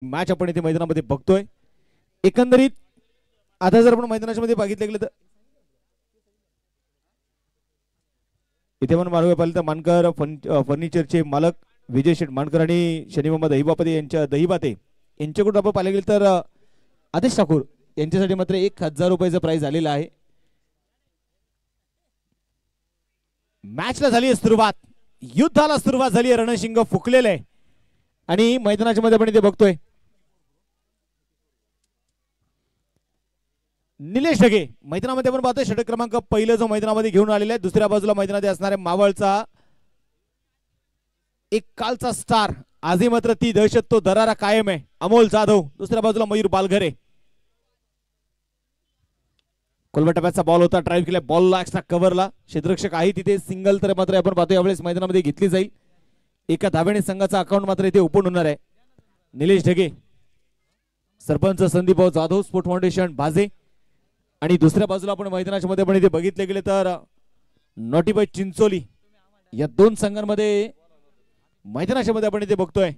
Match आपण इथे मैदानामध्ये बघतोय. एकंदरीत आता जर आपण मैदानाच्या मध्ये बघितलं गेलं तर इथे आपण मानूया पाहिलं तर मानकर फर्निचरचे मालक विजय शेठ मानकर आणि शनिमामा दहीबापते यांच्या दहीबाते यांच्याकडून आपण पाहिलं गेलं तर आदेश ठाकूर यांच्यासाठी मात्र 1000 रुपयाचं प्राइज आलेलं आहे. मॅचला झाली सुरुवात, युद्धाला सुरुवात झाली. रणशिंग फुकलेलं आहे आणि मैदानाच्या मध्ये आपण इथे बघतोय निलेश ढगे मैदानामध्ये आपण पाहतोय षटक क्रमांक पहिलं जो मैदानामध्ये घेऊन आलेला आहे. दुसऱ्या बाजूला मैदानामध्ये असणाऱ्या मावळचा एक कालचा स्टार, आजही मात्र ती दहशत तो दरारा कायम आहे, अमोल जाधव. दुसऱ्या बाजूला मयूर बालघरे. कोलबटप्याचा बॉल होता, ड्राईव्ह केला बॉलला एक्स्ट्रा कव्हरला, क्षेत्ररक्षक आहे तिथे, सिंगल तर मात्र आपण पाहतोय यावेळेस मैदानामध्ये घेतली जाईल. एका धाब्याने संघाचा अकाउंट मात्र इथे ओपन होणार आहे. Nilesh Dhage, sarpanch Sandeep Jadhav, sport foundation Bhaje. आणि दुसऱ्या बाजूला आपण मैदानाच्या मध्ये पण इथे बघितले गेले तर नोटीबाई चिंचोली. या दोन संघांमध्ये मैदानाच्या मध्ये आपण इथे बघतोय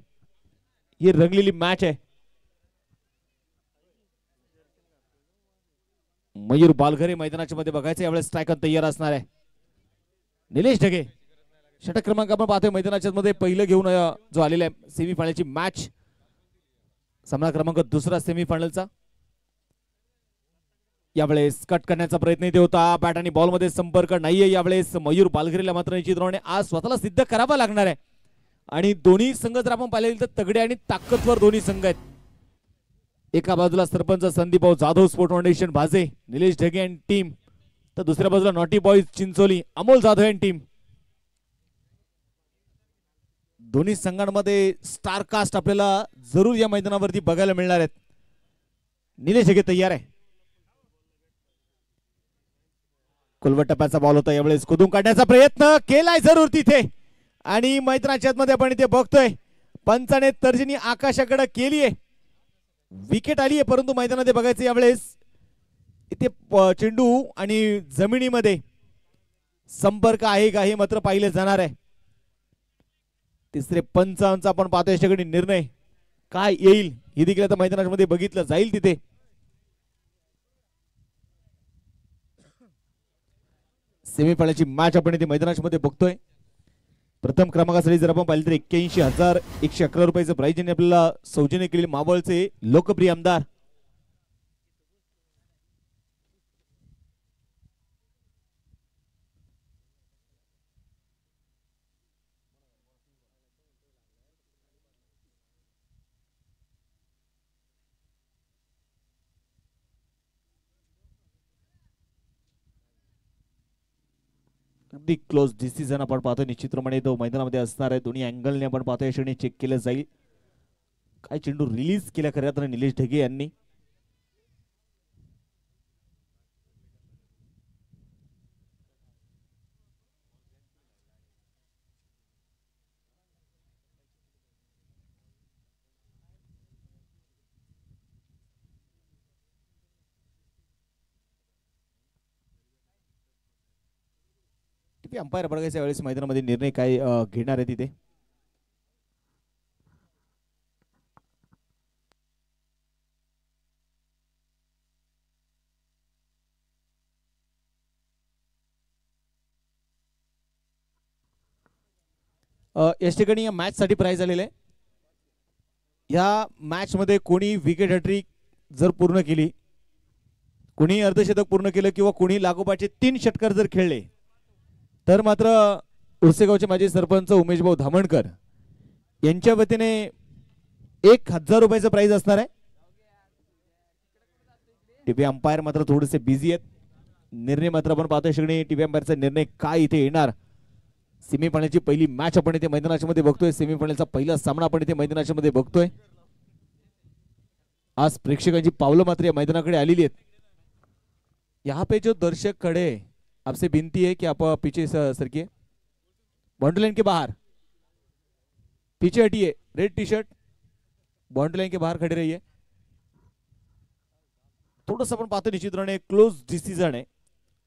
ही रंगलेली मॅच आहे. मयूर बालघरे मैदानाच्या मध्ये बघायचं यावेळेस स्ट्रायकर तयार असणार आहे. निलेश ढगे षटक क्रमांक आपण पाहतोय मैदानाच्या मध्ये पहिलं घेऊन जो आलेला आहे सेमीफायनलची मॅच, सामना क्रमांक दुसरा सेमीफायनलचा. यावेळेस कट करण्याचा प्रयत्न इथे होता, बॅट आणि बॉल मध्ये संपर्क नाहीये यावेळेस. मयूर बालघरेला मात्र निश्चितपणे आज स्वतःला सिद्ध करावा लागणार आहे. आणि दोन्ही संघ जर आपण पाहिले तर तगडे आणि ताकदवर दोन्ही संघ आहेत. एका बाजूला sarpanch Sandeep Jadhav, sport foundation Bhaje, Nilesh Dhage and team, तर दुसऱ्या बाजूला naughty boys Chincholi, Amol Jadhav and team. दोन्ही संघांमध्ये स्टार कास्ट आपल्याला जरूर या मैदानावरती बघायला मिळणार आहेत. निलेश ढगे तयार आहे. कोलवटप्याचा बॉल होता, यावेळेस कुदून काढण्याचा प्रयत्न केलाय जरूर तिथे. आणि मैदानाच्या मध्ये आपण इथे बघतोय पंचाने तर्जनी आकाशाकडे केली आहे, विकेट आली आहे. परंतु मैदानामध्ये बघायचं यावेळेस इथे चेंडू आणि जमिनीमध्ये संपर्क आहे का हे मात्र पाहिले जाणार आहे. तिसरे पंचांचा आपण पाहतोय याच्याकडे निर्णय काय येईल हे देखील आता मैदानाच्या मध्ये बघितलं जाईल. तिथे सेमीफायनलची मॅच आपण इथे मैदानाच्या मध्ये बघतोय. प्रथम क्रमांकासाठी जर आपण पाहिलं तर 81,111 रुपयाचं प्राइज यांनी आपल्याला सौजन्य केलेले मावळचे लोकप्रिय आमदार अगदी क्लोज डिसिजन आपण पाहतोय. निश्चितप्रमाणे तो मैदानामध्ये असणार आहे. दोन्ही अँगलने आपण पाहतोय या क्षणी चेक केलं जाईल. काय चेंडू रिलीज केला खऱ्या तर निलेश ढगे यांनी. अंपायर बघायचं यावेळेस मैदानामध्ये निर्णय काय घेणार आहे तिथे. याच ठिकाणी या मॅच साठी प्राइज आलेले आहे. या मॅच मध्ये कोणी विकेट हॅट्रिक जर पूर्ण केली, कोणी अर्धशतक पूर्ण केलं किंवा कोणी लागोपाठचे 3 षटकार जर खेळले तर मात्र उर्सेगावचे माजी सरपंच उमेश भाऊ धामणकर यांच्या वतीने 1000 रुपयाचं प्राइज असणार आहे. टीव्ही अंपायर मात्र थोडेसे बिझी आहेत. निर्णय मात्र आपण पाहतोय सगळे टीव्ही अंपायरचा निर्णय काय इथे येणार. सेमीफायनलची पहिली मॅच आपण इथे मैदानाच्या मध्ये बघतोय. सेमीफायनलचा पहिला सामना आपण इथे मैदानाच्या मध्ये बघतोय. आज प्रेक्षकांची पावलं मात्र या मैदानाकडे आलेली आहेत. यहाँ पे जो दर्शक खड़े हैं आपसे विनती है कि आप पीछे सरकिए, बाउंड्री लाइन के बाहर पीछे हटिए. Red T shirt boundary line के बाहर खड़े रहिए. थोडंसं आपण पाहतो निश्चितपणे क्लोज डिसिजन आहे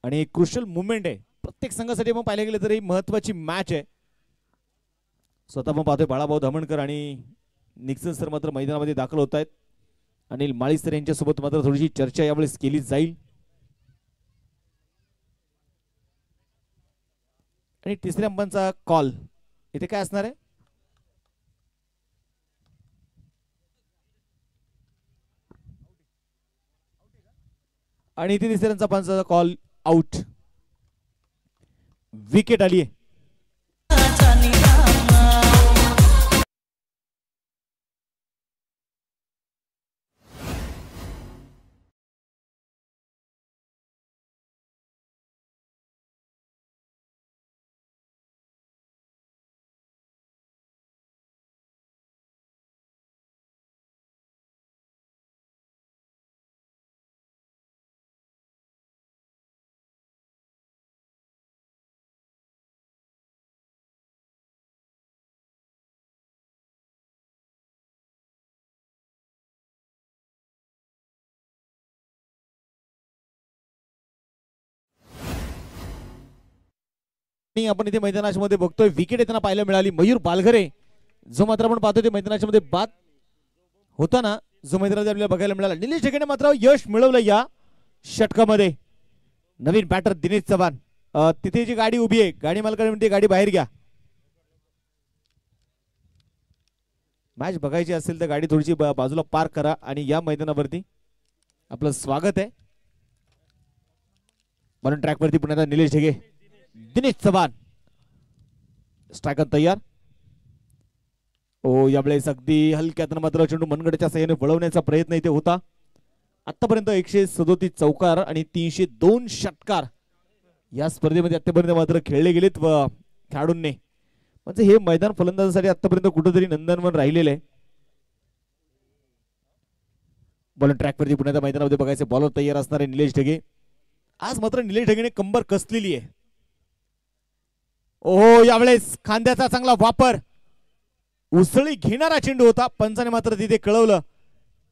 आणि क्रुशियल मुवमेंट आहे. प्रत्येक संघासाठी आपण पाहिलं गेलं तरी महत्वाची मॅच आहे. स्वतः आपण पाहतोय बाळाभाऊ धामणकर आणि निक्सन सर मात्र मैदानामध्ये दाखल होत आहेत. अनिल माळी सर यांच्यासोबत मात्र थोडीशी चर्चा यावेळेस केली जाईल. आणि तिसऱ्या अंपायरचा कॉल इथे काय असणार आहे? आणि इथे तिसऱ्यांचा पंचाचा कॉल आउट. विकेट आली आहे. आपण इथे मैदानामध्ये बघतोय विकेट येताना पाहायला मिळाली. मयूर बालघरे जो मात्र आपण पाहतोय ते मैदानाच्या मध्ये बाद होताना जो मैदानात आपल्याला बघायला मिळाला. निलेश ढगेने मात्र यश मिळवलं या षटकामध्ये. नवीन बॅटर दिनेश चव्हाण तिथे जी गाडी उभी आहे गाडी मालकाने म्हणते गाडी बाहेर घ्या. मॅच बघायची असेल तर गाडी थोडीशी बाजूला पार्क करा आणि या मैदानावरती आपलं स्वागत आहे. म्हणून ट्रॅकवरती पुन्हा निलेश ढगे दिनेश चव्हाण स्ट्रायकर तयार. ओ यावेळेस अगदी हलक्यातनं मात्र चेंडू मनगडच्या साह्याने वळवण्याचा प्रयत्न इथे होता. आतापर्यंत 137 चौकार आणि 302 षटकार या स्पर्धेमध्ये आतापर्यंत मात्र खेळले गेलेत व खेळाडूंनी. म्हणजे हे मैदान फलंदाजांसाठी आतापर्यंत कुठेतरी नंदनवन राहिलेलं आहे. बॉलिंग ट्रॅकवरती पुन्हा मैदानामध्ये बघायचे बॉलर तयार असणारे निलेश ढगे. आज मात्र निलेश ढगेने कंबर कसलेली आहे. ओहो यावेळेस खांद्याचा चांगला वापर. उसळी घेणारा चेंडू होता. पंचाने मात्र तिथे कळवलं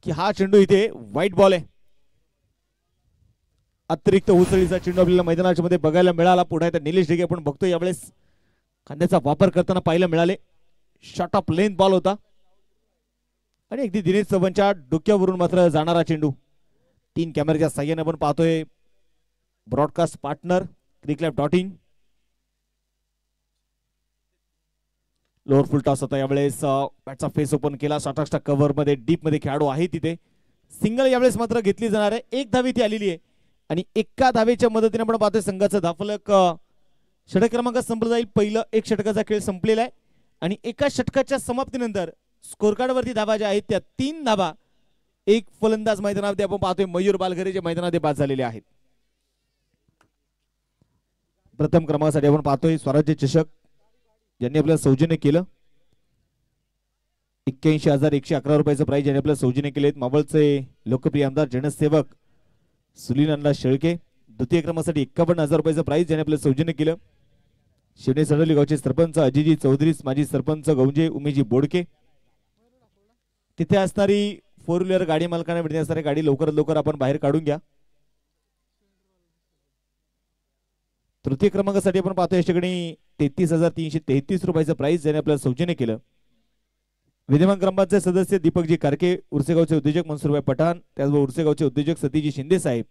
की हा चेंडू इथे वाईट बॉल आहे. अतिरिक्त उसळीचा चेंडू आपल्याला मैदानाच्या मध्ये बघायला मिळाला. पुढे निलेश ढगे आपण बघतोय यावेळेस खांद्याचा वापर करताना पाहायला मिळाले. शॉर्ट ऑफ लेंथ बॉल होता आणि अगदी दिनेश चव्हाणच्या डोक्यावरून मात्र जाणारा चेंडू. 3 कॅमेऱ्याच्या साह्याने आपण पाहतोय. Broadcast partner cricket.in. लोअर फुल टॉस होता यावेळेस. बॅटचा फेस ओपन केला. शॉर्ट कव्हर मध्ये डीप मध्ये खेळाडू आहे तिथे. सिंगल यावेळेस मात्र घेतली जाणार आहे. 1 धाव इथे आलेली आहे आणि एका धावेच्या मदतीने आपण पाहतोय संघाचा धावफलक षटक क्रमांक संपला जाईल. पहिलं 1 षटकाचा खेळ संपलेला आहे आणि एका षटकाच्या समाप्तीनंतर स्कोर कार्ड वरती धावा ज्या आहेत त्या 3 धावा. एक फलंदाज मैदानामध्ये आपण पाहतोय मयूर बालघरे जे मैदानामध्ये बाद झालेले आहेत. प्रथम क्रमांकासाठी आपण पाहतोय स्वराज्य चषक ज्यांनी आपल्याला सौजन्य केलं. 81,111 रुपयाचं प्राइज ज्यांनी आपल्याला सौजन्य केलेत. मावळचे लोकप्रिय आमदार जनसेवक सुनील शेळके. द्वितीय क्रमांकासाठी 51,000 रुपयाचं प्राइज ज्यांनी आपल्याला सौजन्य केलं. शिवणे सडोली गावचे सरपंच अजिजी चौधरी, माजी सरपंच गौंजे उमेजी बोडके. तिथे असणारी 4 व्हीलर गाडी मालकांना मिळणे असणारी गाडी लवकरात लवकर आपण बाहेर काढून घ्या. तृतीय क्रमांकासाठी आपण पाहतोय या ठिकाणी 33,333 रुपयाचं प्राइज ज्याने आपल्याला सौजन्य केलं. विद्यमान क्रमांकाचे सदस्य दीपकजी कारके, उर्सेगावचे उद्योजक मनसुरभाई पठाण, त्याचबरोबर उर्सेगावचे उद्योजक सतीजी शिंदे साहेब.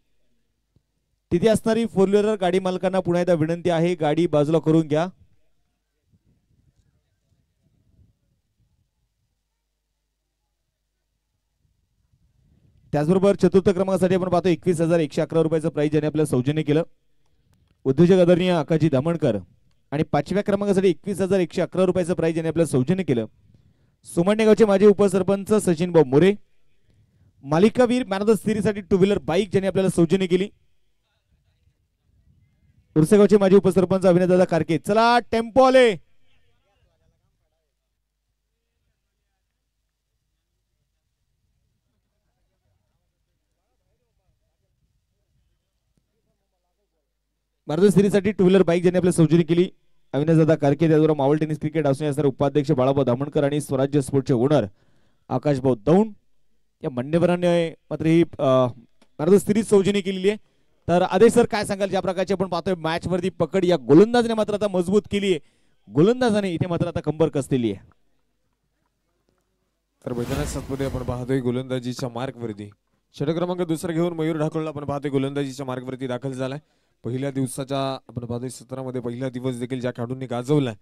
तिथे असणारी 4 व्हीलर गाडी मालकांना पुन्हा एकदा विनंती आहे गाडी बाजूला करून घ्या. त्याचबरोबर चतुर्थ क्रमांकासाठी आपण पाहतो 21,111 रुपयाचं प्राइज ज्याने आपल्याला सौजन्य केलं. उद्योजक आदरणीय आकाजी दामणकर. आणि 5व्या क्रमांकासाठी 21,111 रुपयाचं प्राइज ज्याने आपल्याला सौजन्य केलं. सोमण्यगावचे माजी उपसरपंच सचिन भाऊ मोरे. मालिकावीर मॅन ऑफ द सिरीजसाठी 2 व्हीलर बाईक ज्याने आपल्याला सौजन्य केली. उर्सेगावचे माजी उपसरपंच अभिनयदादा कारके. चला टेम्पो आले. भारत सिरीजसाठी 2 व्हीलर बाईक ज्यांनी आपल्याला सौजन्य केली. अविनाशदादा कारके. त्याचबरोबर मावळ टेनिस क्रिकेट असोसिएशनचे उपाध्यक्ष बाळाभाऊ दामणकर आणि स्वराज्य स्पोर्टचे ओनर आकाशभाऊ दौंड या मान्यवरांनी मात्र ही भारत सिरीज सौजन्य केलेली आहे. तर आदेश सर काय सांगाल ज्या प्रकारची आपण पाहतोय मॅच वरती पकड या गोलंदाजाने मात्र आता मजबूत केली आहे. गोलंदाजाने इथे मात्र आता कंबर कसलेली आहे. तर मैदानामध्ये आपण पाहतोय गोलंदाजीच्या मार्कवरती षटक क्रमांक दुसरा घेऊन मयूर ढाकळला आपण पाहतोय गोलंदाजीच्या मार्कवरती दाखल झालाय. पहिल्या दिवसाच्या आपण पाहतोय सत्रामध्ये पहिला दिवस देखील ज्या खेळाडूंनी गाजवलाय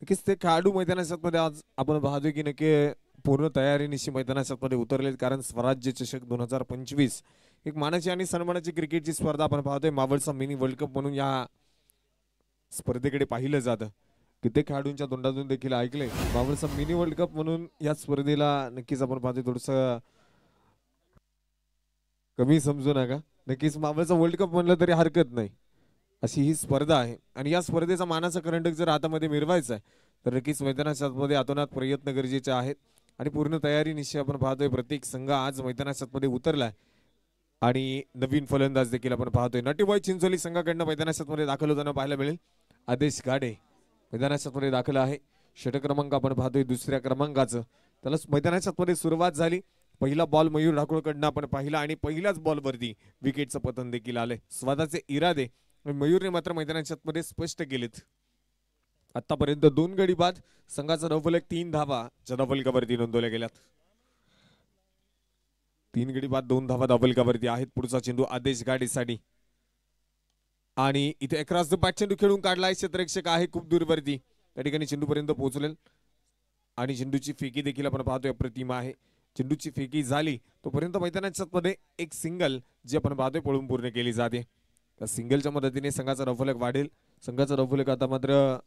नक्कीच ते खेळाडू मैदानामध्ये आज आपण पाहतोय की नक्की पूर्ण तयारीनिशी मैदानामध्ये उतरले. कारण स्वराज्य चषक 2025 एक मानाची आणि सन्मानाची क्रिकेटची स्पर्धा आपण पाहतोय. मावळचा मिनी वर्ल्ड कप म्हणून या स्पर्धेकडे पाहिलं जातं. कित्येक खेळाडूंच्या तोंडातून देखील ऐकलंय मावळचा मिनी वर्ल्ड कप म्हणून या स्पर्धेला नक्कीच आपण पाहतोय थोडस कमी समजू नका. नक्कीच मावळचा वर्ल्ड कप म्हणलं तरी हरकत नाही अशी ही स्पर्धा आहे. आणि या स्पर्धेचा मानाचा करंडक जर हातामध्ये मिरवायचा आहे तर नक्कीच मैदानामध्ये अतोनात प्रयत्न गरजेचे आहेत. आणि पूर्ण तयारी निश्चय आपण पाहतोय प्रत्येक संघ आज मैदानामध्ये उतरलाय. आणि नवीन फलंदाज देखील आपण पाहतोय. नटीबॉय चिंचोली संघाकडनं मैदानामध्ये दाखल होताना पाहायला मिळेल आदेश गाडे मैदानामध्ये दाखल आहे. षटक क्रमांक आपण पाहतोय दुसऱ्या क्रमांकाचं. त्याला मैदानामध्ये सुरुवात झाली. पहिला बॉल मयूर ढाकूळकडनं आपण पाहिला आणि पहिल्याच बॉलवरती विकेटचं पतन देखील आलंय. स्वतःचे इरादे मयूरने मात्र मैदानामध्ये स्पष्ट केलेत. आतापर्यंत 2 गडी बाद संघाचा धावफलक 3 धावा धावफलकावरती नोंदवल्या गेल्यात. 3 गडी बाद 2 धावा धावफलकावरती आहेत. पुढचा चेंडू आदेश गाडीसाठी आणि इथे अक्रॉस द बॅट चेंडू खेळून काढलाय. क्षेत्ररक्षक आहे खूप दूरवरती त्या ठिकाणी चेंडू पर्यंत पोहोचलेल आणि चेंडूची फेकी देखील आपण पाहतोय अप्रतिम आहे. चेंडूची फेकी झाली तोपर्यंत मैदानामध्ये एक सिंगल जी आपण पाहतोय पळून पूर्ण केली जाते. त्या सिंगलच्या मदतीने संघाचा धावफलक वाढेल. संघाचा धावफलक आता मात्र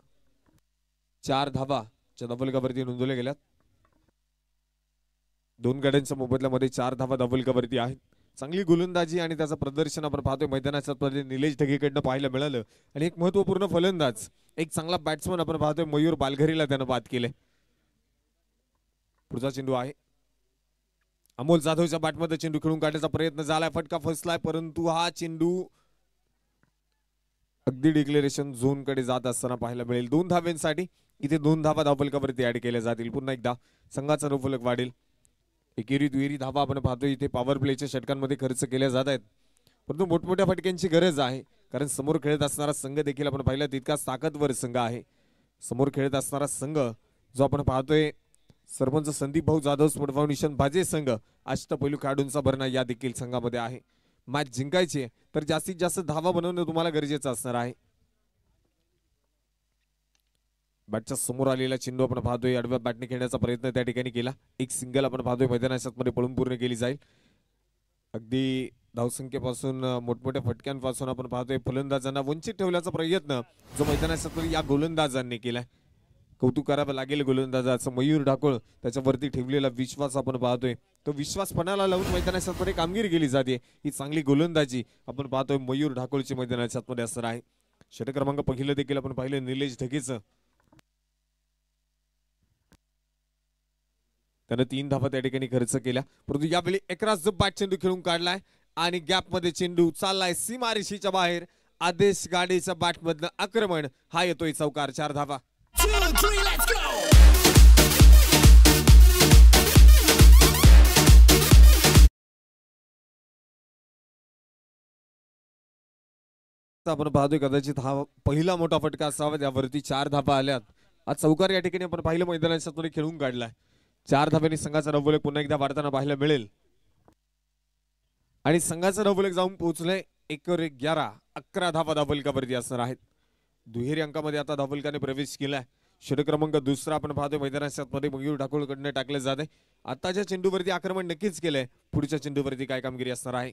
4 धावा धावफलकावरती नोंदवल्या गेल्यात. 2 गाड्यांच्या मोबदल्यामध्ये 4 धावा धावफलकावरती आहेत. चांगली गोलंदाजी आणि त्याचं प्रदर्शन आपण पाहतोय मैदानामध्ये निलेश ढगेकडनं पाहायला मिळालं. आणि एक महत्वपूर्ण फलंदाज एक चांगला बॅट्समन आपण पाहतोय मयूर बालघरीला त्यानं बाद केले. पुढचा चेंडू आहे अमोल जाधवच्या बॅटमध्ये चेंडू खेळून काढण्याचा प्रयत्न झालाय. फटका फसलाय परंतु हा चेंडू अगदी डिक्लेरेशन झोन कडे जात असताना पाहायला मिळेल. 2 धाव्यांसाठी इथे 2 धावा धावफलकावरती ऍड केल्या जातील. पुन्हा एकदा संघाचा धावफलक वाढेल. एकेरी दुहेरी धावा आपण पाहतोय इथे पॉवर प्लेच्या षटकांमध्ये खर्च केल्या जात आहेत. परंतु मोठमोठ्या फटक्यांची गरज आहे कारण समोर खेळत असणारा संघ देखील आपण पाहिला तितकाच ताकदवर संघ आहे. समोर खेळत असणारा संघ जो आपण पाहतोय सरपंच संदीप भाऊ जाधव स्पोर्ट फाउंडेशन भाजे संघ अष्टपैलू खेळाडूंचा भरणा या देखील संघामध्ये आहे. मॅच जिंकायची तर जास्तीत जास्त धावा बनवणं तुम्हाला गरजेचं असणार आहे. बॅटच्या समोर आलेला चेंडू आपण पाहतोय आडव्या बॅटने खेळण्याचा प्रयत्न त्या ठिकाणी केला. एक सिंगल आपण पाहतोय मैदानामध्ये पळून पूर्ण केली जाईल. अगदी धावसंख्येपासून मोठमोठ्या फटक्यांपासून आपण पाहतोय फलंदाजांना वंचित ठेवण्याचा प्रयत्न जो मैदानामध्ये या गोलंदाजांनी केलाय. कौतुक करावं लागेल गोलंदाजाचं. मयूर ढाकळ त्याच्यावरती ठेवलेला विश्वास आपण पाहतोय तो विश्वास पणाला लावून मैदानामध्ये कामगिरी केली जाते. ही चांगली गोलंदाजी आपण पाहतोय मयूर ढाकळची मैदानामध्ये असणार आहे. षटक क्रमांक पहिलं देखील आपण पाहिलं निलेश ढगेचं. त्यानं 3 धावा त्या ठिकाणी खर्च केल्या परंतु यावेळी अक्रॉस द बॅट चेंडू खेळून काढलाय आणि गॅप मध्ये चेंडू चाललाय सीमारेषेच्या बाहेर. आदेश गाडीच्या बॅट मधनं आक्रमण हा येतोय चौकार. 4 धावा. आपण पाहतोय कदाचित हा पहिला मोठा फटका असावा त्यावरती 4 धावा आल्यात. आज चौकार या ठिकाणी आपण पाहिलं मैदानामध्ये खेळून काढलाय. 4 धाव्यांनी संघाचा धावफलक पुन्हा एकदा वाढताना पाहायला मिळेल आणि संघाचा धावफलक जाऊन पोहोचलंय 11 धावा धावफलकावरती असणार आहेत. दुहेरी अंकामध्ये आता धावफलकाने प्रवेश केलाय. षटक क्रमांक दुसरा आपण पाहतोय मैदानामध्ये मयूर ढाकळकडनं टाकले जाते. आताच्या चेंडूवरती आक्रमण नक्कीच केलंय. पुढच्या चेंडूवरती काय कामगिरी असणार आहे.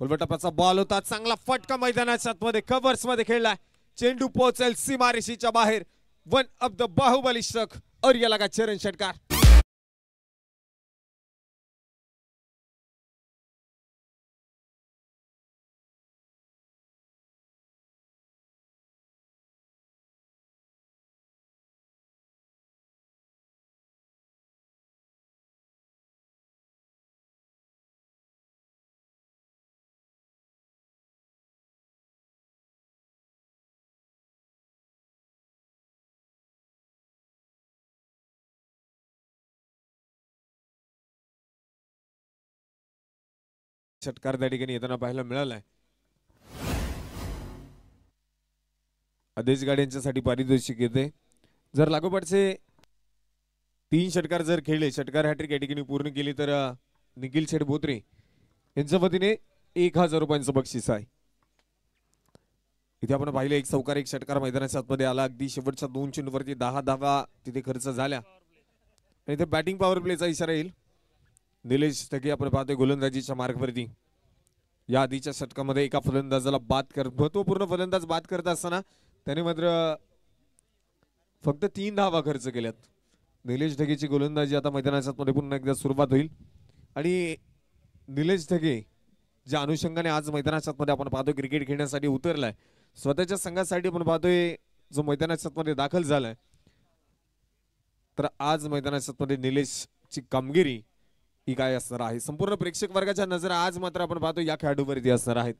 कोलबटप्पाचा बॉल होता चांगला फटका मैदानामध्ये कव्हर्स मध्ये खेळलाय. चेंडू पोहोचेल सीमारेषेच्या बाहेर. One of the Baahubali stroke और ये लगा चरण षटकार. षटकार त्या ठिकाणी येताना पाहायला मिळालाय. आदेश गाड्यांच्यासाठी पारितोषिक येते. जर लागोपाठचे 3 षटकार जर खेळले, षटकार हॅट्रिक या ठिकाणी पूर्ण केली तर निखिल शेठ बोत्रे यांच्या वतीने 1000 रुपयांचं बक्षीस आहे. इथे आपण पाहिलं एक चौकार एक षटकार मैदानाच्या आतमध्ये आला. अगदी शेवटच्या 2 चेंडूवरती 10 धावा तिथे खर्च झाल्या. आणि इथे बॅटिंग पॉवर प्लेचा इशारा येईल. निलेश ढगे आपण पाहतोय गोलंदाजीच्या मार्गवरती. या आधीच्या षटकामध्ये एका फलंदाजाला महत्वपूर्ण फलंदाज बाद करत असताना त्याने मात्र फक्त 3 धावा खर्च केल्यात. निलेश ढगेची गोलंदाजी आता मैदानाच्या आतमध्ये पुन्हा एकदा सुरुवात होईल. आणि निलेश ढगे ज्या अनुषंगाने आज मैदानाच्या आतमध्ये आपण पाहतोय क्रिकेट खेळण्यासाठी उतरलाय, स्वतःच्या संघासाठी आपण पाहतोय जो मैदानाच्या आतमध्ये दाखल झालाय, तर आज मैदानाच्या आतमध्ये निलेशची कामगिरी ही काय असणार आहे. संपूर्ण प्रेक्षक वर्गाच्या नजरा आज मात्र आपण पाहतो या खेळाडूवरती असणार आहेत.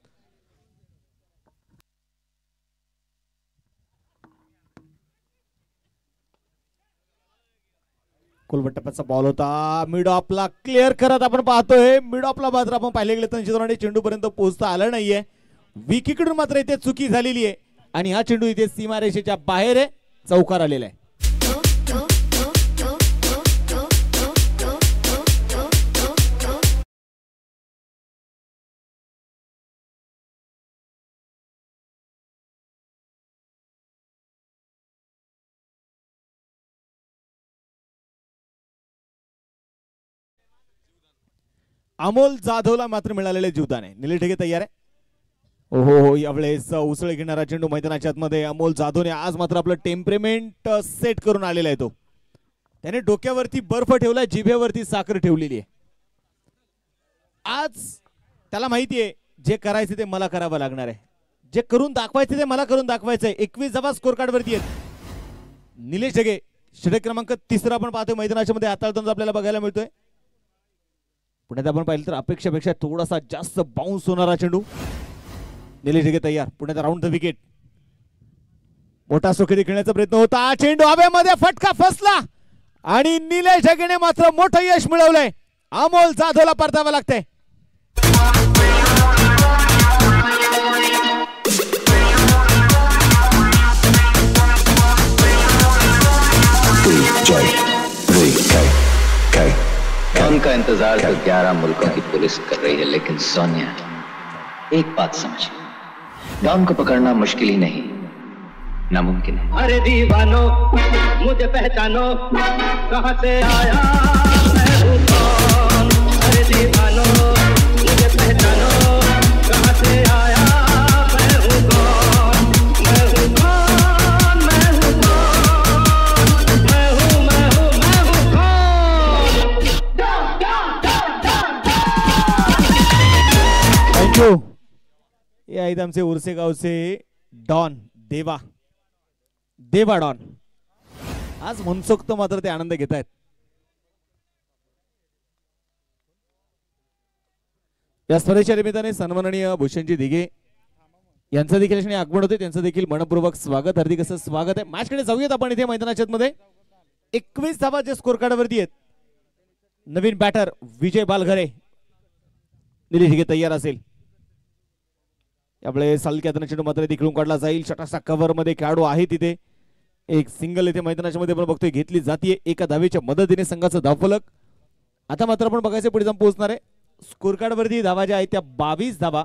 कोलबट्टाचा बॉल होता, मिड ऑफला क्लिअर करत आपण पाहतोय. मिड ऑफला मात्र आपण पाहिले गेले तर चेंडू पर्यंत पोहोचता आलं नाहीये. विकीकडून मात्र इथे चुकी झालेली आहे आणि हा चेंडू इथे सीमारेषेच्या बाहेर आहे, चौकार आलेला आहे. अमोल जाधवला मात्र मिळालेले जीवदान आहे. निलेश ढगे तयार आहे. हो यावेळेस उसळ घेणारा चेंडू मैदानाच्या आतमध्ये अमोल जाधवने आज मात्र आपलं टेम्परेमेंट सेट करून आलेला आहे. तो त्याने डोक्यावरती बर्फ ठेवला, जिभेवरती साखर ठेवलेली आहे. आज त्याला माहिती आहे जे करायचे ते मला करावं लागणार आहे, जे करून दाखवायचे ते मला करून दाखवायचंय. 21 धावा स्कोर कार्ड वरती आहेत. निलेश ढगे षटक क्रमांक 3 आपण पाहतोय मैदानाच्या मध्ये हाताळताना आपल्याला बघायला मिळतोय. पुण्यात आपण पाहिलं तर अपेक्षेपेक्षा थोडासा जास्त बाउन्स होणारा चेंडू. निलेश ढगे तयार. पुण्यात राऊंड द विकेट. मोठा सोखेरी खेळण्याचा प्रयत्न होता, चेंडू हवेमध्ये फटका फसला आणि निलेश ढगेने मात्र मोठं यश मिळवलंय. अमोल जाधवला परतावं लागतंय. डॉन का इंतजार तो 11 मुल्कों की पुलिस कर रही है, लेकिन सोनिया एक बात समझ, डॉन को पकड़ना मुश्किल ही नहीं, नामुमकिन है. अरे दीवानो मुझे पहचानो, कहां से आया मैं हूं कौन. अरे दीवानो मुझे पहचानो, कहां से आया मैं हूं कौन. मैं हूं कौन, मैं हूं कौन, मैं हूं कौन. थँक्यू. हे आहेत आमचे उरसे गावचे डॉन देवा डॉन. आज मनसोक्त मात्र ते आनंद घेत आहेत. या स्पर्धेच्या निमित्ताने सन्माननीय भूषणजी दिघे यांचं देखील आगमन होते, त्यांचं देखील मनपूर्वक स्वागत, हार्दिक असं स्वागत आहे. मॅचकडे जाऊयात आपण. इथे मैदानाच्या मध्ये 21 धावा जे स्कोर कार्डवरती आहेत. नवीन बॅटर विजय बालघरे. निलेश ढगे तयार असेल. यामुळे सलक्यातनं चेंडू मात्र तिकडून काढला जाईल. छोटासा कव्हर मध्ये खेळाडू आहे तिथे. एक सिंगल इथे मैदानाच्या मध्ये आपण बघतोय घेतली जाते. एका धावेच्या मदतीने संघाचं धावफलक आता मात्र आपण बघायचं पुढे जाऊन पोहोचणार आहे. स्कोर कार्ड वरती धावा ज्या आहेत त्या 22 धावा.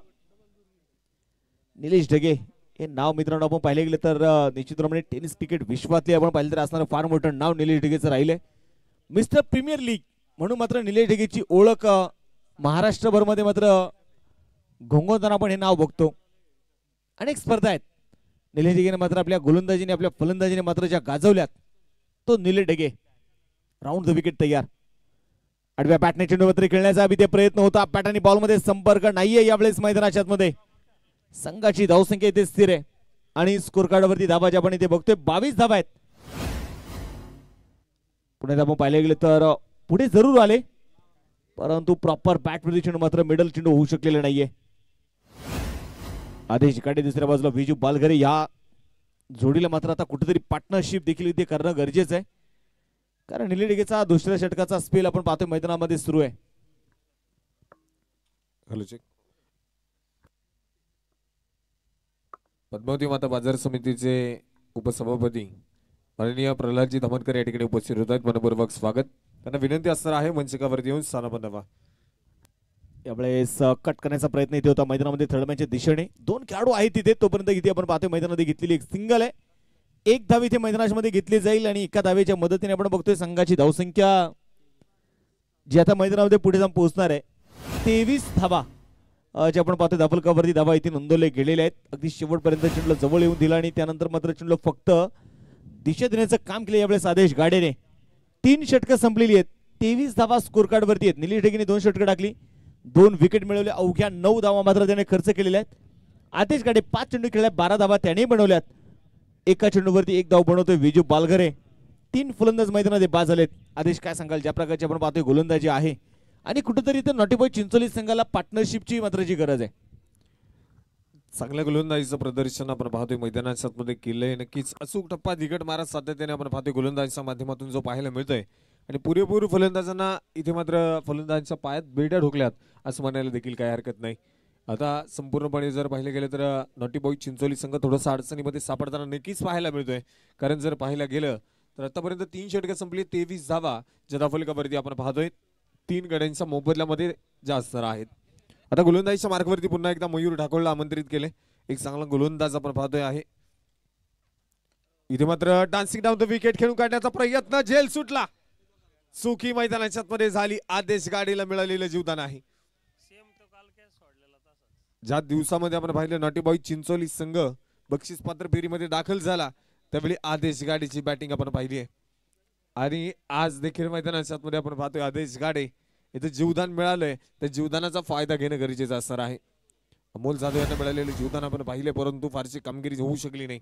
निलेश ढगे हे नाव मित्रांनो आपण पाहिले गेले तर निश्चितपणे टेनिस क्रिकेट विश्वातले आपण पाहिलं तर असणारं फार मोठं नाव निलेश ढगेचं राहिलंय. मिस्टर प्रीमियर लीग म्हणून मात्र निलेश ढगेची ओळख महाराष्ट्रभर मध्ये मात्र घोंगवताना आपण हे नाव बघतो. अनेक स्पर्धा आहेत. निलेश ढगेने मात्र आपल्या गोलंदाजीने आपल्या फलंदाजीने मात्र ज्या गाजवल्यात तो Nilesh Dhage. Round the wicket तयार. आडव्या बॅटने चेंडू मात्र खेळण्याचा अभि ते प्रयत्न होता. बॅट आणि बॉल मध्ये संपर्क नाहीये यावेळेस मैदानाच्या मध्ये. संघाची धावसंख्या इथे स्थिर आहे आणि स्कोर कार्ड वरती धावा ज्या आपण इथे बघतोय 22 धावा आहेत. पुण्यात आपण पाहिले गेले तर पुढे जरूर आले परंतु प्रॉपर बॅट वरती चेंडू मात्र मिडल चेंडू होऊ शकलेला नाहीये. आदेश काटे दुसऱ्या बाजूला विजू बालघरे. या जोडीला मात्र आता कुठेतरी पार्टनरशिप देखील इथे करणं गरजेचं आहे कारण निलेश ढगेचा दुसऱ्या षटकाचा स्पेल आपण पाहतोय मैदानामध्ये सुरू आहे. पद्मावती माता बाजार समितीचे उपसभापती माननीय प्रल्हादजी धमनकर या ठिकाणी उपस्थित होत आहेत. मनपूर्वक स्वागत. त्यांना विनंती असणार आहे मंचकावरती येऊन स्थान बनावा. यावेळेस कट करण्याचा प्रयत्न इथे होता मैदानामध्ये थर्ड मॅचच्या दिशेने. दोन खेळाडू आहेत तिथे. तोपर्यंत इथे आपण पाहतोय मैदानामध्ये घेतलेली एक सिंगल आहे. एक धाव इथे मैदानामध्ये घेतली जाईल आणि एका धावेच्या मदतीने आपण बघतोय संघाची धावसंख्या जी आता मैदानामध्ये पुढे जाऊन पोहोचणार आहे 23 धावा जे आपण पाहतोय धावफलकावरती धावा इथे नोंदवले गेलेले आहेत. अगदी शेवटपर्यंत चेंडूला जवळ येऊन दिला आणि त्यानंतर मात्र चेंडूला फक्त दिशा देण्याचं काम केलं यावेळेस आदेश गाडेने. 3 षटकं संपलेली आहेत. 23 धावा स्कोर कार्ड वरती आहेत. निलेश ढगेने 2 षटकं टाकली, 2 विकेट मिळवले, अवघ्या 9 धावा मात्र त्याने खर्च केलेल्या आहेत. आदेश गाडे 5 चेंडू खेळल्या, 12 धावा त्याने बनवल्यात. एका चेंडूवरती 1 धाव बनवतोय विजू बालघरे. 3 फलंदाज मैदानात बाद झालेत. आदेश काय सांगाल, ज्या प्रकारची आपण पाहतोय गोलंदाजी आहे आणि कुठेतरी तर नॉटी बॉय चिंचोली संघाला पार्टनरशिपची मात्र जी गरज आहे. चांगल्या गोलंदाजीचं प्रदर्शन आपण पाहतोय मैदानामध्ये केलंय. नक्कीच अचूक टप्पा दिगट मारत सातत्याने आपण पाहतोय गोलंदाजीच्या माध्यमातून जो पाहायला मिळतोय आणि पुरेपूर फलंदाजांना इथे मात्र फलंदाजांच्या पायात बेड्या ढोकल्यात असं म्हणायला देखील काही हरकत नाही. आता संपूर्णपणे जर पाहिलं गेलं तर नॉटी बॉय चिंचोली संघ थोडासा अडचणीमध्ये सापडताना नक्कीच पाहायला मिळतोय. कारण जर पाहायला गेलं तर आतापर्यंत 3 षटकं संपली, 23 धावा ज्या धावफलकावरती आपण पाहतोय 3 गड्यांच्या मोबदल्यामध्ये जास्त आहेत. आता गोलंदाजीच्या मार्गावरती पुन्हा एकदा मयूर ठाकोरला आमंत्रित केले. एक चांगला गोलंदाज आपण पाहतोय आहे. इथे मात्र डान्सिंग डाऊन द विकेट खेळून काढण्याचा प्रयत्न, झेल सुटला. सुखी मैदानाच्या मध्ये झाली. आदेश गाडीला मिळालेलं जीवदान आहे. ज्या दिवसामध्ये आपण पाहिलं नॉटी बॉय चिंचोली संघ बक्षीस पात्र फेरीमध्ये दाखल झाला त्यावेळी आदेश गाडीची बॅटिंग आपण पाहिली आहे आणि आज देखील मैदानाच्या मध्ये आपण पाहतोय आदेश गाडे इथे जीवदान मिळालंय. त्या जीवदानाचा फायदा घेणं गरजेचं असणार आहे. अमोल जाधव यांना मिळालेले जीवदान आपण पाहिले परंतु फारशी कामगिरी होऊ शकली नाही.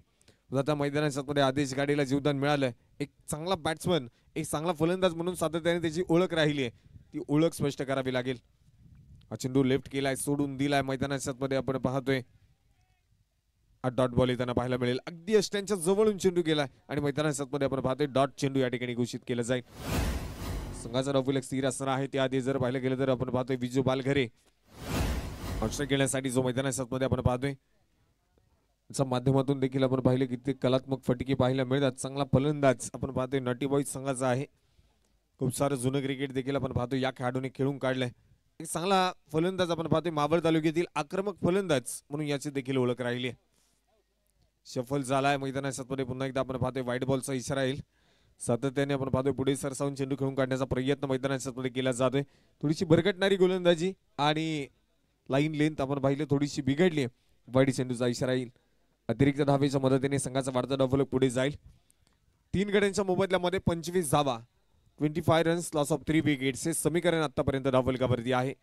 आता मैदानाच्या मध्ये आदेश गाडीला जीवदान मिळालंय. एक चांगला बॅट्समन, एक चांगला फलंदाज म्हणून सातत्याने त्याची ओळख राहिली आहे. ती ओळख स्पष्ट करावी लागेल. हा चेंडू लेफ्ट केलाय, सोडून दिलाय. मैदानाच्या मध्ये आपण पाहतोय डॉट बॉल त्यांना पाहायला मिळेल. अगदी अष्ट्यांच्या जवळून चेंडू गेलाय आणि मैदानाच्या मध्ये आपण पाहतोय डॉट चेंडू या ठिकाणी घोषित केलं जाईल. संघाचा डावफलक स्थिर असणार आहे. त्याआधी जर पाहिलं गेलं तर आपण पाहतोय विजू बालघरे ऑस्ट्रेलिया खेळण्यासाठी जो मैदानाच्या मध्ये आपण पाहतोय माध्यमातून देखील आपण पाहिले किती कलात्मक फटके पाहायला मिळतात. चांगला फलंदाज आपण पाहतोय नॉटी बॉय संघाचा आहे. खूप सारं जुनं क्रिकेट देखील आपण पाहतोय या खेळाडूने खेळून काढलंय. एक चांगला फलंदाज आपण पाहतोय मावळ तालुक्यातील आक्रमक फलंदाज म्हणून याची देखील ओळख राहिली आहे. सफल झालाय मैदानाच्या मध्ये पुन्हा एकदा आपण पाहतोय व्हाईट बॉलचा इशारा येईल. सातत्याने आपण पाहतोय पुढे सरसावून चेंडू खेळून काढण्याचा प्रयत्न मैदानाच्या मध्ये केला जातोय. थोडीशी भरकटणारी गोलंदाजी आणि लाईन लेंथ आपण पाहिलं थोडीशी बिघडली. वाईट चेंडूचा इशारा येईल. अतिरिक्त धावेच्या मदतीने संघाचा वाढता डावफलक पुढे जाईल. 3 गड्यांच्या मोबदल्यामध्ये 25 धावा, 25 रन्स, लॉस ऑफ 3 विकेट्स हे समीकरण आतापर्यंत डावफलकावरती आहे.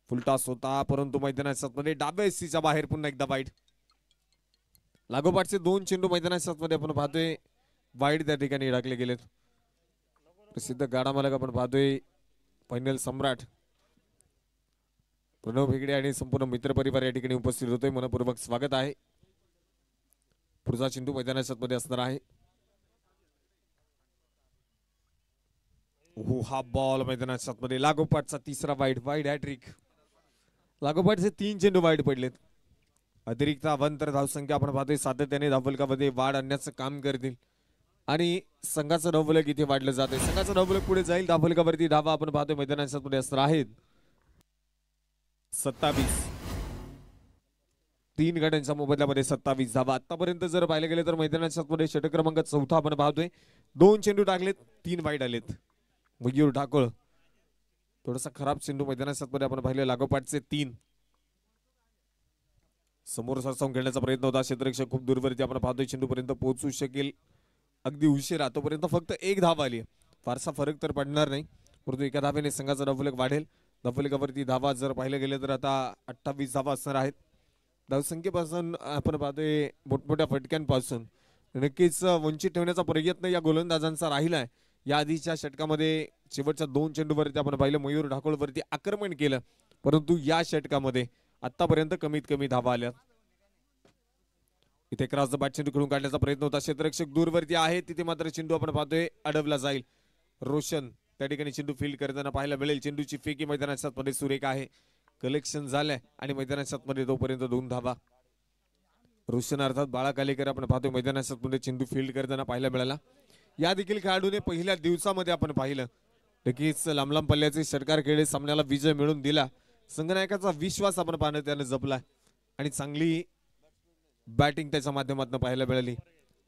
फुलटॉस होता परंतु मैदानाच्या मध्ये डाव्या एसीच्या बाहेर पुन्हा एकदा वाईट. लागोपाठचे 2 चेंडू मैदानाच्या मध्ये आपण पाहतोय वाईट त्या ठिकाणी अडकले गेलेत. प्रसिद्ध गाडा मालक आपण पाहतोय फायनल सम्राट प्रणव हेगडे आणि संपूर्ण मित्रपरिवार या ठिकाणी उपस्थित होतोय. मनपूर्वक स्वागत आहे. पुढचा चेंडू मैदानाच्या मध्ये असणार आहे. हा बॉल मैदानाच्या मध्ये लागोपाठचा तिसरा वाईट हॅट्रिक. लागोपाठचे 3 चेंडू वाईट पडलेत. अतिरिक्त अवांतर धावसंख्या आपण पाहतोय सातत्याने धावफलकामध्ये वाढ आणण्याचं काम करतील आणि संघाचं धावफलक इथे वाढलं जाते. संघाचं धावफलक पुढे जाईल. धावफलकावरती धावा आपण पाहतोय मैदानाच्या मध्ये असणार आहेत 27. 3 गड्यांच्या मोबदल्यामध्ये 27 धावा. आतापर्यंत जर पाहिलं गेलं तर मैदानाच्या मध्ये षटक क्रमांक 4 आपण पाहतोय. 2 चेंडू टाकलेत, 3 वाईट आलेत. मयूर ठाकोर थोडासा खराब चेंडू मैदानाच्या मध्ये आपण पाहिले. लागोपाठचे 3 समोर सरसावून खेळण्याचा प्रयत्न होता. क्षेत्ररक्षक खूप दूरवरती आपण पाहतोय चेंडू पर्यंत पोहोचू शकेल अगदी उशिरा. तोपर्यंत फक्त 1 धाव आली. फारसा फरक तर पडणार नाही परंतु एका धावेने संघाचा धावफलक वाढेल. धावफलकावरती धावा जर पाहिलं गेलं तर आता 28 धावा असणार आहेत. धावसंख्येपासून आपण पाहतोय मोठमोठ्या फटक्यांपासून नक्कीच वंचित ठेवण्याचा प्रयत्न या गोलंदाजांचा राहिलाय. या आधीच्या षटकामध्ये शेवटच्या 2 चेंडूवरती आपण पाहिलं मयूर ठाकोरवरती आक्रमण केलं परंतु या षटकामध्ये आतापर्यंत कमीत कमी धावा आल्या. इथे क्रॉस द बॅट चेंडू खेळून काढण्याचा प्रयत्न होता. क्षेत्ररक्षक दूरवरती आहे तिथे मात्र चेंडू आपण पाहतोय अडवला जाईल. रोशन त्या ठिकाणी चेंडू फील्ड करताना पाहायला मिळेल. चेंडूची फेकी मैदानाच्या मध्ये सुरेख आहे. कलेक्शन झालंय आणि मैदानाच्या मध्ये तोपर्यंत 2 धावा. रोशन अर्थात बाळा कालेकर आपण पाहतोय मैदानाच्या पुढे चेंडू फील्ड करताना पाहायला मिळाला. या देखील खेळाडूने पहिल्या दिवसामध्ये आपण पाहिलं नक्कीच लांब लांब पल्ल्याचे षटकार खेळले, सामन्याला विजय मिळवून दिला. संघनायकाचा विश्वास आपण पाहणं त्याने जपला आणि चांगली बॅटिंग त्याच्या माध्यमातून पाहायला मिळाली.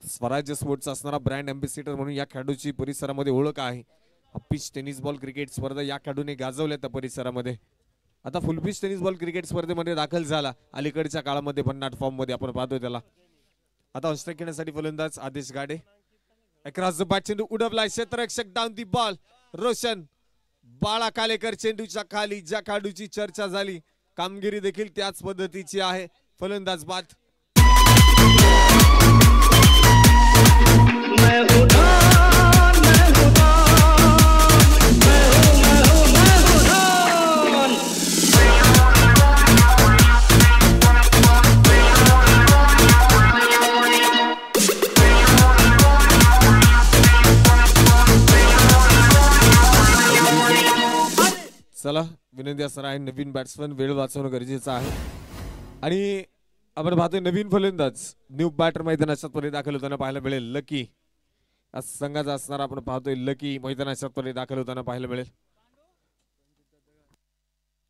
स्वराज्य स्पोर्ट्स असणारा ब्रँड अँबॅसिडर म्हणून या खेळाडूची परिसरामध्ये ओळख आहे. पिच टेनिस बॉल क्रिकेट स्पर्धा या खेळाडूने गाजवल्या त्या परिसरामध्ये. आता फुलपिच टेनिस बॉल क्रिकेट स्पर्धेमध्ये दाखल झाला अलीकडच्या काळामध्ये भन्नाट फॉर्म मध्ये आपण पाहतोय त्याला. आता ऑस्ट्रेलिया खेळण्यासाठी फलंदाज आदेश गाडे. अक्रॉस द बॅट चेंडू उडवलाय, क्षेत्ररक्षक डाऊन दी बॉल. रोशन बाळा कालेकर चेंडूच्या खाली. ज्या खेळाडूची चर्चा झाली कामगिरी देखील त्याच पद्धतीची आहे. फलंदाज बाद. मैं हूँ डॉन, मैं हूँ डॉन, मैं हूँ डॉन। चला विनंती असणार आहे नवीन बॅट्समन वेळ वाचवणं गरजेचं आहे. आणि आपण पाहतोय नवीन फलंदाज न्यू बॅटर मैदानाच्या मध्ये दाखल होताना पाहायला मिळेल. लकी आज संघाचा असणार आपण पाहतोय लकी मैदानाच्या मध्ये दाखल होताना पाहायला मिळेल.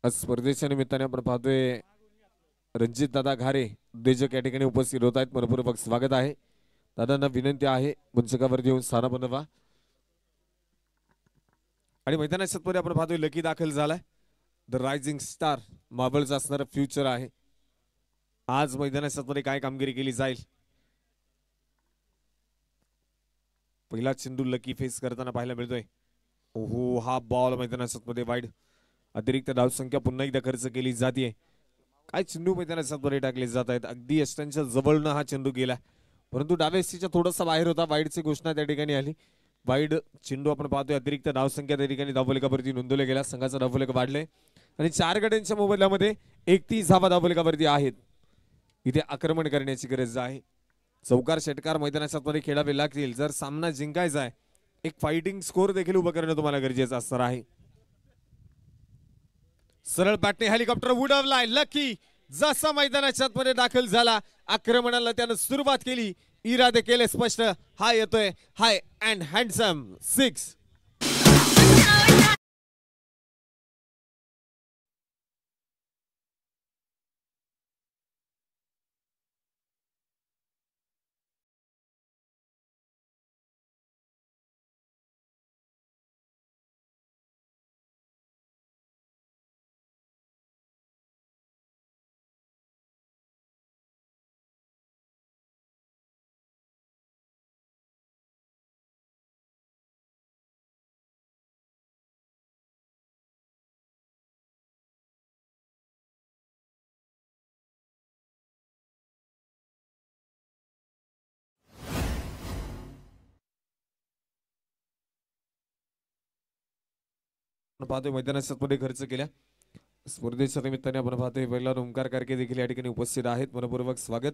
आज स्पर्धेच्या निमित्ताने आपण पाहतोय रणजित दादा घारे उद्योजक या ठिकाणी उपस्थित होत आहेत. मनपूर्वक स्वागत आहे. दादांना विनंती आहे मंचकावरती येऊन स्थान बनवा. आणि मैदानाच्या मध्ये आपण पाहतोय लकी दाखल झालाय. द रायझिंग स्टार मार्बलचा असणारा फ्युचर आहे. आज मैदानाच्या मध्ये काय कामगिरी केली जाईल. पहिला चेंडू लकी फेस करताना पाहायला मिळतोय. ओहो हा बॉल मैदानाच्या मध्ये वाईड. अतिरिक्त धावसंख्या पुन्हा एकदा खर्च केली जाते. काय चेंडू मैदानाच्या मध्ये टाकले जात आहेत. अगदी यष्टांच्या जवळनं हा चेंडू गेला परंतु डाव्या सीच्या थोडासा बाहेर होता. वाईडची घोषणा त्या ठिकाणी आली. वाईड चेंडू आपण पाहतोय. अतिरिक्त धावसंख्या त्या ठिकाणी धावफलकावरती नोंदवल्या गेल्या. संघाचा धावफलक वाढले आणि 4 गड्यांच्या मोबदल्यामध्ये 31 धावा धावफलकावरती आहेत. इथे आक्रमण करण्याची गरज आहे. चौकार षटकार मैदानाच्या मध्ये खेळावे लागतील जर सामना जिंकायचा आहे. एक फायटिंग स्कोर देखील उभं करणं तुम्हाला गरजेचं असणार आहे. सरळ बॅटने हेलिकॉप्टर उडवलाय. लकी जसा मैदानाच्या मध्ये दाखल झाला आक्रमणाला त्यानं सुरुवात केली. इरादे केले स्पष्ट. हा येतोय हाय अँड हँडसम 6. पाहतोय मैदानाच्या मध्ये खर्च केल्या. स्पर्धेच्या निमित्ताने आपण पाहतोय पहिला ओंकार कारके देखील या ठिकाणी उपस्थित आहेत. मनपूर्वक स्वागत.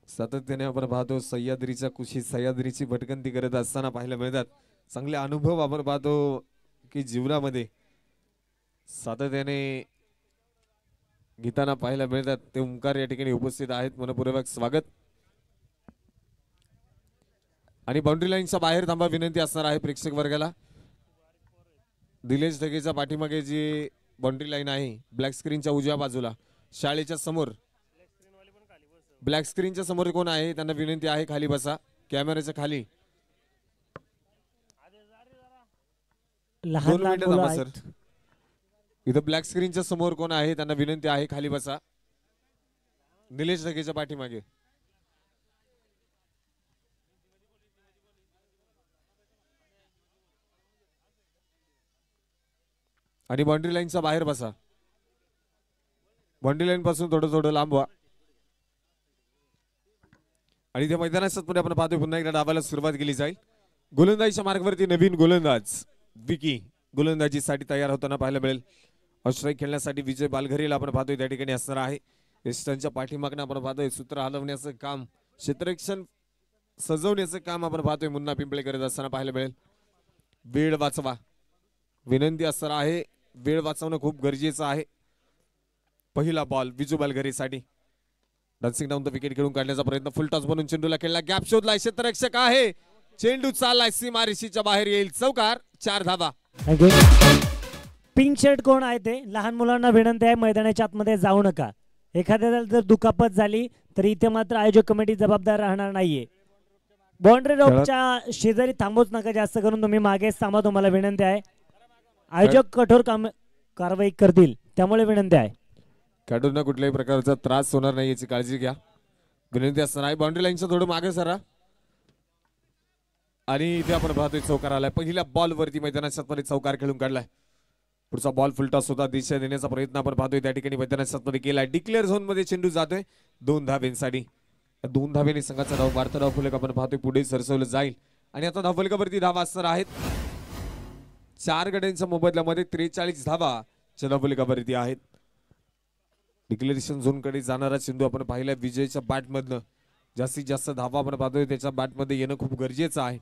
सातत्याने आपण पाहतो सह्याद्रीच्या कुशीत सह्याद्रीची भटकंती करत असताना पाहायला मिळतात. चांगले अनुभव आपण पाहतो की जीवनामध्ये सातत्याने घेताना पाहायला मिळतात. ते ओंकार या ठिकाणी उपस्थित आहेत. मनपूर्वक स्वागत. आणि बाउंड्री लाईनच्या बाहेर थांबा विनंती असणार आहे प्रेक्षक वर्गाला. दिलेश ढगेच्या पाठीमागे जी बाउंड्री लाईन आहे ब्लॅक स्क्रीनच्या उजव्या बाजूला शाळेच्या समोर ब्लॅक स्क्रीनच्या समोर कोण आहे त्यांना विनंती आहे खाली बसा. कॅमेऱ्याच्या खाली 2 मिनिटं थांबा सर. इथं ब्लॅक स्क्रीनच्या समोर कोण आहे त्यांना विनंती आहे खाली बसा. निलेश ढगेच्या पाठीमागे. आणि बाउंड्री लाईनच्या बाहेर बसा. बाउंड्री लाईन पासून थोडं लांब व्हा. आणि त्या मैदानाच्या मध्ये आपण पाहतोय पुन्हा एकदा डावाला सुरुवात केली जाईल. गोलंदाजीच्या मार्गावरती नवीन गोलंदाज विकी गोलंदाजीसाठी तयार होताना पाहायला मिळेल. ऑस्ट्रेलिया खेळण्यासाठी विजय बालघरीला आपण पाहतोय त्या ठिकाणी असणार आहे. वेस्टर्नच्या पाठीमागनं आपण पाहतोय सूत्र हलवण्याचं काम क्षेत्ररक्षण सजवण्याचं काम आपण पाहतोय मुन्ना पिंपळे करत असताना पाहायला मिळेल. वेळ वाचवा विनंती असणार आहे. वेळ वाचवणं खूप गरजेचं आहे. पहिला बॉल विजू बालघरीसाठी. डन्सिंग डाऊन द विकेट खेळून काढण्याचा प्रयत्न, फुल टॉस बनून चेंडूला खेळला, गॅप शोधला, क्षेत्ररक्षक आहे, चेंडू चाललाय सीमारेषेच्या बाहेर, येईल चौकार, 4 धावा. थँक्यू. पिंक शर्ट कोण आहे ते? लहान मुलांना विनंती आहे मैदानाच्या आतमध्ये जाऊ नका. एखाद्याला जर दुखापत झाली तर इथे मात्र आयोजक कमिटी जबाबदार राहणार नाहीये. बाउंड्री रोपच्या शेजारी थांबूच नका, जास्त करून तुम्ही मागेच थांबा, तुम्हाला विनंती आहे. आयोजक कठोर कारवाई करतील, त्यामुळे विनंती आहे. खेळाडूंना कुठल्याही प्रकारचा त्रास होणार नाही याची काळजी घ्या, विनंती असणार आहे. बाउंड्री लाईनच्या थोडं मागे सरा. आणि इथे आपण पाहतोय चौकार आलाय, पहिल्या बॉल वरती मैदानाच्या आतमध्ये चौकार खेळून काढलाय. पुढचा बॉल फुलटॉस होता, दिशा देण्याचा प्रयत्न आपण पाहतोय त्या ठिकाणी मैदानाच्या आतमध्ये केलाय. डिक्लेअर झोन मध्ये चेंडू जातोय 2 धावेंसाठी. 2 धावेने संघाचा धाव वाढता धाव फलक आपण पाहतोय पुढे सरसवलं जाईल. आणि आता धावफलकावरती धावा असणार आहेत. 4 गड्यांच्या मोबदल्यामध्ये 43 धावा धावफलकावरती आहेत. डिक्लेरेशन झोन कडे जाणारा चेंडू आपण पाहिला विजयच्या बॅट मधनं जास्तीत जास्त धावा आपण पाहतोय त्याच्या बॅट मध्ये येणं खूप गरजेचं आहे.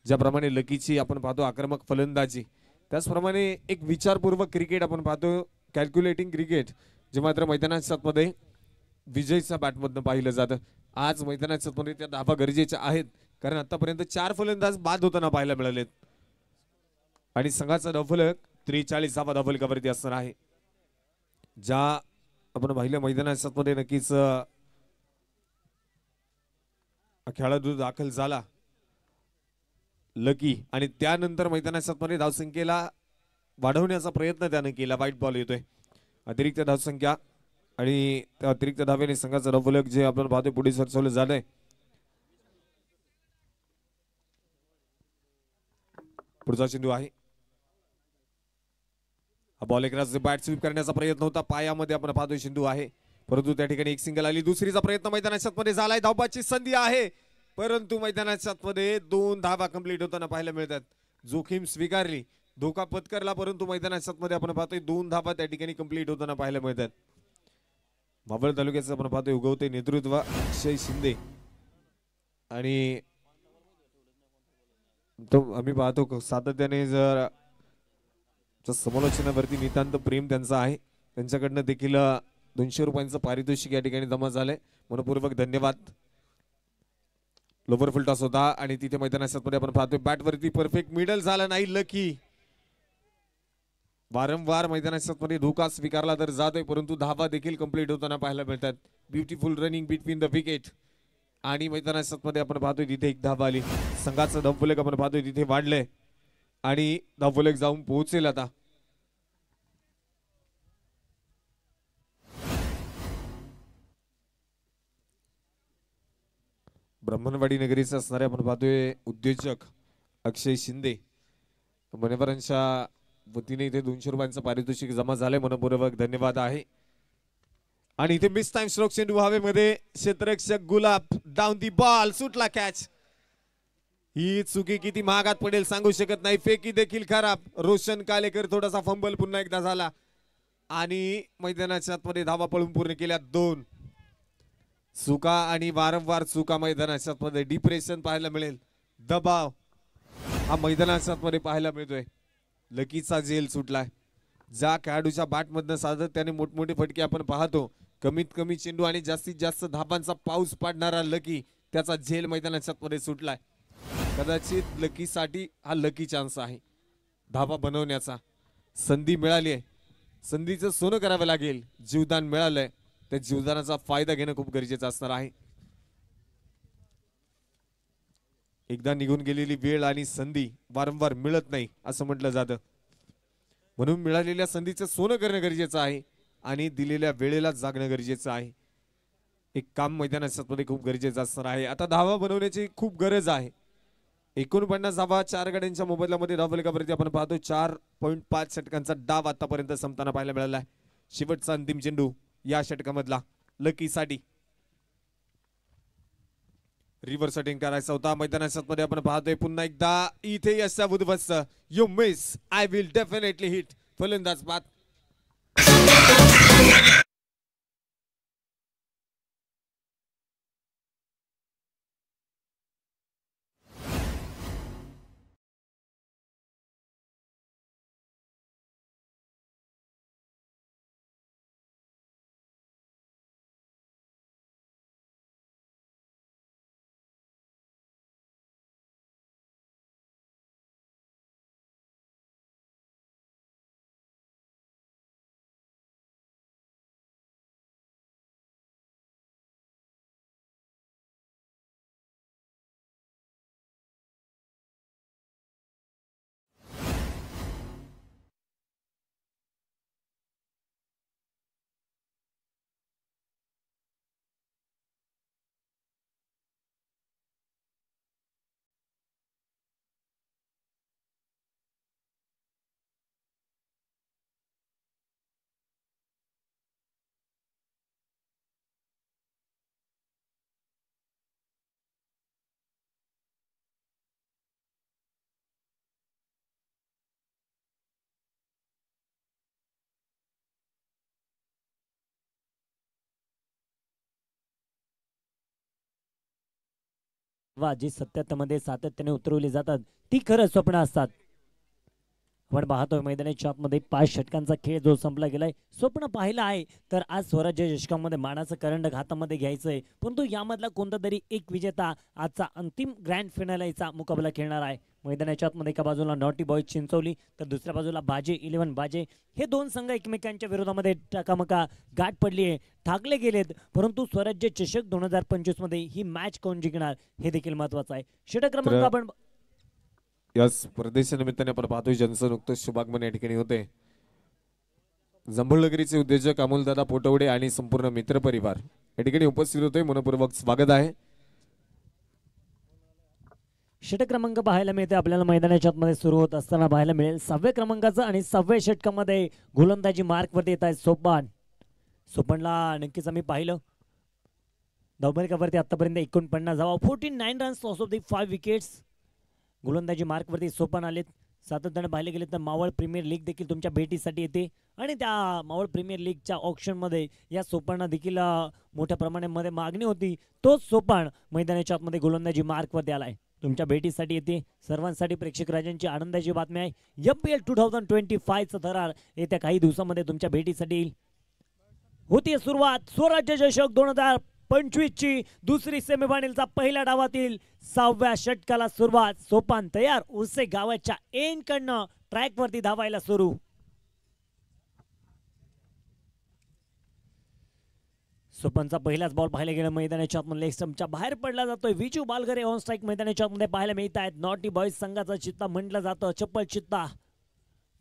ज्याप्रमाणे लकीची आपण पाहतो आक्रमक फलंदाजी, त्याचप्रमाणे एक विचारपूर्वक क्रिकेट आपण पाहतो, कॅल्क्युलेटिंग क्रिकेट, जे मात्र मैदानाच्या आतमध्ये विजयच्या बॅटमधनं पाहिलं जातं. आज मैदानाच्या आतमध्ये त्या धावा गरजेच्या आहेत, कारण आतापर्यंत 4 फलंदाज बाद होताना पाहायला मिळालेत. आणि संघाचा धावफलक 43 धावा धावफलकावरती असणार आहे. ज्या आपण पाहिलं मैदानाच्या आतमध्ये नक्कीच खेळाडू दाखल झाला लकी, आणि त्यानंतर मैदानाच्या आतमध्ये धावसंख्येला वाढवण्याचा प्रयत्न त्याने केला. वाईट बॉल येतोय, अतिरिक्त धावसंख्या, आणि त्या अतिरिक्त धावेने संघाचा धावफलक जे आपण पाहतोय पुढे सरसवलं झालंय. पुढचा चेंडू आहे, हा बॉल एकराच बॅट स्वीप करण्याचा प्रयत्न होता, पायामध्ये आपण पाहतोय चेंडू आहे, परंतु त्या ठिकाणी एक सिंगल आली. दुसरीचा प्रयत्न मैदानाच्या आतमध्ये झालाय, धावबाची संधी आहे, परंतु मैदानाच्या आतमध्ये 2 धावा कंप्लीट होताना पाहायला मिळतात. जोखीम स्वीकारली, धोका पत्करला, परंतु मैदानाच्या आतमध्ये आपण पाहतोय 2 धावा त्या ठिकाणी कंप्लीट होताना पाहायला मिळतात. मावळ तालुक्याचं आपण पाहतोय उगवते नेतृत्व अक्षय शिंदे, आणि तो आम्ही पाहतो सातत्याने जर समालोचनावरती नितांत प्रेम त्यांचं आहे. त्यांच्याकडनं देखील 200 रुपयांचं पारितोषिक या ठिकाणी जमा झालंय, मनपूर्वक धन्यवाद. लोवर फुल टॉस होता आणि तिथे मैदानाच्या आतमध्ये आपण पाहतोय बॅटवरती परफेक्ट मिडल झाला नाही लकी. वारंवार मैदानाच्या आतमध्ये धोका स्वीकारला तर जातोय, परंतु धावा देखील कंप्लीट होताना पाहायला मिळतात. Beautiful running between the wicket, आणि मैदानाच्या आतमध्ये आपण पाहतोय तिथे एक धावा आली. संघाचं धावफलक आपण पाहतोय तिथे वाढलंय, आणि धावफलक जाऊन पोहोचेल आता. ब्राह्मणवाडी नगरीचा असणारे आपण पाहतोय उद्योजक अक्षय शिंदे, मान्यवरांच्या वतीने इथे 200 रुपयांचं पारितोषिक जमा झालंय, मनपूर्वक धन्यवाद आहे. आणि इथे मिस टाइम स्ट्रोक चेंडू हवेमध्ये, क्षेत्ररक्षक गुलाब डाऊन दी बॉल, सुटला कॅच. ही चुकी किती महागात पडेल सांगू शकत नाही. फेकी देखील खराब, रोशन कालेकर थोडासा फंबल पुन्हा एकदा झाला, आणि मैदानाच्या आतमध्ये धावा पळून पूर्ण केल्या 2. चुका आणि वारंवार चुका मैदानाच्या आतमध्ये, डिप्रेशन पाहायला मिळेल, दबाव हा मैदानाच्या आतमध्ये पाहायला मिळतोय. लकीचा जेल सुटलाय. ज्या खेळाडूच्या बॅटमधनं सातत्याने मोठमोठे फटके आपण पाहतो, कमीत कमी चेंडू आणि जास्तीत जास्त धाबांचा पाऊस पाडणारा लकी, त्याचा झेल मैदानाच्या आतमध्ये सुटलाय. कदाचित लकीसाठी हा लकी चान्स आहे धाबा बनवण्याचा. संधी मिळाली आहे, संधीचं सोनं करावं लागेल. जीवदान मिळालंय, त्या जीवदानाचा फायदा घेणं खूप गरजेचं असणार आहे. एकदा निघून गेलेली वेळ आणि संधी वारंवार मिळत नाही असं म्हटलं जातं, म्हणून मिळालेल्या संधीचं सोनं करणं गरजेचं आहे आणि दिलेल्या वेळेला जागणं गरजेचं आहे. एक काम मैदानामध्ये खूप गरजेचं असणार आहे. आता धावा बनवण्याची खूप गरज आहे. 49 धावा 4 गड्यांच्या मोबदल्यामध्ये धावफलकावरती आपण पाहतो 4.5 षटकांचा डाव आतापर्यंत संपताना पाहायला मिळाला आहे. शेवटचा अंतिम चेंडू या षटकामधला लकीसाठी. रिव्हर्स सेटिंग करायचा होता मैदानाच्या मध्ये. आपण पाहतोय पुन्हा एकदा इथे यशा उद्ध्वस्त. You miss, I will definitely hit. फलंदाज बाद. वा जी सत्यामध्ये सातत्याने उतरवली जातात ती खरं स्वप्न असतात. आपण पाहतोय मैदानाच्या आतमध्ये 5 षटकांचा खेळ जो संपला गेलाय. स्वप्न पाहिलं आहे तर आज स्वराज्य चषकामध्ये मानाचं करंडक हातामध्ये घ्यायचंय, परंतु यामधला कोणता तरी एक विजेता आजचा अंतिम ग्रँड फिनालेचा मुकाबला खेळणार आहे. मैदानाच्या आतमध्ये एका बाजूला नॉटी बॉय चिंचोली तर दुसऱ्या बाजूला बाजे 11 बाजे. हे दोन संघ एकमेकांच्या विरोधामध्ये टकामका गाठ पडली आहे, ठाकले गेलेत, परंतु स्वराज्य चषक 2025 मध्ये ही मॅच कोण जिंकणार हे देखील महत्वाचं आहे. षटक क्रमांक आपण या स्पर्धेच्या निमित्ताने आपण पाहतोय ज्यांचं नुकतंच शुभागमन या ठिकाणी होते. जंभूळनगरीचे उद्योजक अमोलदादा पोटवडे आणि संपूर्ण मित्र परिवार या ठिकाणी उपस्थित होते. मनपूर्वक स्वागत आहे. षटक क्रमांक पाहायला मिळते आपल्याला मैदानाच्या आतमध्ये सुरू होत असताना पाहायला मिळेल 6व्या क्रमांकाचं आणि 6व्या षटकामध्ये गोलंदाजी मार्कवरती येत आहे सोपान. सोपानला नक्कीच आम्ही पाहिलं धावफलकावरती आतापर्यंत 49 धावा, 49 runs, loss of the 5 wickets. गोलंदाजी मार्कवरती सोपान आलेत. सातत्याने पाहिले गेले तर मावळ प्रीमियर लीग देखील तुमच्या भेटीसाठी येते आणि त्या मावळ प्रीमियर लीगच्या ऑप्शनमध्ये या सोपानला देखील मोठ्या प्रमाणामध्ये मागणी होती. तोच सोपान मैदानाच्या आतमध्ये गोलंदाजी मार्कवरती आलाय, तुमच्या भेटीसाठी येते. सर्वांसाठी प्रेक्षक राजांची आनंदाची बातमी आहे, FPL 2025चा थरार येत्या काही दिवसामध्ये तुमच्या भेटीसाठी येईल. होती सुरुवात स्वराज्य चषक 2025 ची दुसरी सेमीफायनलचा पहिल्या डावातील 6व्या षटकाला सुरुवात. सोपान तयार, उर्से गावाच्या एंडकडनं ट्रॅकवरती धावायला सुरू. सोपानचा पहिलाच बॉल पाहायला गेला मैदानाच्या आतमध्ये लेग स्टंपच्या बाहेर पडला जातोय. विजू बालगरे ऑन स्ट्राईक मैदानाच्या आतमध्ये पाहायला मिळत आहेत. नॉटी बॉयज संघाचा चित्ता म्हटलं जातं, चप्पल चित्ता.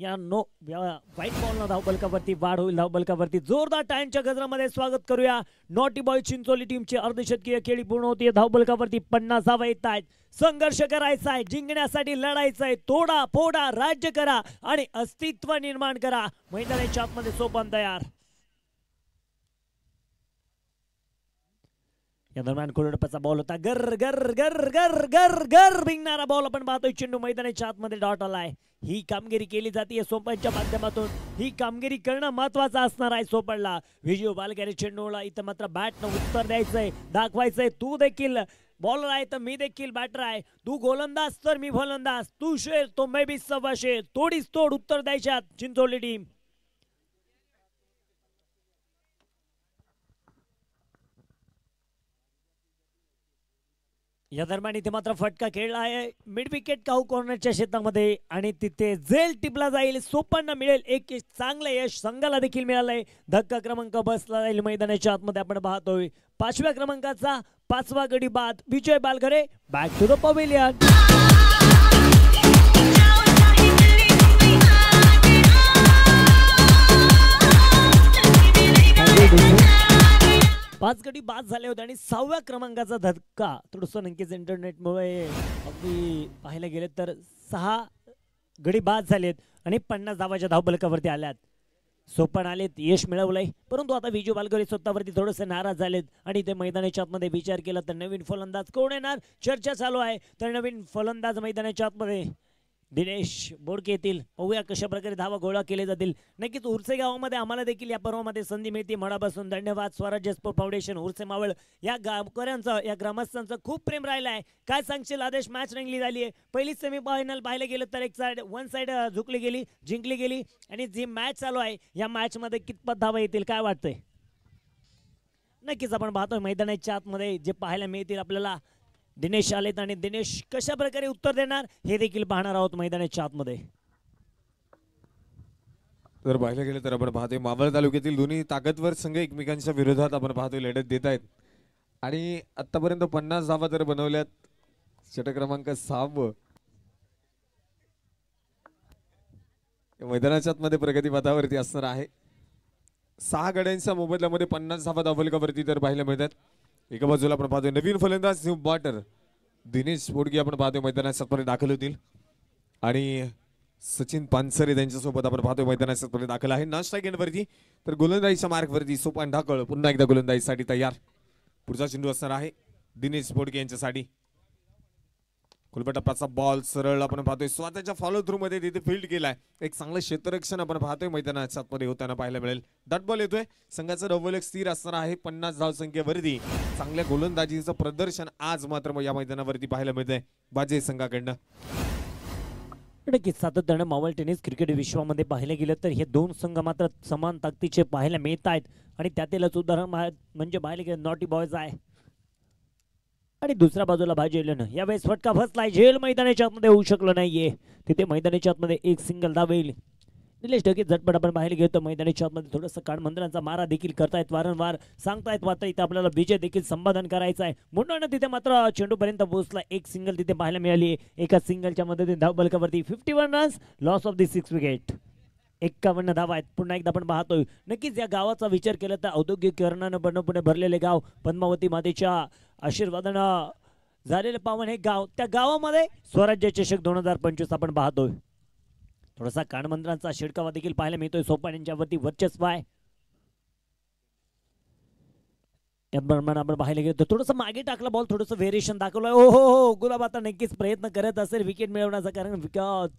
या व्हाईट बॉलनं धावबलकावरती वाढ होईल. धावबलकावरती जोरदार टाळ्यांच्या गजरामध्ये स्वागत करूया. नॉटी बॉय चिंचोली टीमची अर्धशतकीय खेळी पूर्ण होती. धावबलकावरती 50 धावा येत आहेत. संघर्ष करायचा आहे, जिंकण्यासाठी लढायचं आहे. तोडा फोडा, राज्य करा आणि अस्तित्व निर्माण करा. मैदानाच्या आतमध्ये सोपान तयार. या दरम्यान कोलडपाचा बॉल होता. गर गर गर गर गर गर भिंगणारा बॉल आपण पाहतोय. चेंडू मैदानाच्या आतमध्ये डॉट आलाय. ही कामगिरी केली जाते सोपानच्या माध्यमातून. ही कामगिरी करणं महत्वाचं असणार आहे सोपानला. विजय बालगरे चेंडूला इथं मात्र बॅटनं उत्तर द्यायचंय, दाखवायचंय तू देखील बॉलर आहे तर मी देखील बॅटर आहे. तू गोलंदाज तर मी फलंदाज. तू शेर तो मैं भी सव्वा शेर. तोडीस तोड उत्तर द्यायच्यात चिंचोली टीम. या दरम्यान इथे मात्र फटका खेळला आहे मिड विकेट काहू कॉर्नरच्या शेतामध्ये आणि तिथे झेल टिपला जाईल. सोपानला मिळेल एक चांगलं यश, संघाला देखील मिळालंय. धक्का क्रमांक बसला जाईल मैदानाच्या आतमध्ये. आपण पाहतोय 5व्या क्रमांकाचा 5वा गडी बाद Vijay Balgare. Back to the pavilion. 5 गडी बाद झाले होते आणि 6व्या क्रमांकाचा धक्का. थोडंसं नक्कीच इंटरनेटमुळे अगदी पाहायला गेले तर 6 गडी बाद झालेत आणि 50 धावाच्या धावफलकावरती आल्यात. सोपान आलेत, यश मिळवलंय, परंतु आता विजू बालगरे स्वतःवरती थोडेसे नाराज झालेत आणि ते मैदानाच्या आतमध्ये विचार केला तर नवीन फलंदाज कोण येणार चर्चा चालू आहे. तर नवीन फलंदाज मैदानाच्या आतमध्ये दिनेश बोडके येतील. पाहूया कशा प्रकारे धावा गोळा केले जातील. नक्कीच उर्से गावामध्ये आम्हाला देखील या पर्वामध्ये संधी मिळते. मनापासून धन्यवाद. स्वराज्य स्पोर्ट फाउंडेशन उर्से मावळ या गावकऱ्यांचं, या ग्रामस्थांचं खूप प्रेम राहिलं आहे. काय सांगशील आदेश? मॅच रंगली झाली आहे. पहिली सेमीफायनल पाहायला गेलं तर वन साइड झुकली गेली, जिंकली गेली आणि जी मॅच चालू आहे या मॅच मध्ये कितपत धावा येतील काय वाटतंय? नक्कीच आपण पाहतोय मैदानाच्या आतमध्ये जे पाहायला मिळतील आपल्याला. दिनेश आलेत आणि दिनेश कशा प्रकारे उत्तर देणार हे देखील पाहणार आहोत मैदानाच्या आतमध्ये. जर पाहायला गेलं तर आपण पाहतोय मावळ तालुक्यातील दोन्ही ताकदवर संघ एकमेकांच्या विरोधात आपण पाहतोय लढत देत आहेत आणि आतापर्यंत 50 धावा तर बनवल्यात. षटक क्रमांक 6 मैदानाच्या आतमध्ये प्रगती पथावरती असणार आहे. 6 गड्यांच्या मोबदल्यामध्ये 50 धावा धावफलकावरती तर पाहायला मिळतात. एका बाजूला आपण पाहतोय नवीन फलंदाज न्यू बॉटर दिनेश बोडके आपण पाहतोय मैदानाच्या आतमध्ये दाखल होतील आणि सचिन पानसरे त्यांच्यासोबत आपण पाहतोय मैदानाच्या आतमध्ये दाखल आहे. नाश्ता गेंडवरती तर गोलंदाजीच्या मार्कवरती सोपान ढाकळ पुन्हा एकदा गोलंदाजीसाठी तयार. पुढचा चेंडू असणार आहे दिनेश बोडके यांच्यासाठी. खुलब्या टप्प्याचा बॉल सरळ आपण पाहतोय स्वतःच्या फॉलो थ्रू मध्ये तिथे फील्ड केलाय. एक चांगलं क्षेत्ररक्षण आपण पाहतोय मैदानाच्या आतमध्ये होताना पाहायला मिळेल. डॉट बॉल येतोय. संघाचं डबल एक स्थिर असणार आहे 50 धावसंख्येवरती. चांगल्या गोलंदाजीचं प्रदर्शन आज मात्र या मैदानावरती पाहायला मिळतंय बाजे संघाकडनं. नक्कीच सातत्याने मोबाईल टेनिस क्रिकेट विश्वामध्ये पाहिले गेलं तर हे दोन संघ मात्र समान ताकदीचे पाहायला मिळत आहेत. आणि त्यातीलच उदाहरण म्हणजे पाहिले गेलं नॉटी बॉयज आहे आणि दुसऱ्या बाजूला भाजीनं यावेळेस फटका फसलाय. झेल मैदानाच्या आतमध्ये होऊ शकलं नाहीये. तिथे मैदानाच्या आतमध्ये एक सिंगल धाव येईल. निलेश ढगे झटपट आपण पाहायला गेलो तर मैदानाच्या आतमध्ये थोडंसं कानमंदिरांचा मारा देखील करतायत वारंवार सांगतायत. मात्र इथे आपल्याला विजय देखील संपादन करायचा आहे. मुंडानं तिथे मात्र चेंडूपर्यंत पोहोचला. एक सिंगल तिथे पाहायला मिळाली. एका सिंगलच्या मदतीने धाव बलकावरती 51 runs loss of the 6 wicket. 51 धावा आहेत. पुन्हा एकदा आपण पाहतोय नक्कीच या गावाचा विचार केला तर औद्योगिकीकरणानं पूर्णपणे भरलेले गाव पद्मावती मातेच्या आशीर्वादानं झालेलं पावन हे गाव. त्या गावामध्ये स्वराज्य चषक 2025 आपण पाहतोय. थोडासा कानमंदिरांचा शिडकावा देखील पाहायला मिळतोय. सोपान यांच्यावरती वर्चस्व आहे. याप्रमाणे आपण पाहायला गेलो तर थोडंसं मागे टाकला बॉल थोडंसं व्हेरिएशन दाखवलंय. हो हो हो गुलाब आता नक्कीच प्रयत्न करत असेल विकेट मिळवण्याचा. कारण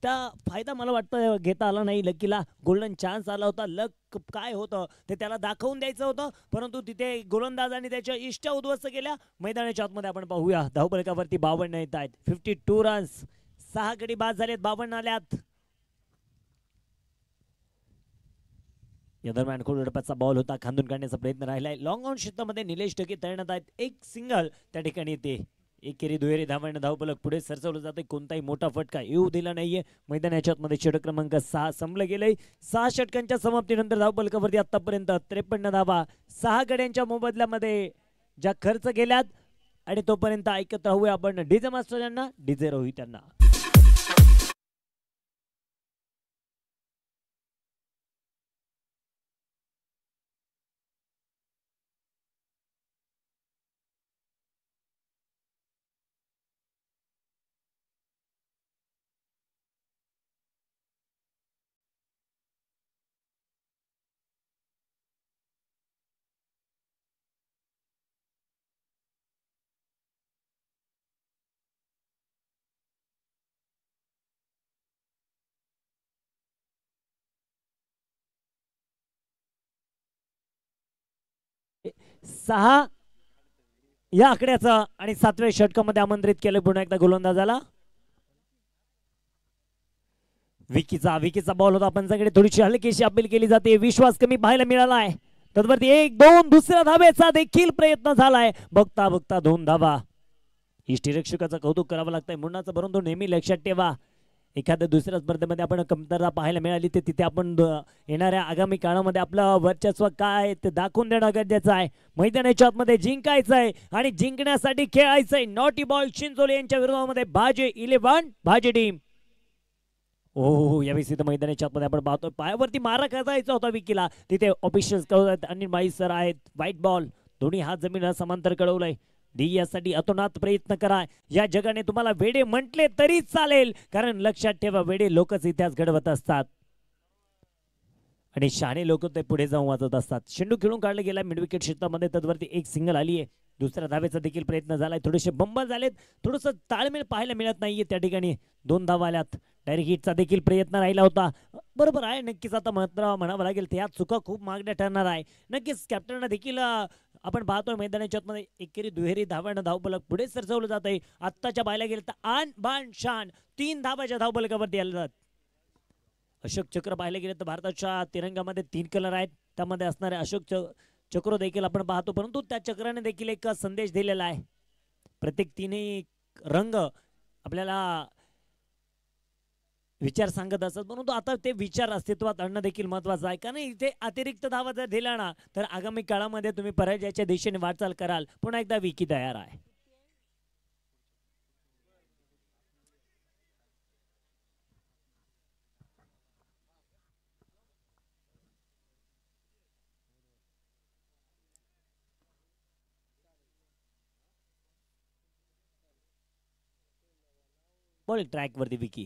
त्या फायदा मला वाटतं घेता आला नाही. लकीला गोल्डन चान्स आला होता. लक काय होतं ते त्याला दाखवून द्यायचं होतं परंतु तिथे गोलंदाजांनी त्याच्या इष्ट उद्ध्वस्त केल्या. मैदानाच्या आतमध्ये आपण पाहूया धावफलकावरती 52 येत आहेत. 52 रन्स 6 गडी बाद झालेत. 52 आल्यात. या दरम्यान खोलडपाचा बॉल होता खांदून काढण्याचा प्रयत्न राहिलाय. लॉंग ऑन क्षेत्रामध्ये निलेश ढगे तैनात आहेत. एक सिंगल त्या ठिकाणी येते. एकेरी दुहेरी धावांना धावफलक पुढे सरसवलं जाते. कोणताही मोठा फटका येऊ दिला नाहीये. मैदानाच्या आतमध्ये षटक क्रमांक 6 संपलं गेलंय. 6 षटकांच्या समाप्तीनंतर धावफलकावरती आतापर्यंत 53 धावा 6 गड्यांच्या मोबदल्यामध्ये ज्या खर्च केल्यात. आणि तोपर्यंत ऐकत राहूया आपण डीजे मास्टर यांना डीजे रोहित यांना. सहा या आकड्याचं आणि 7व्या षटकामध्ये आमंत्रित केलं पुन्हा एकदा गोलंदाजाला. विकीचा बॉल होता. पंचाकडे थोडीशी हलकीशी अपील केली जाते. विश्वास कमी पाहायला मिळाला आहे. तद्वरती 1-2 दुसऱ्या धावेचा देखील प्रयत्न झालाय. बघता बघता 2 धावा. इष्टिरक्षकाचं कौतुक करावं लागतंय मुन्नाचं परंतु नेहमी लक्षात ठेवा एखाद्या दुसऱ्या स्पर्धेमध्ये आपण कमतरता पाहायला मिळाली तर तिथे आपण येणाऱ्या आगामी काळामध्ये आपलं वर्चस्व काय ते दाखवून देणं गरजेचं आहे. मैदानाच्या आतमध्ये जिंकायचं आहे आणि जिंकण्यासाठी खेळायचं आहे. नॉटी बॉल चिंचोली यांच्या विरोधामध्ये भाजे 11 भाजे टीम. हो यावेळी तिथे मैदानाच्या आतमध्ये आपण पाहतोय पायावरती मारा करायचा होता विकीला. तिथे ऑफिशियल्स कळवतात अनिल माई सर आहेत. व्हाईट बॉल दोन्ही हात जमिनीला समांतर कळवलंय. यासाठी अतोनात प्रयत्न करा. या जगाने तुम्हाला वेडे म्हटले तरी चालेल कारण लक्षात ठेवा वेडे लोकच इतिहास घडवत असतात आणि शहाणे लोक ते पुढे जाऊन वाचत असतात. चेंडू खेळून काढला गेला मिड विकेट क्षेत्रामध्ये. तद्वरती एक सिंगल आली आहे. दुसऱ्या धावेचा देखील प्रयत्न झालाय. थोडेसे बंबल झालेत. थोडंसं ताळमेळ पाहायला मिळत नाहीये. त्या ठिकाणी 2 धावा आल्यात. डायरेक्ट हिटचा देखील प्रयत्न राहिला होता. बरोबर आहे नक्कीच. आता मात्र म्हणावं लागेल त्या चुका खूप मागण्या ठरणार आहे. नक्कीच कॅप्टनना देखील आपण पाहतोय मैदानाच्या आतमध्ये एकेरी दुहेरी धावांना धावफलक पुढे सरसवलं जात आहे. आत्ताच्या पाहायला गेलं तर आन बाण शान 3 धावाच्या धावफलकावरती आले जात. अशोक चक्र पाहायला गेलं तर भारताच्या तिरंगामध्ये 3 कलर आहेत. त्यामध्ये असणारे अशोक चक्र देखील आपण पाहतो परंतु त्या चक्राने देखील एक संदेश दिलेला आहे. प्रत्येक 3 रंग आपल्याला विचार सांगत असतात परंतु आता ते विचार अस्तित्वात आणणं देखील महत्वाचं आहे. कारण इथे अतिरिक्त धावा जर दिला ना तर आगामी काळामध्ये तुम्ही पराजयाच्या दिशेने वाटचाल कराल. पुन्हा एकदा विकी तयार आहे. बॉल ट्रॅक वरती विकी.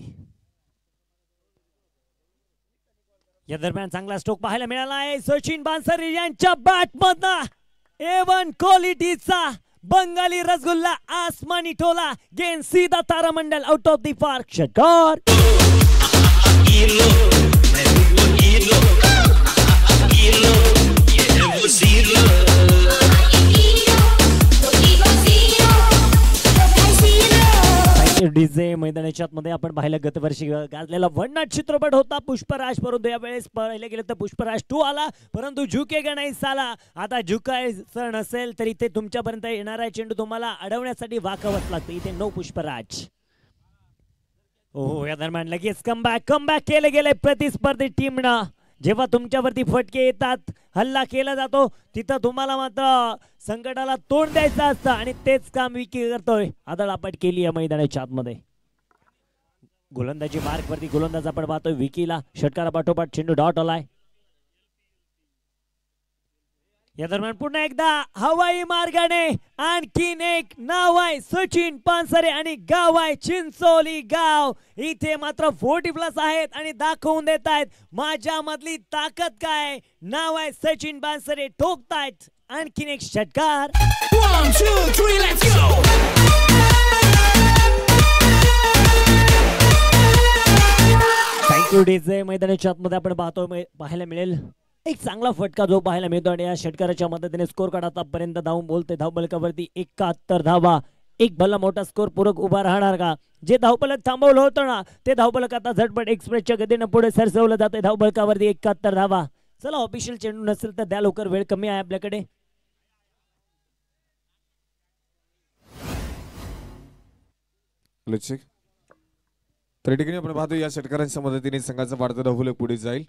या दरम्यान चांगला स्ट्रोक पाहायला मिळाला आहे. सचिन बांसर यांच्या बॅट मधनं A1 क्वालिटीचा बंगाली रसगुल्ला आसमानी टोला गेंद सीधा तारामंडल आउट ऑफ द पार्क षटकार. डीजे मैदानाच्या आतमध्ये आपण पाहिलं गतवर्षी गाजलेला भन्नाट चित्रपट होता पुष्पराज, परंतु या वेळेस पाहिले गेलं तर पुष्पराज 2 आला परंतु झुकेगा नाही साला. आता झुकायचं नसेल तरी ते तुमच्यापर्यंत येणारा चेंडू तुम्हाला अडवण्यासाठी वाकावंच लागतं. इथे नो पुष्पराज. हो या दरम्यान लगेच कमबॅक केले गेले प्रतिस्पर्धी टीमनं. जेव्हा तुमच्यावरती फटके येतात हल्ला केला जातो तिथं तुम्हाला मात्र संकटाला तोंड द्यायचं असतं आणि तेच काम विकी करतोय. आदळआपट केली या मैदानाच्या आतमध्ये. गोलंदाजी मार्क वरती गोलंदाज आपण पाहतोय विकीला षटकारा पाठोपाठ चेंडू डॉट आलाय. या दरम्यान पुन्हा एकदा हवाई मार्गाने आणखीन एक नाव आहे सचिन पानसरे आणि गाव आहे चिंचोली गाव. इथे मात्र 40+ आहेत आणि दाखवून देत आहेत माझ्या मधली ताकद काय. नाव आहे सचिन पानसरे ठोकतायत आणखीन एक षटकार. 1, 2, 3, let's go. Thank you DJ. मैदानाच्या आतमध्ये आपण पाहायला मिळेल एक चांगला फटका जो पाहायला मिळतो आणि या षटकाराच्या मदतीने स्कोर कार्ड आतापर्यंत धावून बोलते धावफलकावरती 71 धावा. एक भला मोठा स्कोर पूरक उभा राहणार का. जे धावफलक थांबवलं होतं ना ते धावफलक आता झटपट एक्सप्रेसच्या गतीने पुढे सरसवलं जाते धावफलकावरती 71 धावा. चला ऑफिशियल चेंडू नसेल तर द्या लवकर, वेळ कमी आहे आपल्याकडे. तर ठिकाणी आपण पाहतो या षटकारांच्या मदतीने संघाचा वाढता धावफलक पुढे जाईल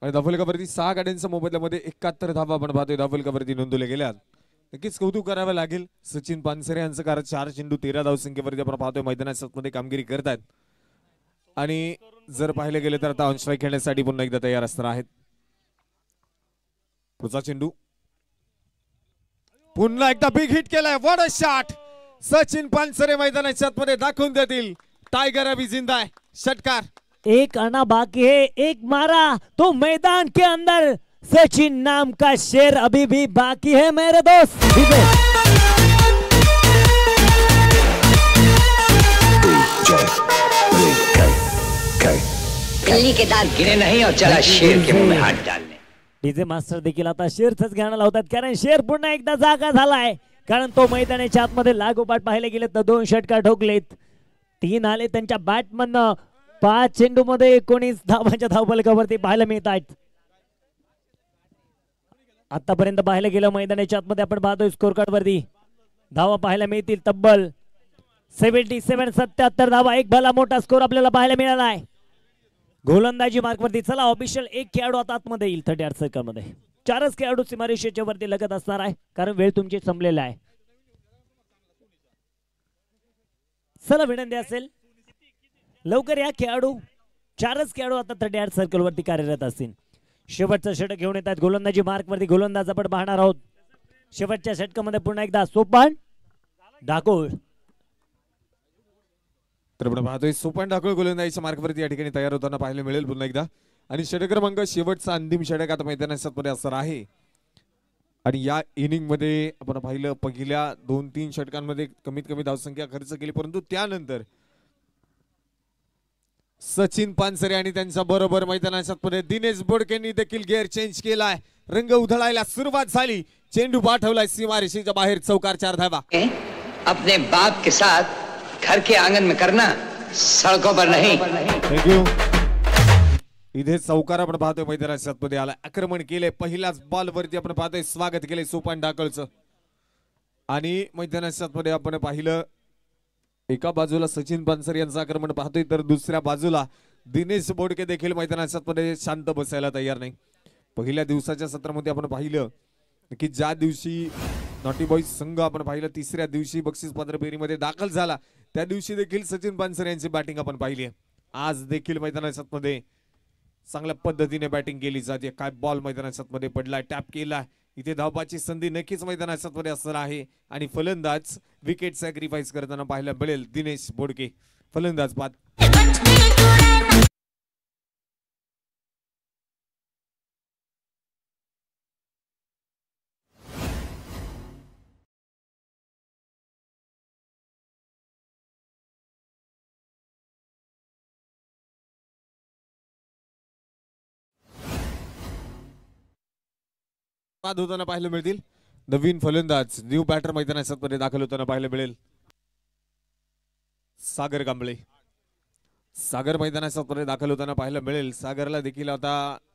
आणि धावफलकावरती 6 गाड्यांच्या मोबदल्यामध्ये 71 धावा आपण पाहतोय धावफलकावरती नोंदवल्या गेल्या. नक्कीच कौतुक करावं लागेल सचिन पानसरे यांचं, कारण 4 चेंडू 13 धावसंख्येवरती आपण पाहतोय मैदानात कामगिरी करतायत आणि जर पाहिले गेले तर आता ऑन स्ट्राईक खेळण्यासाठी पुन्हा एकदा तयार असणार आहेत. पुढचा चेंडू पुन्हा एकदा बिग हिट केलाय. What a shot. Sachin Pansare मैदानाच्या आतमध्ये दाखवून देतील टायगर अभी जिंदा है. षटकार. एक आना बाकी है, एक मारा तो मैदान के अंदर. सचिन नाम का शेर अभी भी बाकी है मेरे दोस्त. बिल्ली के दांत गिरे नहीं और चला शेर के मुंह में हाथ डालने. डीजे मास्टर देखील आता शेरच घ्यायला लावतात कारण शेर पुन्हा एकदा जागा झालाय. कारण तो मैदानाच्या आतमध्ये लागोपाठ पाहिले गेले तर 2 षटकार ठोकलेत, 3 आले त्यांच्या बॅटमधनं. 5 चेंडू मध्ये 19 धावांच्या धावफलकावरती पाहायला मिळत आहेत. आतापर्यंत पाहायला गेलं मैदानाच्या आतमध्ये आपण पाहतोय स्कोर कार्ड वरती धावा पाहायला मिळतील तब्बल 77 धावा. एक भला मोठा स्कोर आपल्याला पाहायला मिळाला आहे गोलंदाजी मार्क वरती. चला ऑफिशियल एक खेळाडू आता आतमध्ये येईल 38 सेकंद मध्ये. 4च खेळाडू सीमारेषेच्या वरती लगत असणार आहे कारण वेळ तुमची संपलेला आहे. चला विनंती असेल लवकर या खेळाडू. 4च खेळाडू आता 38 सर्कल वरती कार्यरत असतील. शेवटचा षटक घेऊन येतात गोलंदाजी मार्क वरती गोलंदाज आपण पाहणार आहोत. शेवटच्या षटकामध्ये पुन्हा एकदा सोपान डाकोळ. तर आपण पाहतोय सोपान डाकोळ गोलंदाजीच्या मार्कवरती या ठिकाणी तयार होताना पाहायला मिळेल पुन्हा एकदा. आणि षटक क्रमांक शेवटचा अंतिम षटक आता मैदानात असणार आहे. आणि या इनिंग मध्ये आपण पाहिलं पहिल्या 2-3 षटकांमध्ये कमीत कमी धावसंख्या खर्च केली, परंतु त्यानंतर सचिन पानसरे आणि त्यांच्या बरोबर मैदानाच्या दिनेश बोडकेंनी देखील गिअर चेंज केलाय. रंग उधळायला सुरुवात झाली. चेंडू पाठवलाय सीमारेषेच्या बाहेर. चौकार 4 धावा. अपने बाप के साथ घर के आंगन में करना, सड़कों पर नहीं. थँक्यू. इथे चौकार आपण पाहतोय मैदानाच्या आतमध्ये आला. आक्रमण केले पहिल्याच बॉल वरती आपण पाहतोय स्वागत केले सोपान डाकळचं. आणि मैदानाच्या आतमध्ये आपण पाहिलं एका बाजूला सचिन पानसरे यांचं आक्रमण पाहतोय तर दुसऱ्या बाजूला दिनेश बोडके देखील मैदानाच्या आतमध्ये शांत बसायला तयार नाही. पहिल्या दिवसाच्या सत्रामध्ये आपण पाहिलं की ज्या दिवशी नॉटी बॉईज संघ आपण पाहिलं 3ऱ्या दिवशी बक्षीस पात्र फेरीमध्ये दाखल झाला त्या दिवशी देखील सचिन पानसरे यांची बॅटिंग आपण पाहिली आहे. आज देखील मैदानाच्या आतमध्ये चांगल्या पद्धतीने बॅटिंग केली जाते. काय बॉल मैदानाच्या आतमध्ये पडला, टॅप केला. इथे धावपाची संधी नक्कीच मैदानाच्या आतमध्ये असणार आहे. आणि फलंदाज विकेट सॅक्रिफाईस करताना पाहायला मिळेल दिनेश बोडके. फलंदाज बाद. बाद होताना पाहायला मिळतील. नवीन फलंदाज न्यू बॅटर मैदानात मध्ये दाखल होताना पाहायला मिळेल. सागर कांबळे सागर मैदानात मध्ये दाखल होताना पाहायला मिळेल. सागरला देखील आता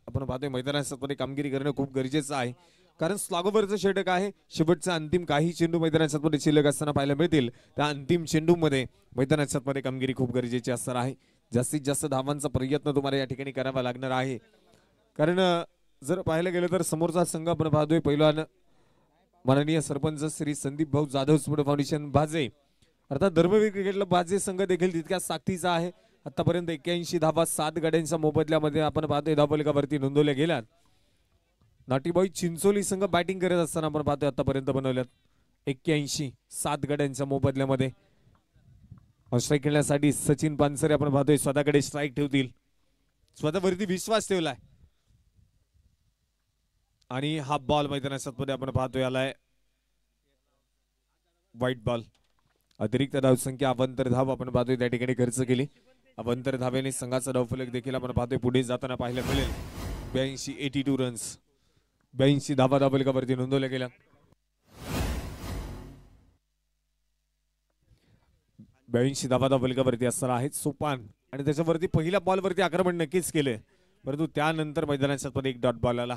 आपण पाहतोय मैदानात मध्ये कामगिरी करणं खूप गरजेचं आहे, कारण स्लॉगोवरचं षटक आहे. शेवटचा अंतिम काही चेंडू मैदानात मध्ये शिल्लक असताना पाहायला मिळतील. त्या अंतिम चेंडूमध्ये मैदानात मध्ये कामगिरी खूप गरजेची असणार आहे. जास्तीत जास्त धावांचा प्रयत्न तुम्हाला या ठिकाणी करावा लागणार आहे, कारण जर पाहायला गेलं तर समोरचा संघ आपण पाहतोय पहिलवान माननीय सरपंच श्री संदीप भाऊ जाधव स्पोर्ट फाउंडेशन भाजे, अर्थात धर्मवीर क्रिकेटला भाजे संघ देखील तितक्याच ताकदीचा आहे. आतापर्यंत 81 धावा 7 गाड्यांच्या मोबदल्यामध्ये आपण पाहतोय धावफलकावरती नोंदवल्या गेल्यात. नाटीबॉय चिंचोली संघ बॅटिंग करत असताना आपण पाहतोय आतापर्यंत बनवल्यात 81 7 गाड्यांच्या मोबदल्यामध्ये. स्ट्राईक खेळण्यासाठी सचिन पानसरे आपण पाहतोय स्वतःकडे स्ट्राईक ठेवतील, स्वतःवरती विश्वास ठेवलाय. आणि हा बॉल मैदानात मध्ये आपण पाहतोय आलाय व्हाईट बॉल. अतिरिक्त धावसंख्या अवंतर धाव आपण पाहतोय त्या ठिकाणी खर्च केली. अवंतर धावेने संघाचा धावफलक देखील आपण पाहतोय पुढे जाताना पाहायला मिळेल. 82 रन्स 82 धावा धावफलकावरती नोंदवल्या गेल्या. 82 धावा धावफलकावरती असणार आहेत सोपान, आणि त्याच्यावरती पहिल्या बॉलवरती आक्रमण नक्कीच केले, परंतु त्यानंतर मैदानात मध्ये एक डॉट बॉल आला.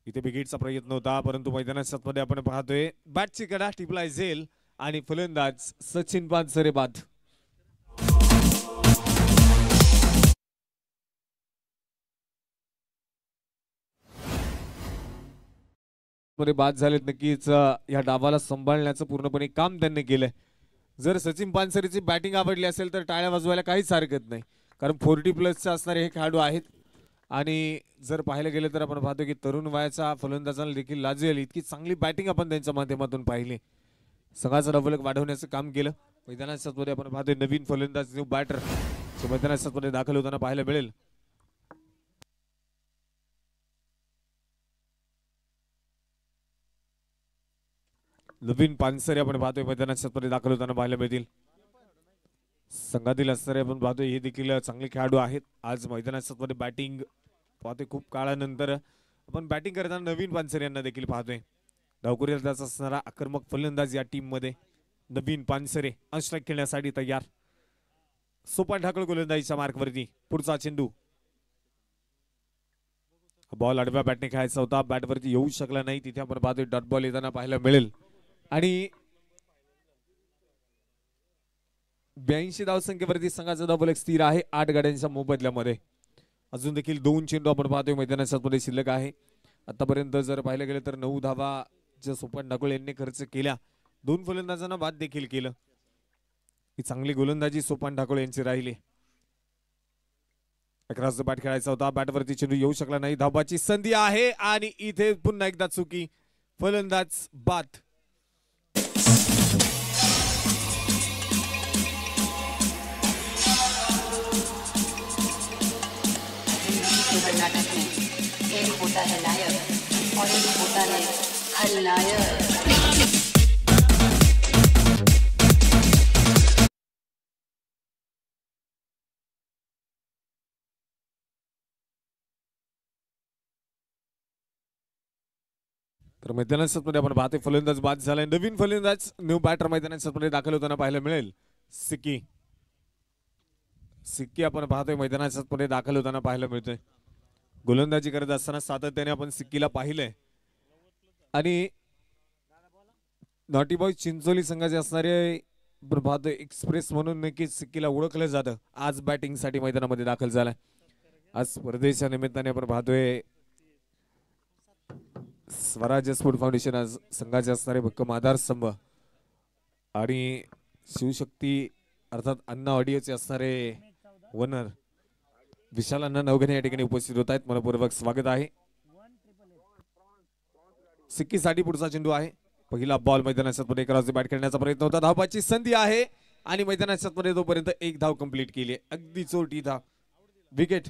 इथे विकेटचा प्रयत्न होता, परंतु मैदानात मध्ये आपण पाहतोय बॅटची कडा टिपलाय झेल आणि फलंदाज सचिन पानसरे बाद. बाद झालेत. नक्कीच या डावाला सांभाळण्याचं पूर्णपणे काम त्यांनी केलंय. जर सचिन पानसरेची बॅटिंग आवडली असेल तर टाळ्या वाजवायला काहीच हरकत नाही, कारण 40+ असणारे हे खेळाडू आहेत. आणि जर पाहायला गेलं तर आपण पाहतो की तरुण वयाचा फलंदाजाला देखील लाजेल इतकी चांगली बॅटिंग आपण त्यांच्या माध्यमातून पाहिली. संघाचा धावफलक वाढवण्याचं काम केलं. मैदानात मध्ये आपण पाहतोय नवीन फलंदाज न्यू बॅटर मैदानात मध्ये दाखल होताना पाहायला मिळेल. नवीन पानसरे आपण पाहतोय मैदानात मध्ये दाखल होताना पाहायला मिळतील. संघातील असणारे आपण पाहतोय हे देखील चांगले खेळाडू आहेत. आज मैदानात मध्ये बॅटिंग पाहतोय खूप काळानंतर आपण बॅटिंग करताना नवीन पानसरे यांना देखील पाहतोय. डावखुरीचा असणारा आक्रमक फलंदाज या टीम मध्ये नवीन पानसरे अनस्ट्राईक खेळण्यासाठी तयार. सोपान ढाकळ गोलंदाजीच्या मार्कवरती पुढचा चेंडू. बॉल आडव्या बॅटने खेळायचा होता, बॅटवरती येऊ शकला नाही, तिथे आपण पाहतोय डॉट बॉल येताना पाहायला मिळेल. आणि 82 धावसंख्येवरती संघाचा धावफलक स्थिर आहे 8 गाड्यांच्या मोबदल्यामध्ये. अजून देखील 2 चेंडू आपण पाहतोय मैदानात मध्ये शिल्लक आहे. आतापर्यंत जर पाहिलं गेलं तर 9 धावा ज्या सोपान ढाकळ यांनी खर्च केल्या, 2 फलंदाजांना बाद देखील केलं. ही चांगली गोलंदाजी सोपान ढाकळ यांची राहिली. अकराचा बॅट खेळायचा होता, बॅटवरती चेंडू येऊ शकला नाही. धावाची संधी आहे आणि इथे पुन्हा एकदा चुकी, फलंदाज बाद. एक होता है नायक और एक होता है खलनायक. तर मैदानात मध्ये आपण पाहतोय फलंदाज बाद झालाय. नवीन फलंदाज न्यू बॅटर मैदानात मध्ये दाखल होताना पाहायला मिळेल. सिक्की आपण पाहतोय मैदानात मध्ये दाखल होताना पाहायला मिळतोय. गोलंदाजी करत असताना सातत्याने आपण सिक्कीला पाहिलंय. आणि नॉटी बॉय चिंचोली संघाचे असणारे पाहतोय एक्सप्रेस म्हणून नक्कीच सिक्कीला ओळखलं जातं. आज बॅटिंग साठी मैदानामध्ये दाखल झालाय. आज स्पर्धेच्या निमित्ताने आपण पाहतोय स्वराज्य स्पोर्ट फाउंडेशन आज संघाचे असणारे भक्कम आधारस्तंभ आणि शिवशक्ती अर्थात अण्णा ऑडिओचे असणारे ओनर विशाल अण्णा नवघणे या ठिकाणी उपस्थित होत आहेत. मनपूर्वक स्वागत आहे. सिक्कीसाठी पुढचा चेंडू आहे. पहिला बॉल मैदानात मध्ये क्रॉस बॅट करण्याचा प्रयत्न होता. धावाची संधी आहे आणि मैदानात मध्ये तोपर्यंत 1 धाव कंप्लीट केली. अगदी चोरटी धाव, विकेट,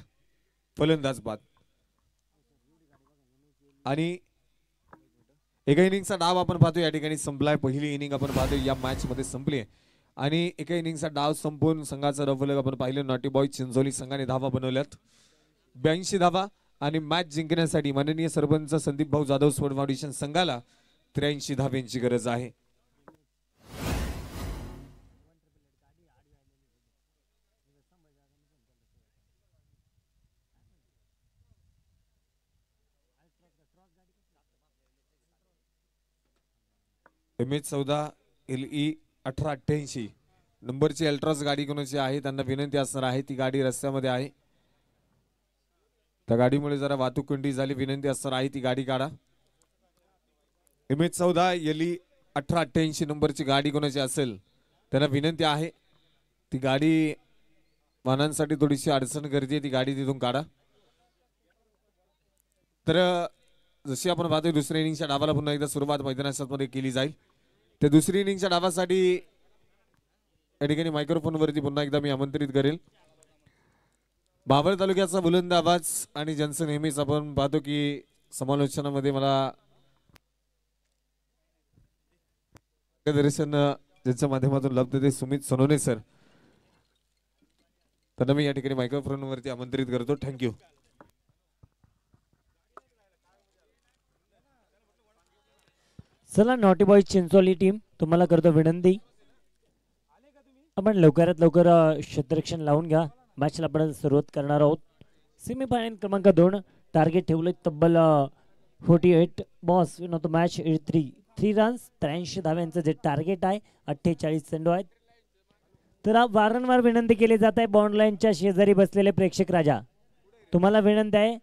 फलंदाज बाद. आणि एका इनिंगचा डाव आपण पाहतो या ठिकाणी संपलाय. पहिली इनिंग आपण पाहतो या मॅच मध्ये संपली आणि एका इनिंगचा डाव संपून संघाचा धावफलक आपण पाहिलं. नॉटी बॉय चिंचोली संघाने धावा बनवल्यात 82 धावा आणि मॅच जिंकण्यासाठी माननीय सरपंच संदीप भाऊ जाधव स्पोर्ट फाउंडेशन संघाला 83 धाब्यांची गरज आहे. MH14 LE 1888 नंबरची अल्ट्रास गाडी कोणाची आहे त्यांना विनंती असणार आहे. ती गाडी रस्त्यामध्ये आहे. त्या गाडीमुळे जरा वाहतूक कोंडी झाली. विनंती असणार आहे ती गाडी काढा. MH14 LE 1888 नंबरची गाडी कोणाची असेल त्यांना विनंती आहे ती गाडी वाहनांसाठी थोडीशी अडचण गर्दी आहे. ती गाडी तिथून काढा. तर जशी आपण पाहतोय दुसऱ्या इनिंगच्या डावाला पुन्हा एकदा सुरुवात मैदानामध्ये केली जाईल. त्या दुसरी इनिंगच्या डावासाठी या ठिकाणी मायक्रोफोन वरती पुन्हा एकदा मी आमंत्रित करेल. बाभळ तालुक्याचा बुलंद आवाज आणि ज्यांचं नेहमीच आपण पाहतो की समालोचनामध्ये मला दर्शन ज्यांच्या माध्यमातून लाभते ते सुमित सोनवणे सर. त्यांना मी या ठिकाणी मायक्रोफोन वरती आमंत्रित करतो. थँक्यू. चला नॉटी बॉयज चिंचोली टीम तुम्हाला करतो विनंती, आपण लवकरात लवकर क्षेत्ररक्षण लावून घ्या. मॅचला आपण सुरुवात करणार आहोत. सेमीफायनल क्रमांक 2 टार्गेट ठेवले तब्बल 48 boss win of the match 3 runs 83 धाव्यांचं जे टार्गेट आहे. 48 चेंडू आहेत. तर वारंवार विनंती केली जात आहे बॉन्ड लाईनच्या शेजारी बसलेले प्रेक्षक राजा, तुम्हाला विनंती आहे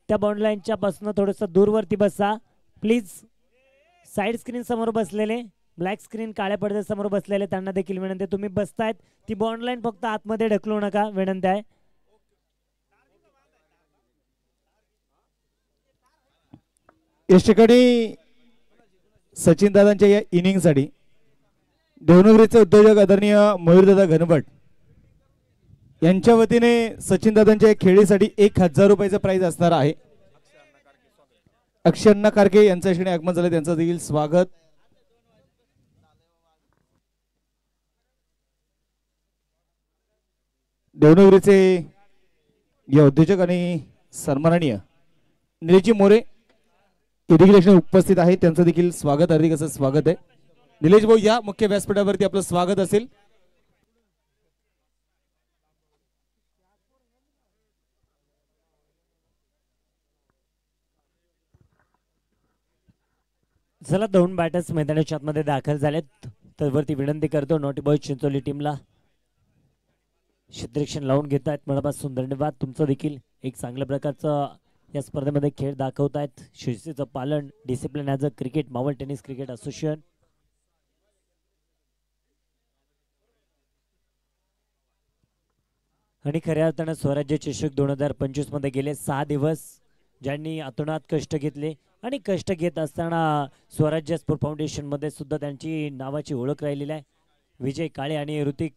त्या बॉन्ड लाईनच्या पासून थोडंसं दूरवरती बसा प्लीज. साईड स्क्रीन समोर बसलेले ब्लॅक स्क्रीन काळ्या पडद्यासमोर बसलेले त्यांना देखील विनंती आहे तुम्ही बसतायत ती बॉन्ड लाईन फक्त आतमध्ये ढकलू नका, विनंती आहे. या ठिकाणी सचिन दादांच्या या इनिंग साठी देवनगरीचे उद्योजक आदरणीय मयूरदादा घनबट यांच्या वतीने सचिन दादांच्या खेळीसाठी 1000 रुपयाचं प्राइज असणार आहे. अक्षयण्णा कारके यांच्या ठिकाणी आगमन झाले, त्यांचं देखील स्वागत. देवनगरीचे या उद्योजक आणि सन्माननीय निलेशजी मोरे इरिगेशन उपस्थित आहेत, त्यांचं देखील स्वागत, हार्दिक असं स्वागत आहे. निलेश भाऊ या मुख्य व्यासपीठावरती आपलं स्वागत असेल. चला 2 बॅटर्स मैदानाच्या आतमध्ये दाखल झालेत. तर वरती विनंती करतो नॉटी बॉयज चिंचोली टीमला क्षेत्ररक्षण लावून घेत आहेत. मनापासून धन्यवाद. तुमचं देखील एक चांगल्या प्रकारचं या स्पर्धेमध्ये खेळ दाखवतायत. शिस्तीचं पालन, discipline as a cricket Maval tennis cricket association. आणि खऱ्या अर्थानं स्वराज्य चषक 2025 मध्ये गेले 6 दिवस ज्यांनी अतोनात कष्ट घेतले आणि कष्ट घेत असताना स्वराज्य स्पोर्ट फाउंडेशन मध्ये सुद्धा त्यांची नावाची ओळख राहिलेली आहे. विजय काळे आणि ऋतिक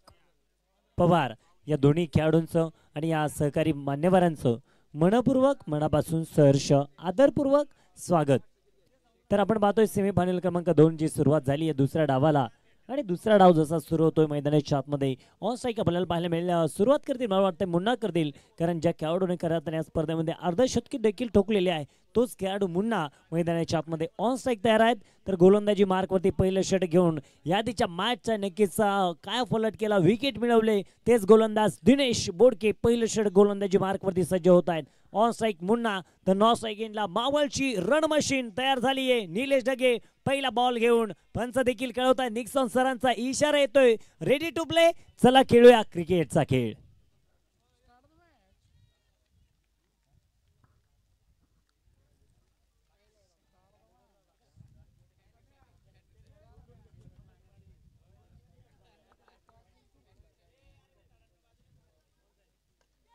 पवार या दोन्ही खेळाडूंचं आणि या सहकारी मान्यवरांचं मनपूर्वक मनापासून सहर्ष आदरपूर्वक स्वागत. तर आपण पाहतोय सेमीफायनल क्रमांक 2 जी सुरुवात झाली आहे दुसऱ्या डावाला. आणि दुसरा डाव जसा सुरू होतोय मैदानाच्या आतमध्ये ऑन स्ट्राईक आपल्याला पाहायला मिळेल. सुरुवात करतील मला वाटतं मुन्ना करतील, कारण ज्या खेळाडूने करत या स्पर्धेमध्ये अर्धशतकी देखील ठोकलेले आहे तोच खेळाडू मुन्ना मैदानाच्या आतमध्ये ऑन स्ट्राईक तयार आहेत. तर गोलंदाजी मार्कवरती पहिलं षटक घेऊन यादीच्या मॅचचा नक्कीच काय फलट केला, विकेट मिळवले तेच गोलंदाज दिनेश बोडके पहिलं षटक गोलंदाजी मार्कवरती सज्ज होत आहेत. ऑन स्ट्राईक मुन्ना तर नॉन स्ट्राईक एंडला मावळची रण मशीन तयार झाली आहे. निलेश ढगे पहिला बॉल घेऊन पंच देखील खेळवत आहे. निक्सन सरांचा इशारा येतोय रेडी टू प्ले. चला खेळूया क्रिकेटचा खेळ.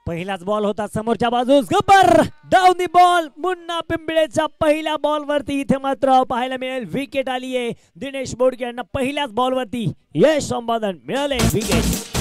पहिलाच बॉल होता समोरच्या बाजूस Gabbar down the ball. Munna पिंपळेच्या पहिल्या बॉल वरती इथे मात्र पाहायला मिळेल विकेट आली आहे. दिनेश बोडके यांना पहिल्याच बॉल वरती यश संपादन मिळाले विकेट.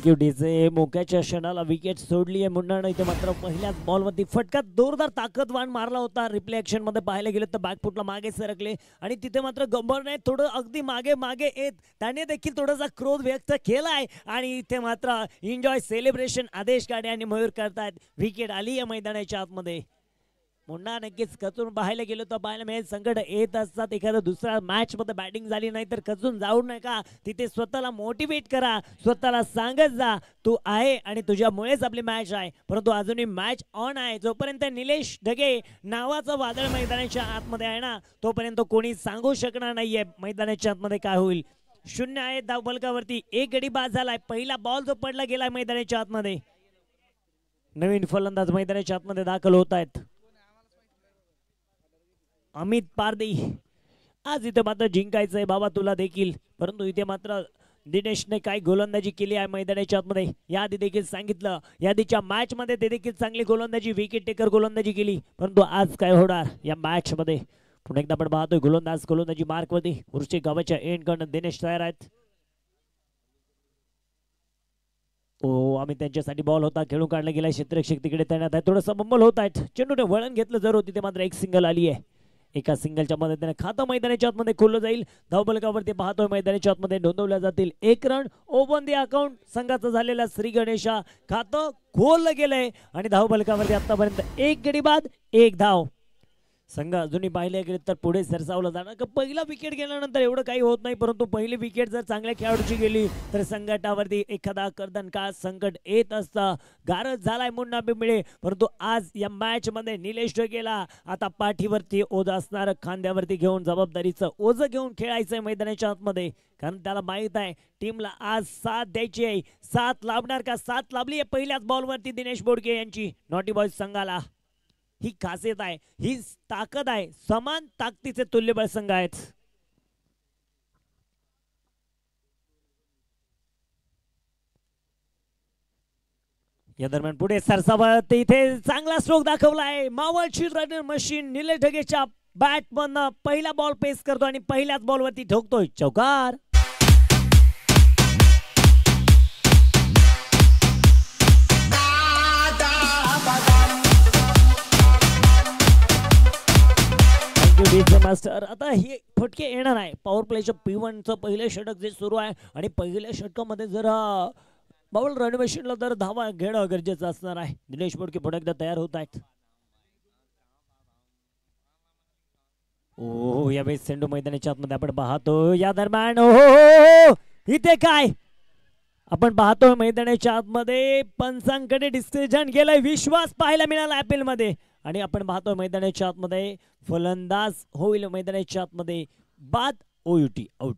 Thank you DJ. मोक्याच्या क्षणाला विकेट सोडली आहे मुन्नानं. इथे मात्र पहिल्याच बॉलवरती फटका जोरदार ताकदवान मारला होता. रिप्ले ऍक्शन मध्ये पाहायला गेलं तर बॅकफुटला मागे सरकले आणि तिथे मात्र गंभीरने थोडं अगदी मागे मागे येत त्याने देखील थोडासा क्रोध व्यक्त केलाय आणि इथे मात्र एन्जॉय सेलिब्रेशन आदेश काढे आणि मयूर करतायत. विकेट आली आहे मैदानाच्या आतमध्ये. मुन्ना नक्कीच खचून पाहायला गेलो तर पाहायला मिळेल संकट येत असतात. एखादा दुसरा मॅच मध्ये बॅटिंग झाली नाही तर खचून जाऊ नका. तिथे स्वतःला मोटिवेट करा. स्वतःला सांगत जा तू आहे आणि तुझ्यामुळेच आपली मॅच आहे. परंतु अजूनही मॅच ऑन आहे. जोपर्यंत निलेश ढगे नावाचं वादळ मैदानाच्या आतमध्ये आहे ना तोपर्यंत कोणी सांगू शकणार नाहीये मैदानाच्या आतमध्ये काय होईल. 0 आहे धावफलकावरती. एक गडी बाद झालाय. पहिला बॉल जो पडला गेलाय मैदानाच्या आतमध्ये. नवीन फलंदाज मैदानाच्या आतमध्ये दाखल होत आहेत. अमित पारदी. आज इथे मात्र जिंकायचंय बाबा तुला देखील. परंतु इथे मात्र दिनेशने काय गोलंदाजी केली आहे मैदानाच्या आतमध्ये याआधी देखील सांगितलं. याआधीच्या मॅच मध्ये ते देखील चांगली गोलंदाजी विकेट टेकर गोलंदाजी केली. परंतु आज काय होणार या मॅच मध्ये. पुन्हा एकदा आपण पाहतोय गोलंदाजी मार्क वरती. वृश्चिक गावाच्या एंड करणं दिनेश तयार आहेत. आम्ही त्यांच्यासाठी बॉल होता खेळून काढला गेला. क्षेत्ररक्षक तिकडे तैनात आहे. थोडंसं बंबल होत आहेत. चेंडूने वळण घेतलं जर होती ते मात्र एक सिंगल आली आहे. एका सिंगलच्या मदतीने खातं मैदानाच्या आतमध्ये खोललं जाईल. धावफलकावरती पाहतोय मैदानाच्या आतमध्ये नोंदवल्या जातील 1 रन. ओपन दी अकाउंट संघाचं झालेला श्री गणेशा खातं खोललं गेलंय आणि धावफलकावरती आतापर्यंत 1 गडी बाद 1 धाव. संघ अजूनही पाहिले गेले तर पुढे सरसावलं जाणार. पहिला विकेट गेल्यानंतर एवढं काही होत नाही. परंतु पहिली विकेट जर चांगल्या खेळाडूची गेली तर संकटावरती एखादा कर्दन का संकट येत असतं. गारज झालाय मुन्ना बिंबळे. परंतु आज या मॅच मध्ये निलेश ढगेला आता पाठीवरती ओझ असणार. खांद्यावरती घेऊन जबाबदारीचं ओझ घेऊन खेळायचंय मैदानाच्या आतमध्ये. कारण त्याला माहित आहे टीमला आज साथ द्यायची आहे. साथ लाभणार का. साथ लाभली आहे पहिल्याच बॉलवरती दिनेश बोडके यांची. नॉटी बॉयज संघाला ही खासियत आहे. ही ताकद आहे. समान ताकदीचे तुल्यबळ संघ आहेत. या दरम्यान पुढे सरसावत इथे चांगला स्ट्रोक दाखवला आहे. मावळची रनर मशीन निलेश ढगेच्या बॅट मधनं पहिला बॉल पेस करतो आणि पहिल्याच बॉलवरती ठोकतोय चौकार. मास्टर आता हे फटके येणार आहे. पॉवर प्लेच्या P1चं पहिलं षटक जे सुरू आहे आणि पहिल्या षटकामध्ये जर बाउल रणवेशनला जर धावा घेणं गरजेचं असणार आहे. दिनेश बोडके पुन्हा एकदा तयार होत आहेत. यावेळेस सेंडू मैदानाच्या आतमध्ये आपण पाहतो. या दरम्यान इथे काय आपण पाहतोय मैदानाच्या आतमध्ये पंचांकडे डिसिजन गेलाय. विश्वास पाहायला मिळाला IPL मध्ये आणि आपण पाहतोय मैदानाच्या आतमध्ये फलंदाज होईल मैदानाच्या आतमध्ये बाद. OUT out.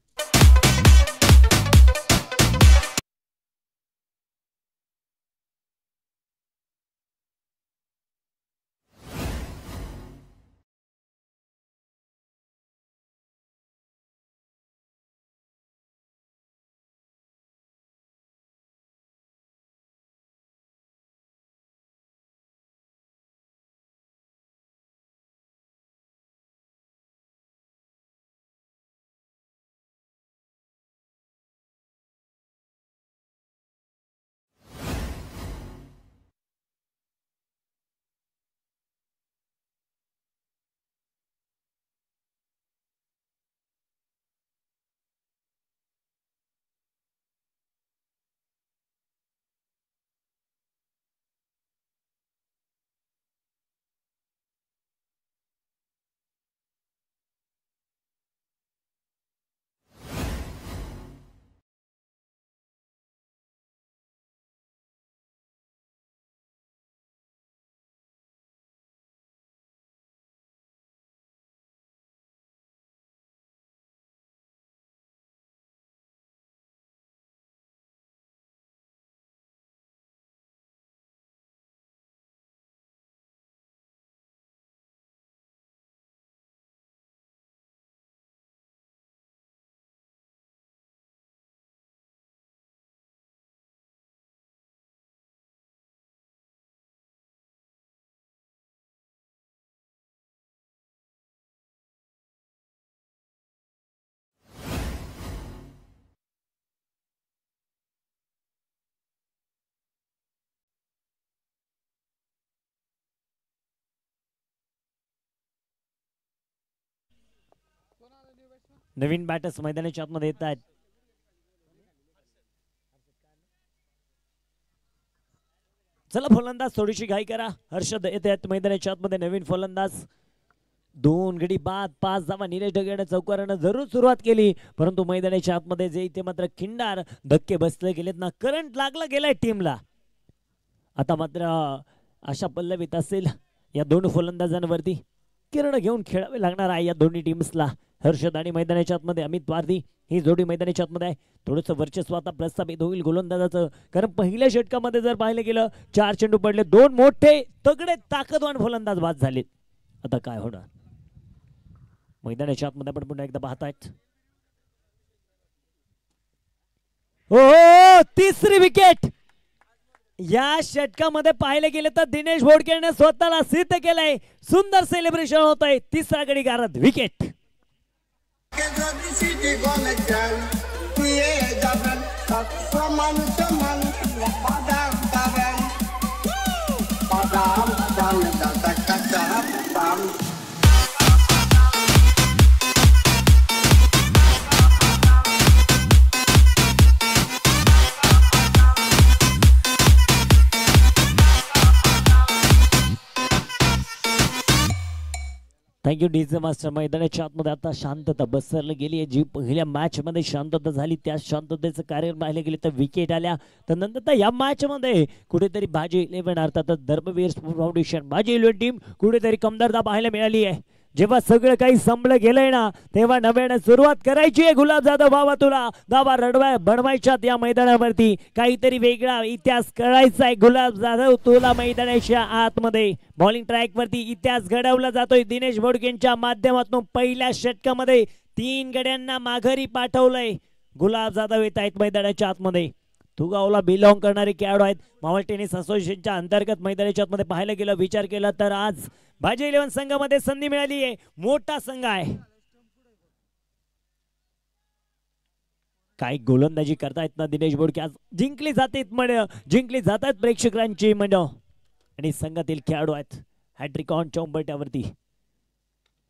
नवीन बॅटर्स मैदानाच्या आतमध्ये येत आहेत. चला फलंदाज थोडीशी घाई करा. हर्षद येत आहेत मैदानाच्या आतमध्ये. नवीन फलंदाज 2 गडी बाद 5 धावा. निलेश ढगेने चौकारानं जरूर सुरुवात केली, परंतु मैदानाच्या आतमध्ये जे इथे मात्र खिंडार धक्के बसले गेलेत ना, करंट लागला गेलाय टीमला. आता मात्र अशा पल्लवीत असेल या दोन फलंदाजांवरती किरण घेऊन खेळावे लागणार आहे या दोन्ही टीम्सला. हर्षद आणि मैदानाच्या आतमध्ये अमित वारदी ही जोडी मैदानाच्या आतमध्ये आहे. थोडंसं वर्चस्व आता प्रस्थापित होईल गोलंदाजाचं, कारण पहिल्या षटकामध्ये जर पाहिलं गेलं 4 चेंडू पडले, 2 मोठे तगडे ताकदवान फलंदाज बाद झालेत. आता काय होणार मैदानाच्या आतमध्ये आपण पुन्हा एकदा पाहतायत. हो, तिसरी विकेट या षटकामध्ये पाहिले गेले तर दिनेश बोडकेने स्वतःला सिद्ध केलंय. सुंदर सेलिब्रेशन होत आहे. तिसरा गडी गारद विकेट. Thank you DJ master. मैदानाच्या आतमध्ये आता शांतता बसरली गेली आहे. जी पहिल्या मॅच मध्ये शांतता झाली त्या शांततेचं कार्य पाहिले गेले तर विकेट आल्या. तर नंतर या मॅच मध्ये कुठेतरी बाजी 11 अर्थातच धर्मवीर फाउंडेशन बाजी 11 टीम कुठेतरी कमतरता पाहायला मिळाली आहे. जेव्हा सगळं काही संपलं गेलंय ना, तेव्हा नव्याने सुरुवात करायची आहे. गुलाब जाधव भावा तुला दावा बनवायच्यात या मैदानावरती. काहीतरी वेगळा इतिहास करायचा आहे. गुलाब जाधव तुला मैदानाच्या आतमध्ये बॉलिंग ट्रॅक वरती इतिहास घडवला जातोय. दिनेश बोडकेंच्या माध्यमातून पहिल्या षटकामध्ये 3 गड्यांना माघारी पाठवलंय. गुलाब जाधव येत आहेत मैदानाच्या आतमध्ये. तुगावला बिलॉंग करणारे खेळाडू आहेत. मावळ टेनिस असोसिएशनच्या अंतर्गत मैदानाच्या आतमध्ये पाहायला गेलं विचार केला तर आज बाजी 11 संघामध्ये संधी मिळाली आहे. मोठा संघ आहे. काय गोलंदाजी करतायत ना दिनेश बोडके. आज जिंकली जातात प्रेक्षकांची मंडळ आणि संघातील खेळाडू आहेत. हॅट्रिक ऑन चौंबट्यावरती.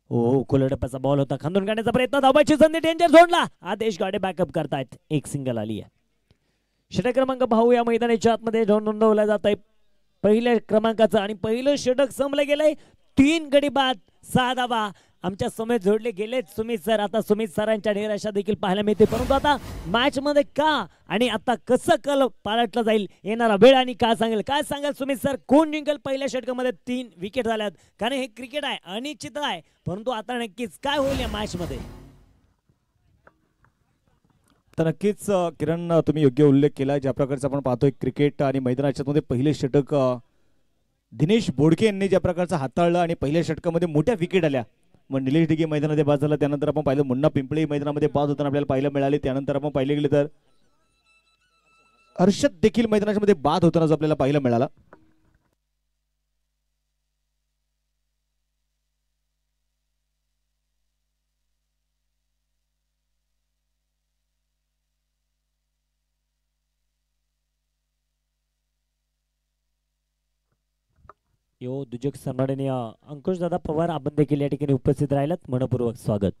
ओ कोलडप्पाचा बॉल होता, खांदून काढण्याचा प्रयत्न, धावाची संधी डेंजर झोनला. आदेश गाडे बॅकअप करतायत. एक सिंगल आली आहे. षटक क्रमांक भाऊ या मैदानाच्या आतमध्ये नोंदवला जात आहे पहिल्या क्रमांकाचा आणि पहिलं षटक संपलं गेलंय. 3 गडी बाद 6 धावा आमच्या समेत जोडले गेलेत सुमित सर. आता सुमित सरांच्या निराशा देखील पाहायला मिळते, परंतु आता मॅच मध्ये का आणि आता कसं कल पालटला जाईल येणारा वेळ आणि काय सांगाल सुमित सर, कोण जिंकल? पहिल्या षटकामध्ये 3 विकेट झाल्यात, कारण हे क्रिकेट आहे, अनिश्चित आहे, परंतु आता नक्कीच काय होईल या मॅच मध्ये? तर नक्कीच किरण तुम्ही योग्य उल्लेख केला. ज्या प्रकारचा आपण पाहतोय क्रिकेट आणि मैदानाच्या मध्ये पहिले षटक दिनेश बोडके यांनी ज्या प्रकारचं हाताळलं आणि पहिल्या षटकामध्ये मोठ्या विकेट आल्या. मग निलेश ढगे मैदानामध्ये बाद झाला, त्यानंतर आपण पाहिलं मुन्ना पिंपळे मैदानामध्ये बाद होताना आपल्याला पाहायला मिळाले. त्यानंतर आपण पाहिले गेले तर हर्षद देखील मैदानाच्या मध्ये बाद होताना आपल्याला पाहायला मिळाला. यो दुजक सन्माननीय अंकुश दादा पवार आपण देखील या ठिकाणी उपस्थित राहिलात, मनपूर्वक स्वागत.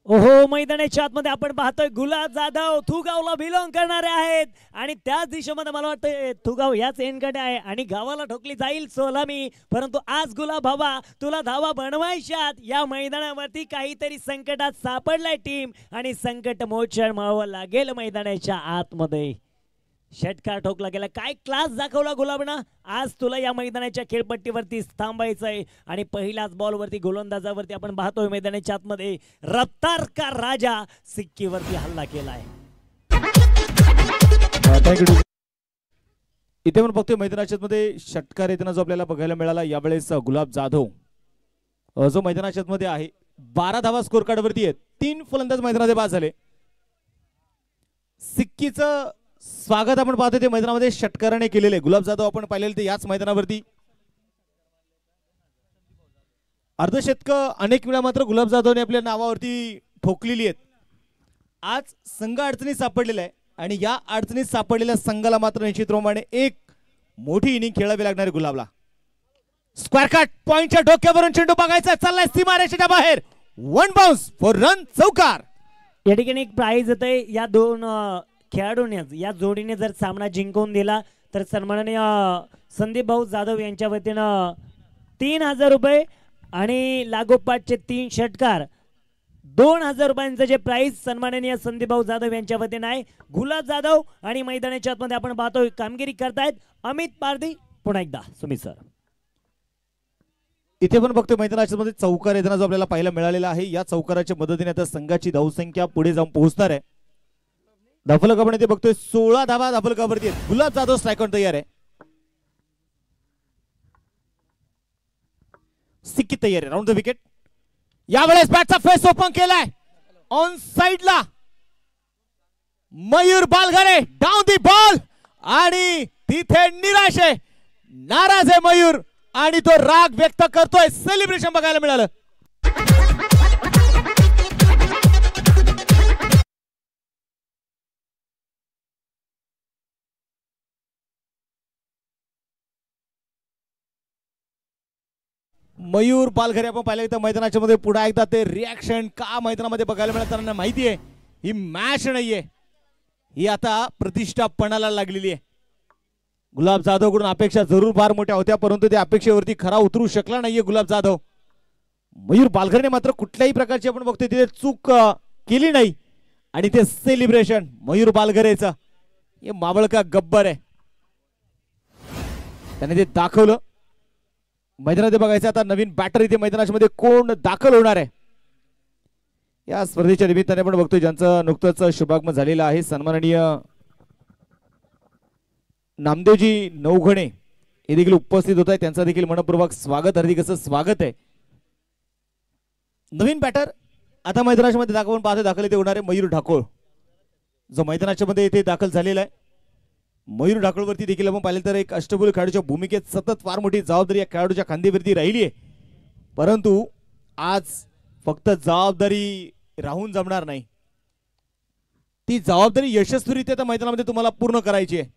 ओहो, मैदानाच्या आतमध्ये आपण पाहतोय गुलाब जाधव थुगावला बिलॉंग करणारे आहेत आणि त्याच दिशेमध्ये मला वाटतं थुगाव याच एंडकडे आहे आणि गावाला ठोकली जाईल सोलामी, परंतु आज गुलाब भावा तुला धावा बनवायच्यात. या मैदानावरती काहीतरी संकटात सापडलाय टीम आणि संकट मोचन मावावं लागेल मैदानाच्या आतमध्ये. षटकार ठोकला गेला, काय क्लास दाखवला गुलाबनं. आज तुला या मैदानाच्या खेळपट्टीवरती थांबायचंय आणि पहिल्याच बॉलवरती गोलंदाजावरती आपण पाहतोय मैदानाच्या आतमध्ये रफ्तार का राजा सिक्कीवरती हल्ला केलाय. इथे आपण बघतोय मैदानाच्या मध्ये षटकार येताना जो आपल्याला बघायला मिळाला यावेळेस गुलाब जाधव जो मैदानाच्या मध्ये आहे 12 धावा स्कोर कार्ड वरती आहेत. 3 फलंदाज मैदानामध्ये बाद झाले. सिक्कीचं स्वागत आपण पाहतोय ते मैदानामध्ये षटकाराने केलेले. गुलाब जाधव आपण पाहिलेले ते याच मैदानावरती अर्धशतक अनेक वेळा मात्र गुलाब जाधवने आपल्या नावावरती ठोकलेली आहेत. आज संघ अडचणीत सापडलेला आहे आणि या अडचणीत सापडलेल्या संघाला मात्र निश्चितप्रमाणे एक मोठी इनिंग खेळावी लागणार आहे गुलाबला. स्क्वेअर कट पॉइंटच्या डोक्यावरून चेंडू बघायचा, चाललाय सीमारेषेच्या बाहेर. वन बाउन्स फॉर रन, चौकार. या ठिकाणी एक प्राइज येते. या दोन खेळाडूंनी या जोडीने जर सामना जिंकून दिला तर सन्माननीय संदीप भाऊ जाधव यांच्या वतीनं 3000 रुपये आणि लागोपाठचे 3 षटकार 2000 रुपयांचं जे प्राइज सन्माननीय संदीप भाऊ जाधव यांच्या वतीनं आहे. गुलाब जाधव आणि मैदानाच्या आतमध्ये आपण पाहतोय कामगिरी करतायत अमित पारधी. पुन्हा एकदा सुमित सर. इथे पण बघतोय मैदानाच्या मध्ये चौकार येताना जो आपल्याला पाहायला मिळालेला आहे. या चौकाराच्या मदतीने आता संघाची धावसंख्या पुढे जाऊन पोहोचणार आहे. धाफलक इथे बघतोय 16 धावा धाफलकावरती आहेत. गुलाब जाधव स्ट्राईकआउट तयार आहे. सिक्की तयार आहे. Round the wicket. यावेळेस बॅटचा फेस ओपन केलाय ऑन साइडला मयूर बालघरे. डाऊन दी बॉल आणि तिथे निराश आहे, नाराज आहे मयूर आणि तो राग व्यक्त करतोय. सेलिब्रेशन बघायला मिळालं. मयूर पालघरे आपण पाहिलं इथं मैदानाच्या मध्ये पुढे एकदा ते रिॲक्शन का मैदानामध्ये बघायला मिळत. त्यांना माहिती आहे ही मॅच नाहीये, ही आता प्रतिष्ठा पणाला लागलेली आहे. गुलाब जाधव कडून अपेक्षा जरूर फार मोठ्या होत्या, परंतु त्या अपेक्षेवरती खरा उतरू शकला नाहीये गुलाब जाधव. मयूर पालघरने मात्र कुठल्याही प्रकारची आपण बघतोय तिथे चूक केली नाही आणि ते सेलिब्रेशन मयूर पालघरेचं हे मावळका गब्बर आहे, त्याने ते दाखवलं. मैदानामध्ये बघायचं आता नवीन बॅटर इथे मैदानाच्या मध्ये कोण दाखल होणार आहे या स्पर्धेच्या निमित्ताने आपण बघतोय, ज्यांचं नुकतंच शुभागमन झालेलं आहे. सन्माननीय नामदेवजी नवघणे हे देखील उपस्थित होत आहे. त्यांचं देखील मनपूर्वक स्वागत, हार्दिक असं स्वागत आहे. नवीन बॅटर आता मैदानाच्या मध्ये दाखवून पाहतो दाखल इथे होणार आहे मयूर ढाकोळ, जो मैदानाच्या मध्ये इथे दाखल झालेला आहे. मयूर ढाकोळवरती देखील आपण पाहिलं तर एक अष्टभूल खेळाडूच्या भूमिकेत सतत फार मोठी जबाबदारी या खेळाडूच्या खांदीवरती राहिली आहे, परंतु आज फक्त जबाबदारी राहून जमणार नाही, ती जबाबदारी यशस्वीरित्या त्या मैदानामध्ये तुम्हाला पूर्ण करायची आहे.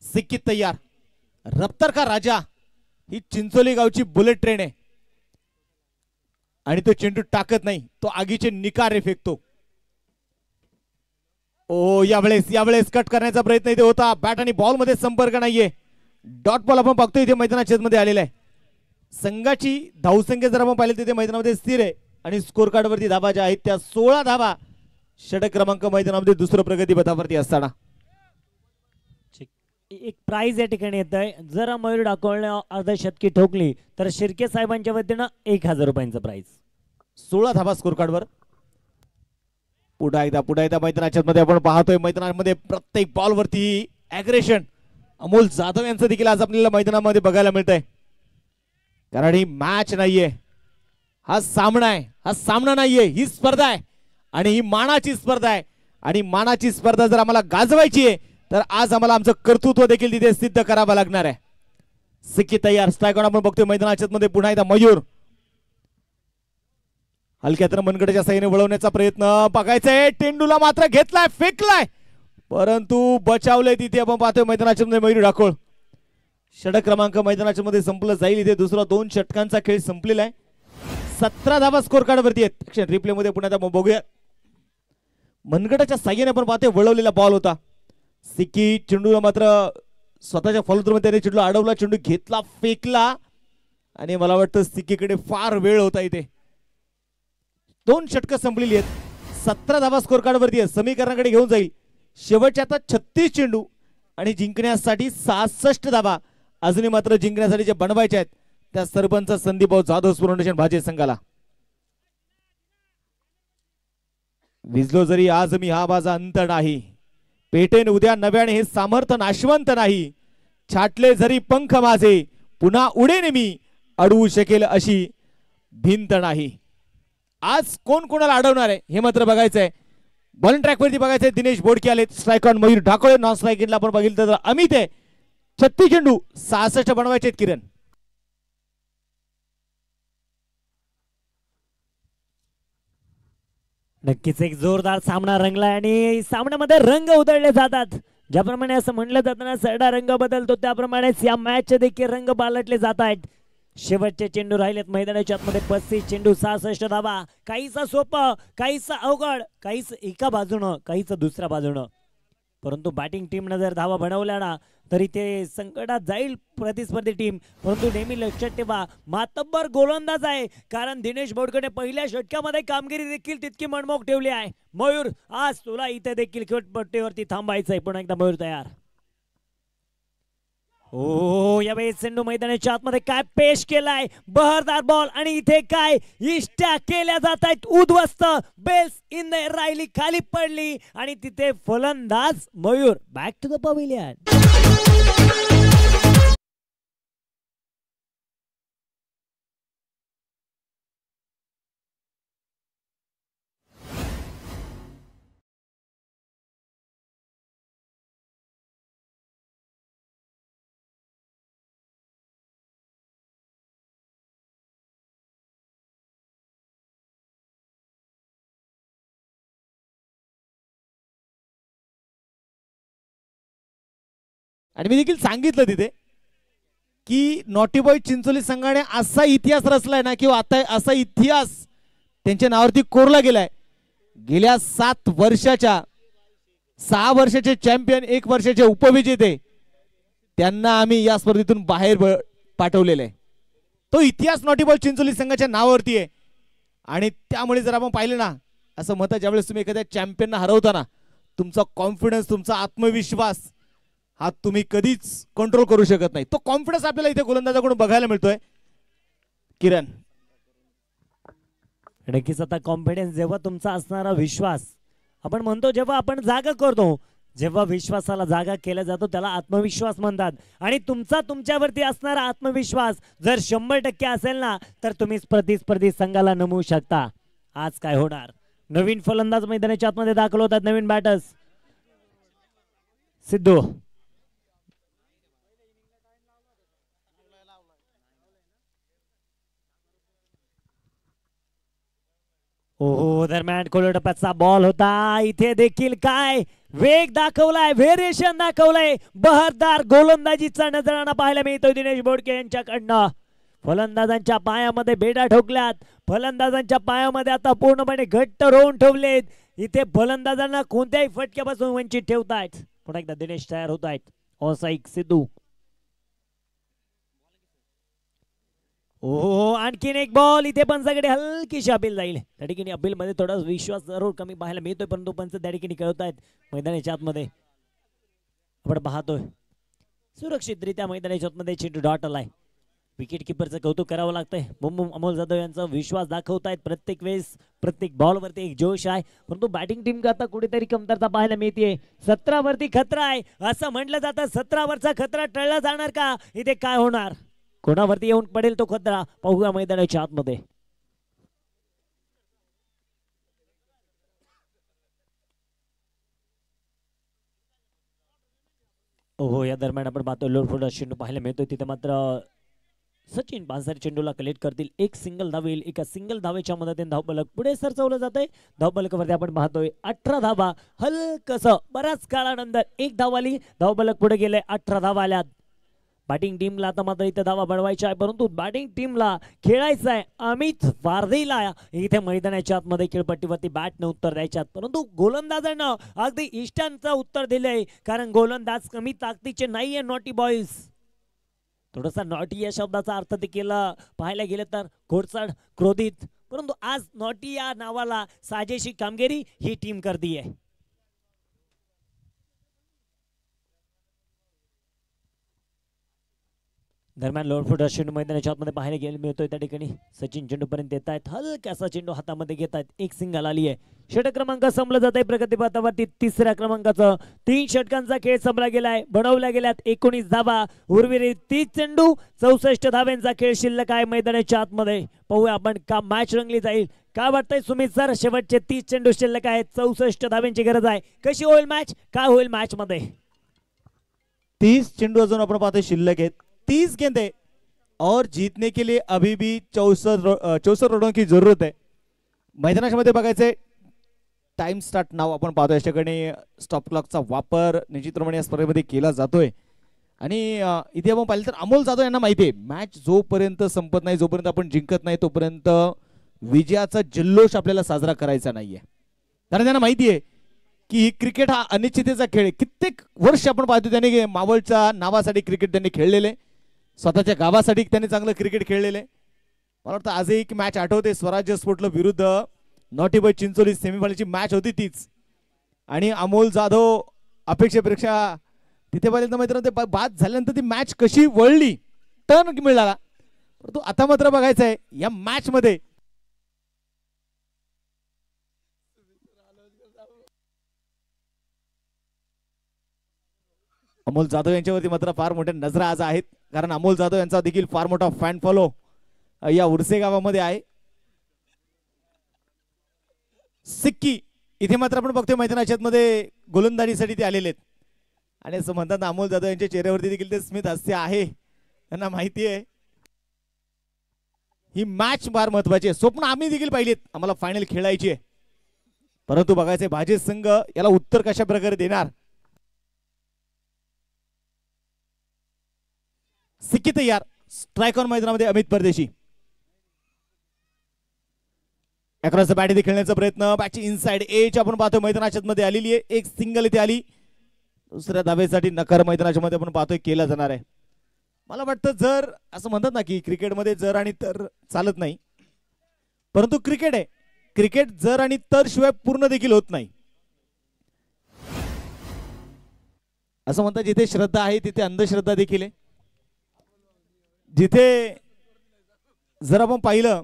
सिक्कीत तयार. रफ्तार का राजा ही चिंचोली गावची बुलेट ट्रेन आहे आणि तो चेंडू टाकत नाही, तो आगीचे निकारे फेकतो. ओ यावेळेस कट करण्याचा प्रयत्न इथे होता. बॅट आणि बॉल मध्ये संपर्क नाहीये. डॉट बॉल आपण बघतोय इथे मैदानाच्या मध्ये आलेला आहे. संघाची धावसंख्या जर आपण पाहिली तिथे मैदानामध्ये स्थिर आहे आणि स्कोर कार्ड वरती धावा ज्या आहेत त्या 16 धावा. षटक क्रमांक मैदानामध्ये दुसरं प्रगती पथावरती असताना एक प्राइज या ठिकाणी येत आहे. जर मयूर ढाकोळने अर्धशतकी ठोकली तर शिर्के साहेबांच्या वतीनं 1000 रुपयांचं प्राइज. 16 धावा स्कोर कार्ड वर. पुढे एकदा मैदानाच्या मध्ये आपण पाहतोय मैदानामध्ये प्रत्येक बॉल वरती अग्रेशन अमोल जाधव यांचं देखील आज आपल्याला मैदानामध्ये बघायला मिळत आहे, कारण ही मॅच नाहीये, हा सामना आहे, हा सामना नाहीये, ही स्पर्धा आहे आणि ही मानाची स्पर्धा आहे. आणि मानाची स्पर्धा जर आम्हाला गाजवायची आहे तर आज आम्हाला आमचं कर्तृत्व देखील तिथे सिद्ध करावं लागणार आहे. सिक्की तयार. स्ट्राईक आपण बघतोय मैदानाच्या मध्ये पुन्हा एकदा मयूर हलक्यातनं मनगटाच्या साईने वळवण्याचा प्रयत्न बघायचाय. टेंडूला मात्र घेतलाय, फेकलाय, परंतु बचावलंय तिथे आपण पाहतोय मैदानाच्या मध्ये मयूर ढाकोळ. षटक क्रमांक मैदानाच्या मध्ये संपलं जाईल. इथे दुसरा 2 षटकांचा खेळ संपलेला आहे. 17 धावा स्कोर कार्ड वरती आहेत. रिप्ले मध्ये पुन्हा एकदा बघूया. मनगटाच्या साह्याने आपण पाहतोय वळवलेला बॉल होता. सिक्की चेंडूला मात्र स्वतःच्या फॉलोथ्रू त्याने चेंडू अडवला, चेंडू घेतला, फेकला आणि मला वाटतं सिक्कीकडे फार वेळ होता. इथे 2 षटकं संपलेली आहेत. 17 धावा स्कोर कार्ड वरती आहे. समीकरणाकडे घेऊन जाईल. शेवटच्या आता 36 चेंडू आणि जिंकण्यासाठी 66 धावा अजूनही मात्र जिंकण्यासाठी जे बनवायचे आहेत त्या सरपंच संदीप भाऊ जाधव फाउंडेशन भाजे संघाला. विजलो जरी आज मी हा माझा अंत नाही, पेटेन उद्या नव्याने हे सामर्थ्य नाशवंत नाही, छाटले जरी पंख माझे पुन्हा उडेन मी, अडवू शकेल अशी भिंत नाही. आज कोण कोणाला अडवणार आहे हे मात्र बघायचं आहे. बॉलिंग ट्रॅक वरती बघायचं आहे. दिनेश बोडके आले. Strike on Mayur Dhakole. Non strike इनला आपण बघितलं तर अमित आहे. 36 चेंडू 66 बनवायचे आहेत किरण. नक्कीच एक जोरदार सामना रंगलाय आणि सामन्यामध्ये रंग उधळले जातात. ज्याप्रमाणे असं म्हणलं जातं ना, सरडा रंग बदलतो त्याप्रमाणेच या मॅच देखील रंग पालटले जात आहेत. शेवटचे चेंडू राहिलेत मैदानाच्या आतमध्ये. 35 चेंडू 66 धावा. काहीच सोपं, काहीच अवघड, काहीच एका बाजूनं, काहीच दुसऱ्या बाजूनं. परंतु बॅटिंग टीमनं जर धावा बनवल्या ना तरी ते संकटात जाईल प्रतिस्पर्धी टीम. परंतु नेहमी लक्षात ठेवा, मातब्बर गोलंदाज आहे, कारण दिनेश बोडकने पहिल्या षटकामध्ये कामगिरी देखील तितकी मनमोहक ठेवली आहे. मयूर, आज तुला इथे देखील खेळपट्टीवरती थांबायचं आहे. पुन्हा एकदा मयूर तयार. हो, यावेळी चेंडू मैदानाच्या आतमध्ये काय पेश केलाय, बहरदार बॉल आणि इथे काय इष्ट्या केल्या जात आहेत उद्ध्वस्त. बेल्स इन द राहिली, खाली पडली आणि तिथे फलंदाज Mayur. Back to the pavilion. आणि मी देखील सांगितलं तिथे की नॉटी बॉय चिंचोली संघाने असा इतिहास रचलाय ना, किंवा आता असा इतिहास त्यांच्या नावावरती कोरला गेलाय. गेल्या 7 वर्षाच्या 6 वर्षाचे चॅम्पियन, 1 वर्षाचे उपविजेते, त्यांना आम्ही या स्पर्धेतून बाहेर पाठवलेलं आहे. तो इतिहास नॉटी बॉय चिंचोली संघाच्या नावावरती आहे. आणि त्यामुळे जर आपण पाहिलं ना, असं मत आहे, ज्यावेळेस तुम्ही एखाद्या चॅम्पियनना हरवताना तुमचा कॉन्फिडन्स, तुमचा आत्मविश्वास हा तुम्ही कधीच कंट्रोल करू शकत नाही. तो कॉन्फिडन्स आपल्याला इथे गोलंदाजाकडून बघायला मिळतोय. किरण, नक्कीच आता कॉन्फिडन्स, जेव्हा तुमचा असणारा विश्वास, आपण म्हणतो जेव्हा आपण जागा करतो, जेव्हा विश्वासाला जागा केला जातो त्याला आत्मविश्वास म्हणतात. आणि तुमचा तुमच्यावरती असणारा आत्मविश्वास जर 100% असेल ना तर तुम्ही प्रतिस्पर्धी संघाला नमवू शकता. आज काय होणार? नवीन फलंदाज मैदानाच्या आतमध्ये दाखल होतात, नवीन बॅटर्स. सिद्धू, ओहो, दरम्यान कोलोटप्प्याचा बॉल होता. इथे देखील काय वेग दाखवलाय, व्हेरिएशन दाखवलंय. बहरदार गोलंदाजीचा नजराणा पाहायला मिळतोय दिनेश बोडके यांच्याकडनं. फलंदाजांच्या पायामध्ये बेडा ठोकल्यात. फलंदाजांच्या पायामध्ये आता पूर्णपणे घट्ट रोवून ठेवलेत. इथे फलंदाजांना कोणत्याही फटक्यापासून वंचित ठेवतायत. पुन्हा एकदा दिनेश तयार होत आहेत. ऑसाईक सिद्धू. ओ, आणखीन एक बॉल. इथे पंचाकडे हलकीशी अपील जाईल. त्या ठिकाणी अपील मध्ये थोडा विश्वास जरूर कमी पाहायला मिळतोय, परंतु पंच त्या ठिकाणी खेळतायत मैदानाच्या आतमध्ये. आपण पाहतोय सुरक्षितरित्या मैदानाच्या आतमध्ये चेंडू डॉट आलाय. विकेट किपरचं कौतुक करावं लागतंय. बुमबुम अमोल जाधव यांचा विश्वास दाखवतायत. प्रत्येक वेळेस प्रत्येक बॉल वरती एक जोश आहे, परंतु बॅटिंग टीम आता कुठेतरी कमतरता पाहायला मिळते. 17 वरती खतरा आहे असं म्हटलं जातं. 17 वरचा खतरा टळला जाणार का? इथे काय होणार? कोणावरती येऊन पडेल तो खतरा? पाहूया मैदानाच्या आतमध्ये. ओहो, या दरम्यान आपण पाहतो लोडफोड चेंडू पाहायला मिळतोय. तिथे मात्र सचिन पानसरे चेंडूला कलेक्ट करतील. एक सिंगल धाव येईल. एका सिंगल धावेच्या मदतीने धावफलक पुढे सरचवलं जातंय. धावफलकावरती आपण पाहतोय 18 धावा. हलकस बऱ्याच काळानंतर एक धाव आली. धावफलक पुढे गेले. 18 धावा आल्यात. बॅटिंग टीमला आता मात्र इथे धावा बनवायचा आहे, परंतु बॅटिंग टीमला खेळायचं आहे अमित वारधीला. इथे मैदानाच्या आतमध्ये खेळपट्टीवरती बॅटने उत्तर द्यायच्यात, परंतु गोलंदाजांना अगदी इष्टांचं उत्तर दिलंय, कारण गोलंदाज कमी ताकदीचे नाहीये नॉटी बॉईज. थोडासा नॉटी या शब्दाचा अर्थ देखील पाहायला गेलं तर खोडचड, क्रोधित, परंतु आज नॉटी या नावाला साजेशी कामगिरी ही टीम करतीये. दरम्यान लोडफुट चेंडू मैदानाच्या आतमध्ये पाहायला गेले मिळतोय. त्या ठिकाणी सचिन चेंडू पर्यंत येत आहेत. हलकासा चेंडू हातामध्ये घेत आहेत. एक सिंगल आली आहे. षटक क्रमांक संपला जात आहे प्रगतीपथावरती. तिसऱ्या क्रमांकाचं 3 षटकांचा खेळ संपला गेलाय. बनवल्या गेल्यात 19 धावा. उर्वरित 30 चेंडू 64 धाव्यांचा खेळ शिल्लक आहे मैदानाच्या आतमध्ये. पाहूया आपण का मॅच रंगली जाईल. काय वाटतंय सुमित सर? शेवटचे 30 चेंडू शिल्लक आहेत. 64 धाव्यांची गरज आहे. कशी होईल मॅच? काय होईल मॅच मध्ये? 30 चेंडू अजून आपण पाहतोय शिल्लक आहेत. 30 गेंदें और जीतने के लिए अभी भी 64 रनों की जरूरत है. मैदानामध्ये बघायचंय टाइम स्टार्ट नाव आपण पाहतो. या ठिकाणी स्टॉप क्लॉकचा वापर निश्चितप्रमाणे या स्पर्धेमध्ये केला जातोय. आणि इथे आपण पाहिलं तर अमोल जाधव यांना माहिती आहे मॅच जोपर्यंत संपत नाही, जोपर्यंत आपण जिंकत नाही, तोपर्यंत विजयाचा जल्लोष आपल्याला साजरा करायचा नाहीये. कारण त्यांना माहिती आहे की क्रिकेट हा अनिश्चिततेचा खेळ आहे. कित्येक वर्ष आपण पाहतो त्यांनी मावळच्या नावासाठी क्रिकेट त्यांनी खेळलेले, स्वतःच्या गावासाठी त्यांनी चांगलं क्रिकेट खेळलेले. मला वाटतं आजही एक मॅच आठवते, स्वराज्य स्पोर्ट क्लब विरुद्ध नॉटी बॉय चिंचोली सेमीफायनलची मॅच होती तीच. आणि अमोल जाधव अपेक्षेपेक्षा तिथे पर्यंत मात्र ते बाद झाल्यानंतर ती मॅच कशी वळली, टर्न मिळाला. परंतु आता मात्र बघायचं आहे या मॅच मध्ये अमोल जाधव यांच्यावरती मात्र फार मोठ्या नजरा आज आहेत. कारण अमोल जाधव यांचा देखील फार मोठा फॅन फॉलो या उर्से गावामध्ये आहे. सिक्की इथे मात्र आपण बघतोय मैदानाच्या मध्ये गोलंदाजीसाठी ते आलेले आहेत. आणि असं म्हणतात अमोल जाधव यांच्या चेहऱ्यावरती देखील ते स्मित हास्य आहे. त्यांना माहिती आहे ही मॅच फार महत्वाची आहे. स्वप्न आम्ही देखील पाहिलेत, आम्हाला फायनल खेळायची आहे. परंतु बघायचे भाजी संघ याला उत्तर कशा प्रकारे देणार. सिक्की तयार, स्ट्राइक ऑन मैदानामध्ये अमित परदेशी. अक्रॉस द बॅट इथे खेळण्याचा प्रयत्न, बॅटची इनसाइड एज आपण पाहतोय मैदानाच्या मध्ये आलेली आहे. एक सिंगल इथे आली, दुसऱ्या धावेसाठी नकार मैदानाच्या मध्ये आपण पाहतोय केला जाणार आहे. मला वाटतं जर असं म्हणतात ना की क्रिकेटमध्ये जर आणि तर चालत नाही, परंतु क्रिकेट आहे, क्रिकेट जर आणि तर शिवाय पूर्ण देखील होत नाही. असं म्हणतात जिथे श्रद्धा आहे तिथे अंधश्रद्धा देखील आहे. जिथे जर आपण पाहिलं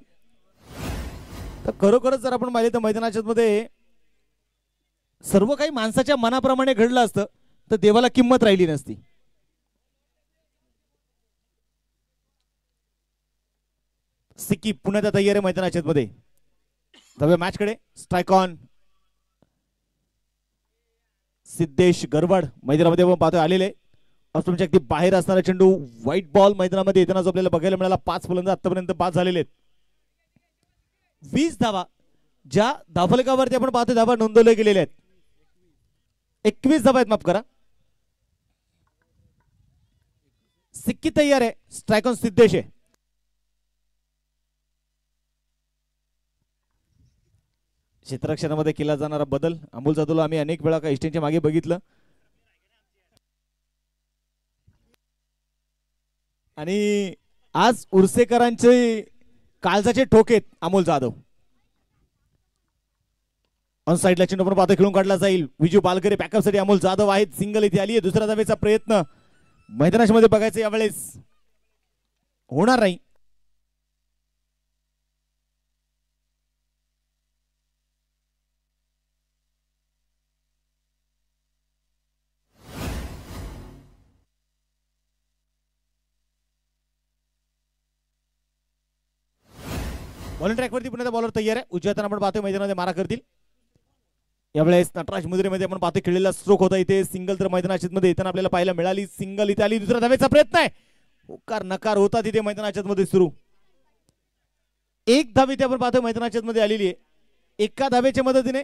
तर खरोखरच जर आपण पाहिलं तर मैदानाच्या मध्ये सर्व काही माणसाच्या मनाप्रमाणे घडलं असतं तर देवाला किंमत राहिली नसती. सिक्की पुण्यात तयार आहे मैदानाच्या मध्ये. तवे मॅच कडे स्ट्राइक ऑन सिद्धेश गरवाड मैदानामध्ये आपण पाहतोय आलेले. ऑस्ट्रेलियाच्या अगदी बाहेर असणारा चेंडू व्हाईट बॉल मैदानामध्ये येताना जो आपल्याला बघायला मिळाला. 5 फलंदाज आतापर्यंत बाद झालेले आहेत. 20 धावा ज्या धावफलकावरती आपण पाहतोय धावा नोंदवल्या गेलेल्या आहेत. 21 धावा आहेत, माफ करा. सिक्की तयार आहे, स्ट्राइक ऑन सिद्धेश आहे. क्षेत्ररक्षणामध्ये केला जाणारा बदल अमोल जाधवला आम्ही अनेक वेळा काही इष्टींच्या मागे बघितलं. आणि आज उर्सेकरांचे काळजाचे ठोकेत अमोल जाधव. ऑन साइडला चेंडू पण पाहतो खेळून काढला जाईल. विजू पालकरे बॅकअप साठी अमोल जाधव आहेत. सिंगल इथे आली आहे. दुसऱ्या धावेचा प्रयत्न मैदानाच्या मध्ये बघायचं यावेळेस होणार नाही. बॉलिंग ट्रॅकवरती पुन्हा बॉलर तयार आहे. उजव्या हाताने आपण पाहतोय मैदानामध्ये मारा करतील. यावेळेस नटराज मुद्रेमध्ये आपण पाहतोय खेळलेला स्ट्रोक होता इथे. सिंगल तर मैदानाच्या मध्ये येताना आपल्याला पाहायला मिळाली. सिंगल इथे आली. दुसऱ्या धावेचा प्रयत्न आहे. होकार नकार होता तिथे मैदानाच्या मध्ये सुरू. एक धाव इथे आपण पाहतोय मैदानाच्या मध्ये आलेली आहे. एका धावेच्या मदतीने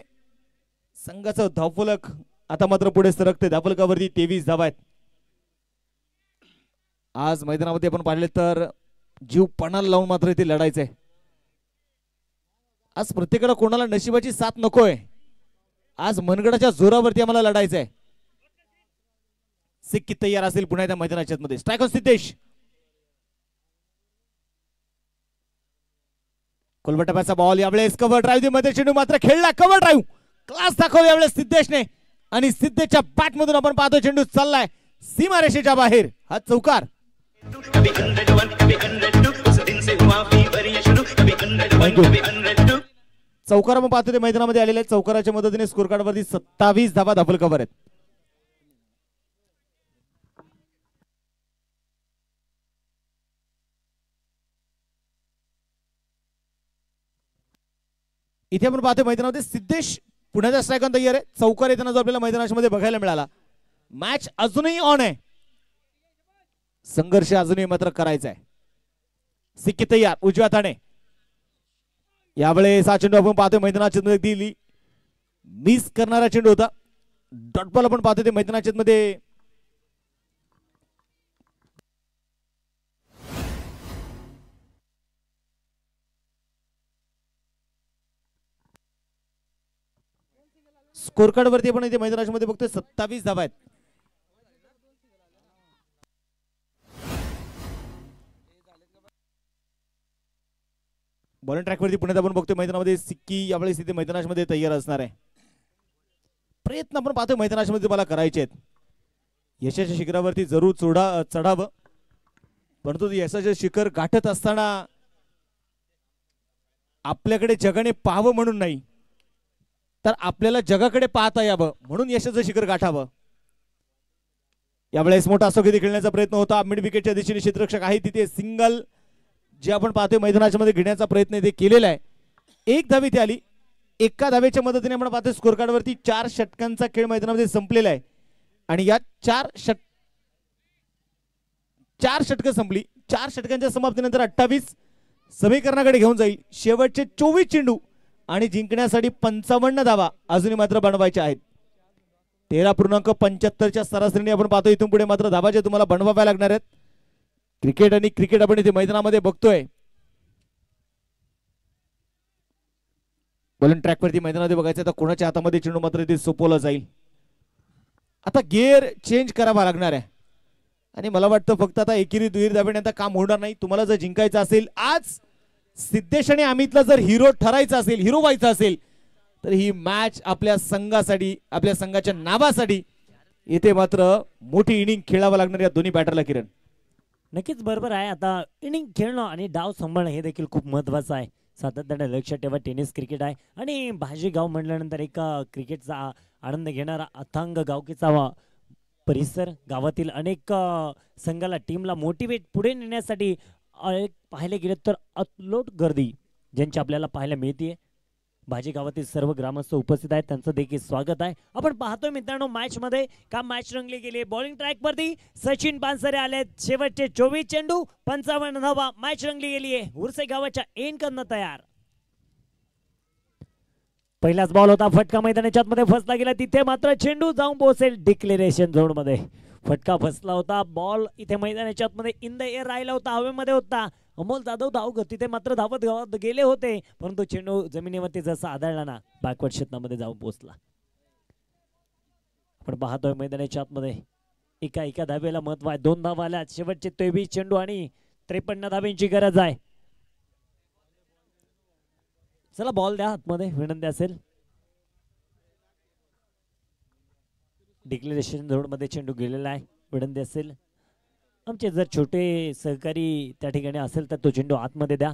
संघाचं धावफलक आता मात्र पुढे सरकते. धावफलकावरती 23 धावा आहेत. आज मैदानामध्ये आपण पाहिले तर जीव पणाला लावून मात्र इथे लढायचंय. आज प्रत्येकाला कोणाला नशिबाची साथ नकोय. आज मनगडाच्या जोरावरती आम्हाला लढायचंय. सिक्की तयार असेल पुन्हा त्या मैदानाच्या मध्ये. Strike on Siddhesh. कोलबटाचा बॉल यावेळेस कव्हर ड्राईव्ह मध्ये चेंडू मात्र खेळला. कव्हर ड्राईव्ह क्लास दाखवला यावेळेस सिद्धेशने. आणि सिद्धेशच्या बॅट मधून आपण पाहतो चेंडू चाललाय सीमारेषेच्या बाहेर. हा चौकार. चौकार आपण पाहतो ते मैदानामध्ये आलेले आहेत. चौकाराच्या मदतीने स्कोर कार्ड वरती 27 धावा धावफलकावर आहेत. इथे आपण पाहतो मैदानामध्ये सिद्धेश पुण्याचा स्ट्राइक ऑन तयार आहे. चौकार येताना जो आपल्याला मैदानाच्या मध्ये बघायला मिळाला. मॅच अजूनही ऑन आहे. संघर्ष अजूनही मात्र करायचा आहे. सिक्की तयार उजव्या हाताने. यावेळेस हा चेंडू आपण पाहतोय मैदानाच्या मध्ये दिली. मिस करणारा चेंडू होता. डॉट बॉल आपण पाहतो ते मैदानाच्या मध्ये स्कोर कार्ड वरती आपण इथे मैदानाच्या मध्ये बघतोय 27 धावा आहेत. बॉलिंग ट्रॅक वरती पुण्यात आपण बघतोय मैदानामध्ये सिक्की यावेळेस इथे मैदानामध्ये तयार असणार आहे. प्रयत्न आपण पाहतोय मैदानामध्ये मला करायचे आहेत. यशाच्या शिखरावरती जरूर चढावं, परंतु यशाचे शिखर गाठत असताना आपल्याकडे जगाने पाहावं म्हणून नाही, तर आपल्याला जगाकडे पाहता यावं म्हणून यशाचं शिखर गाठावं. यावेळेस मोठा असोगती खेळण्याचा प्रयत्न होता. मिड विकेटच्या दिशेने क्षेत्ररक्षक आहे तिथे सिंगल जे आपण पाहतोय मैदानाच्या मध्ये घेण्याचा प्रयत्न इथे केलेला आहे. एक धाव इथे आली. एका धावेच्या मदतीने आपण पाहतोय स्कोर कार्ड वरती 4 षटकांचा खेळ मैदानामध्ये संपलेला आहे आणि या 4 षटकं संपली. 4 षटकांच्या समाप्तीनंतर 28 समीकरणाकडे घेऊन जाईल. शेवटचे 24 चेंडू आणि जिंकण्यासाठी 55 धावा अजूनही मात्र बनवायच्या आहेत. 13.75च्या सरासरीने आपण पाहतो. इथून पुढे मात्र धावा जे तुम्हाला बनवाव्या लागणार आहेत. क्रिकेट आपण इथे मैदानामध्ये बघतोय. बॉलिंग ट्रॅक वरती मैदानामध्ये बघायचं आता कोणाच्या हातामध्ये चेंडू मात्र इथे सोपवला जाईल. आता गिअर चेंज करावा लागणार आहे आणि मला वाटतं फक्त आता एकेरी दुहेरी धावेने आता काम होणार नाही. तुम्हाला जर जिंकायचं असेल आज सिद्धेश आणि अमितला जर हिरो ठरायचं असेल, हिरो व्हायचं असेल, तर ही मॅच आपल्या संघासाठी, आपल्या संघाच्या नावासाठी इथे मात्र मोठी इनिंग खेळावं लागणार या दोन्ही बॅटरला. किरण नक्कीच बरोबर आहे. आता इनिंग खेळणं आणि डाव सांभाळणं हे देखील खूप महत्वाचं आहे. सातत्याने लक्षात ठेवा टेनिस क्रिकेट आहे आणि भाजी गाव म्हटल्यानंतर एक क्रिकेटचा आनंद घेणारा अथांग गावकीचा परिसर. गावातील अनेक संघाला टीमला मोटिवेट पुढे नेण्यासाठी पाहिले गेले तर अतलोट गर्दी ज्यांची आपल्याला पाहायला मिळते. भाजी गावातील सर्व ग्रामस्थ उपस्थित आहेत, त्यांचं देखील स्वागत आहे. आपण पाहतोय मित्रांनो मॅच मध्ये का मॅच रंगली गेली. बॉलिंग ट्रॅक वरती सचिन पानसरे आले. शेवटचे 24 चेंडू 55 धावा. मॅच रंगली गेली आहे. उरसे गावाच्या एंड करणं तयार. पहिलाच बॉल होता, फटका मैदानाच्या आतमध्ये फसला गेला. तिथे मात्र चेंडू जाऊन पोहोचेल डिक्लेरेशन झोन मध्ये. फटका फसला होता. बॉल इथे मैदानाच्या आतमध्ये इन द एअर राहिला होता, हवेमध्ये होता. अमोल जाधव धाव तिथे मात्र धावत गेले होते, परंतु चेंडू जमिनीवरती जसा आदळला ना बॅकवर्ड क्षेत्रामध्ये जाऊन पोहोचला. आपण पाहतोय मैदानाच्या आतमध्ये एका धावेला महत्व आहे. 2 धावा आल्या. शेवटचे 23 चेंडू आणि 53 धाव्यांची गरज आहे. चला बॉल द्या आतमध्ये, विनंती असेल. डिक्लेरेशन झोन मध्ये चेंडू गेलेला आहे, विनंती असेल. आमचे जर छोटे सहकारी त्या ठिकाणी असेल तर तो चेंडू आतमध्ये द्या.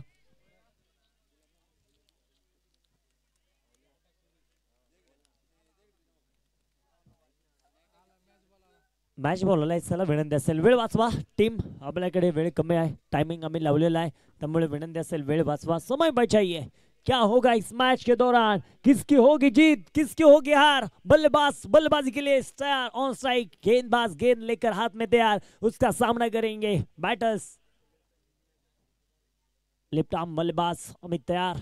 मॅच बॉल आहे. चला विनंती असेल वेळ वाचवा. टीम आपल्याकडे वेळ कमी आहे, टायमिंग आम्ही लावलेला आहे, त्यामुळे विनंती असेल वेळ वाचवा. समय बचाइए. क्या होगा इस मैच के दौरान, किसकी होगी जीत, किसकी होगी हार. बल्लेबाज बल्लेबाजी के लिए तैयार, ऑन स्ट्राइक. गेंदबाज गेंद लेकर हाथ में तैयार, उसका सामना करेंगे बैटर्स. लेफ्ट आर्म बल्लेबाज अमित तैयार.